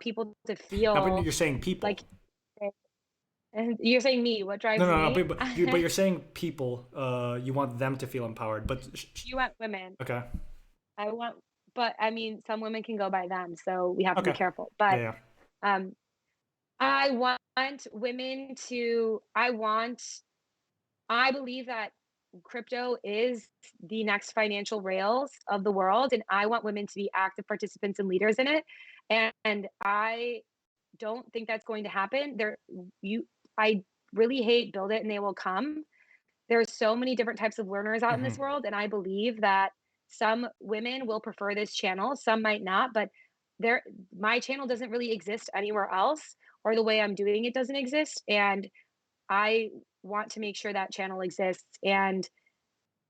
people to Now, but feel you're saying people. like. And you're saying me, what No, drives no, no. me? But you're saying people. You want them to feel empowered. But You want women. okay, I want but I mean, some women can go by them, so we have to be okay, careful. yeah, But, yeah. um, I want women to I believe that crypto is the next financial rails of the world, and I want women to be active participants and leaders in it, and I don't think that's going to happen. You I really hate build it and they will come. There's so many different types of learners out in Hmm. this world, and I believe that some women will prefer this channel, some might not, but there my channel doesn't really exist anywhere else, or the way I'm doing it doesn't exist, and I want to make sure that channel exists. And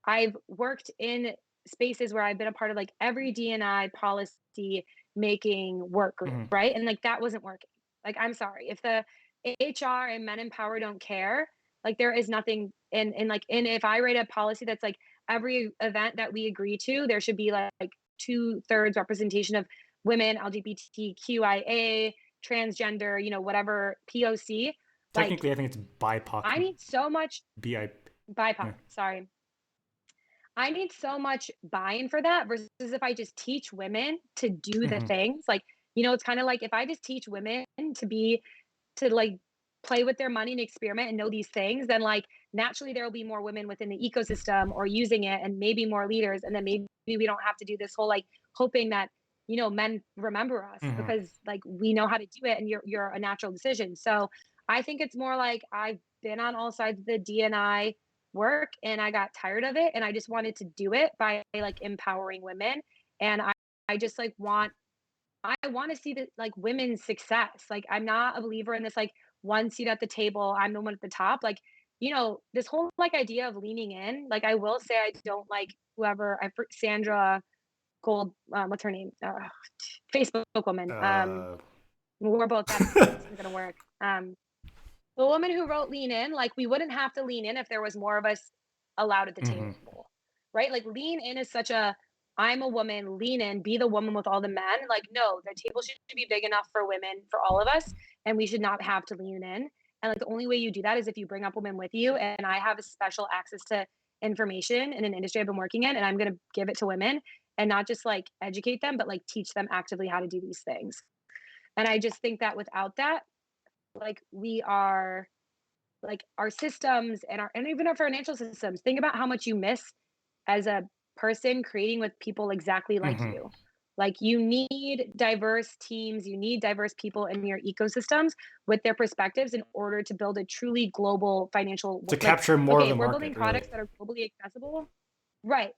I've worked in spaces where I've been a part of like every DNI policy making work group, Hmm. right? And like that wasn't working. Like, I'm sorry. If the HR and Men in Power don't care, like there is nothing and if I write a policy that's like every event that we agree to, there should be like two-thirds representation of women, LGBTQIA, transgender, whatever POC. Like Technically, I think it's BIPOC. I need so much BI. BIPOC, Yeah. sorry. I need so much buy-in for that versus if I just teach women to do the Hmm. things. Like, it's kind of like if I just teach women to like play with their money and experiment and know these things, then like naturally there will be more women within the ecosystem or using it and maybe more leaders. And then maybe we don't have to do this whole like hoping that, men remember us Hmm. because like we know how to do it and you're a natural decision. So I think it's more like I've been on all sides of the DNI work and I got tired of it and I just wanted to do it by like empowering women. And I just like I want to see that like women's success. Like I'm not a believer in this like one seat at the table, I'm the one at the top. Like, this whole like idea of leaning in. Like I will say I don't like Sandra Gold, what's her name? Facebook woman. Uh, We're both bad at this isn't gonna work. The woman who wrote Lean In, like we wouldn't have to lean in if there was more of us allowed at the Hmm. table, right? Like lean in is such a I'm a woman, lean in, be the woman with all the men. Like, no, the table should be big enough for women, for all of us, and we should not have to lean in. And like the only way you do that is if you bring up women with you. And I have a special access to information in an industry I've been working in, and I'm gonna give it to women and not just like educate them, but like teach them actively how to do these things. And I just think that without that, like we are like our systems and our and even our financial systems, think about how much you miss as a person creating with people exactly like Hmm. you. Like you need diverse teams, you need diverse people in your ecosystems with their perspectives in order to build a truly global To like capture more of okay, the if we're building market, really. products that are globally accessible, right.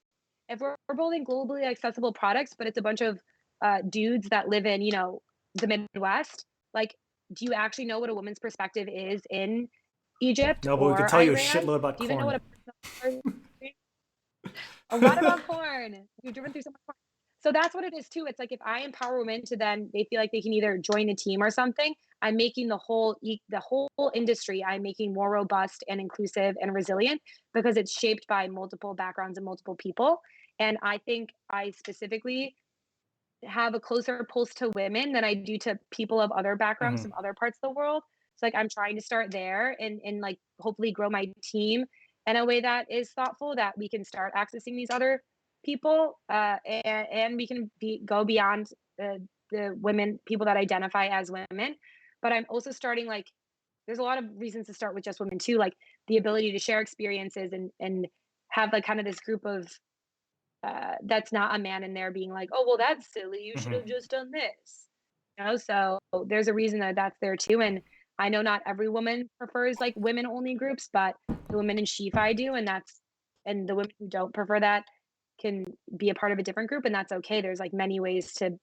If we're building globally accessible products, but it's a bunch of dudes that live in, the Midwest, like, do you actually know what a woman's perspective is in Egypt No, but we could or tell you a Iran? shitload about Do you even know corn. what a person a lot about corn. We've driven through so much corn. So that's what it is too. It's like if I empower women to then they feel like they can either join a team or something, I'm making the whole industry, I'm making more robust and inclusive and resilient because it's shaped by multiple backgrounds and multiple people. And I think I specifically have a closer pulse to women than I do to people of other backgrounds Hmm. from other parts of the world. So like I'm trying to start there and like hopefully grow my team in a way that is thoughtful that we can start accessing these other people and we can go beyond the women people that identify as women. But I'm also starting like there's a lot of reasons to start with just women too, like the ability to share experiences and have like kind of this group of that's not a man in there being like, "Oh, well, that's silly. You should Hmm. have just done this." So there's a reason that that's there too. And I know not every woman prefers like women only groups, but the women in SheFi do, and the women who don't prefer that can be a part of a different group, and that's okay. There's like many ways to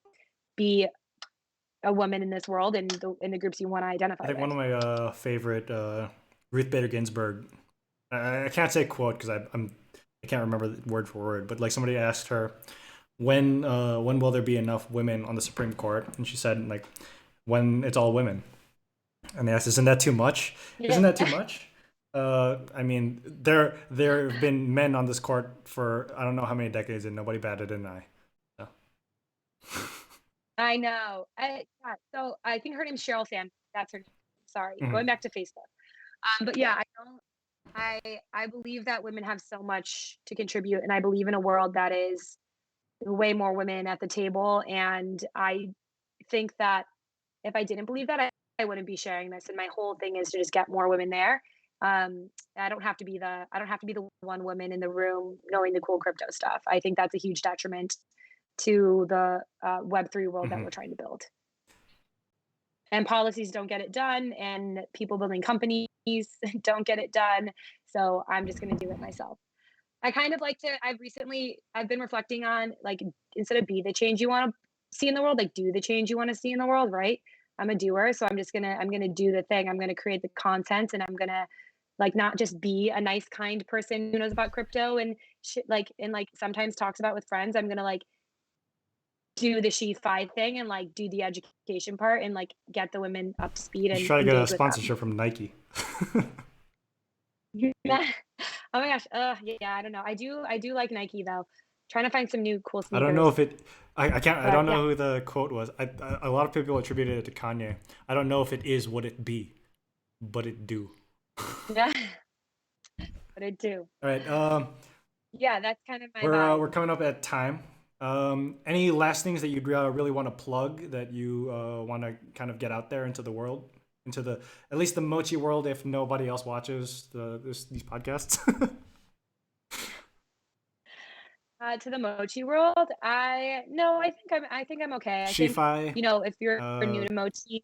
be a woman in this world and in the groups you want to I identify think with. one of my favorite Ruth Bader Ginsburg. I can't say quote because I can't remember word for word, but like somebody asked her when will there be enough women on the Supreme Court, and she said like when it's all women. And they asked, "Isn't that too much? Yeah. Isn't that too much?" I mean, there have been men on this court for I don't know how many decades, and nobody batted an eye. So. I know. Yeah, so I think her name's Cheryl Sand. That's her name. Sorry. Mhm. Going back to Facebook. But yeah, I believe that women have so much to contribute, and I believe in a world that is way more women at the table. And I think that if I didn't believe that, I wouldn't be sharing this. And my whole thing is to just get more women there. I don't have to be the one woman in the room knowing the cool crypto stuff. I think that's a huge detriment to the Web3 world that Mhm. we're trying to build. And policies don't get it done, and people building companies don't get it done. So I'm just going to do it myself. I kind of like to I've been reflecting on like instead of be the change you want to see in the world, like do the change you want to see in the world, right? I'm a doer, so I'm gonna do the thing. I'm gonna create the content, and I'm gonna like not just be a nice, kind person who knows about crypto and shit, like and like sometimes talks about with friends. I'm gonna like do the she fi thing and like do the education part and like get the women up to speed You should and try to get a engage with them. sponsorship from Nike. Oh my gosh. Yeah, I don't know. I do like Nike though. Trying to find some new cool I don't know sneakers. if it. I can't. I But don't yeah. know who the quote was. A lot of people attributed it to Kanye. I don't know if it is what it be, but it do. Yeah, but I do. All right. Yeah, that's kind of my We're vibe. coming up at time. Any last things that you'd really want to plug that you want to kind of get out there into the world, into the at least the Mochi world, if nobody else watches these podcasts. To the Mochi world, I think I'm okay. I think, Shifi. if you're new Uh, to Mochi,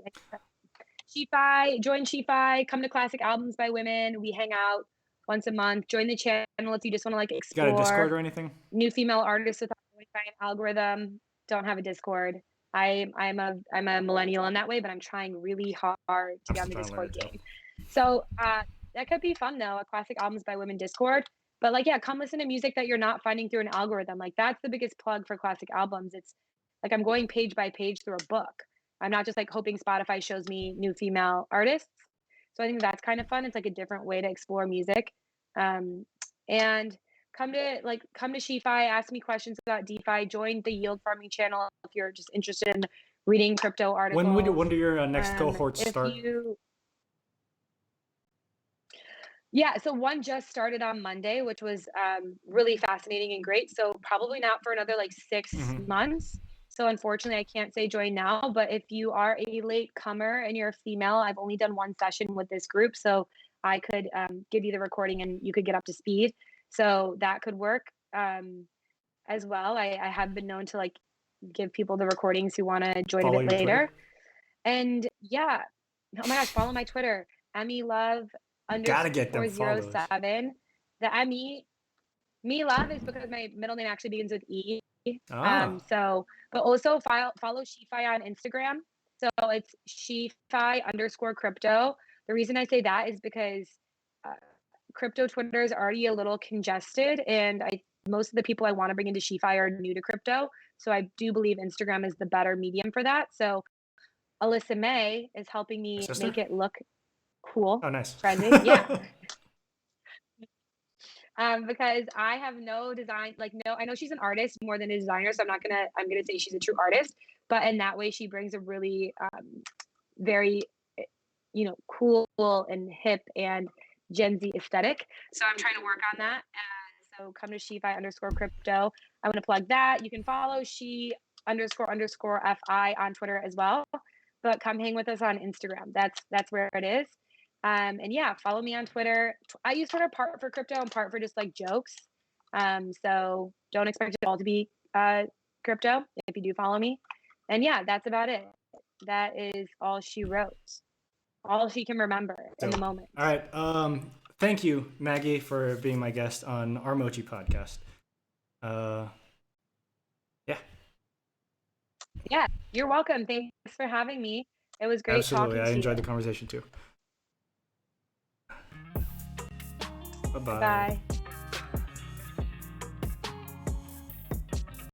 join SheFi, come to Classic Albums by Women. We hang out once a month. Join the channel if you just want to like you got a Discord explore or anything? new female artists without going by an algorithm. Don't have a Discord. I'm a millennial in that way, but I'm trying really hard to I'm get on still the trying to learn Discord it too. game. So that could be fun though, a Classic Albums by Women Discord. But like, yeah, come listen to music that you're not finding through an algorithm. Like that's the biggest plug for Classic Albums. It's like I'm going page by page through a book. I'm not just like hoping Spotify shows me new female artists. So I think that's kind of fun. It's like a different way to explore music. Um, and come to SheFi, ask me questions about DeFi, join the yield farming channel if you're just interested in reading crypto articles. When do your next cohorts If start? Yeah, so one just started on Monday, which was really fascinating and great. So probably not for another like 6 Mm-hmm. months. So unfortunately, I can't say join now. But if you are a late comer and you're a female, I've only done one session with this group, so I could give you the recording and you could get up to speed. So that could work as well. I have been known to like give people the recordings who want to join a Follow bit your Twitter. later. And yeah, oh my gosh, follow my Twitter, Emmy Love Gotta get them follows. _07. The Me Love is because my middle name actually begins with E. Ah. But also follow SheFi on Instagram. So it's SheFi _crypto. The reason I say that is because uh, crypto Twitter is already a little congested, and most of the people I want to bring into SheFi are new to crypto. So I do believe Instagram is the better medium for that. So Alyssa May is helping me Sister? make it look cool, Oh, nice. trendy. Yeah. Because I have no design, like no, I know she's an artist more than a designer, so I'm gonna say she's a true artist. But in that way, she brings a really very, cool and hip and Gen Z aesthetic. So I'm trying to work on that. So come to SheFi _crypto. I want to plug that. You can follow she__fi on Twitter as well. But come hang with us on Instagram. That's where it is. And yeah, follow me on Twitter. I use Twitter part for crypto and part for just like jokes. So don't expect it all to be crypto if you do follow me. And yeah, that's about it. That is all she wrote. All she can remember in the moment. All right. Thank you, Maggie, for being my guest on our Mochi podcast. Yeah. Yeah, you're welcome. Thanks for having me. It was great Absolutely. talking to I enjoyed you. the conversation too. Bye-bye. Bye.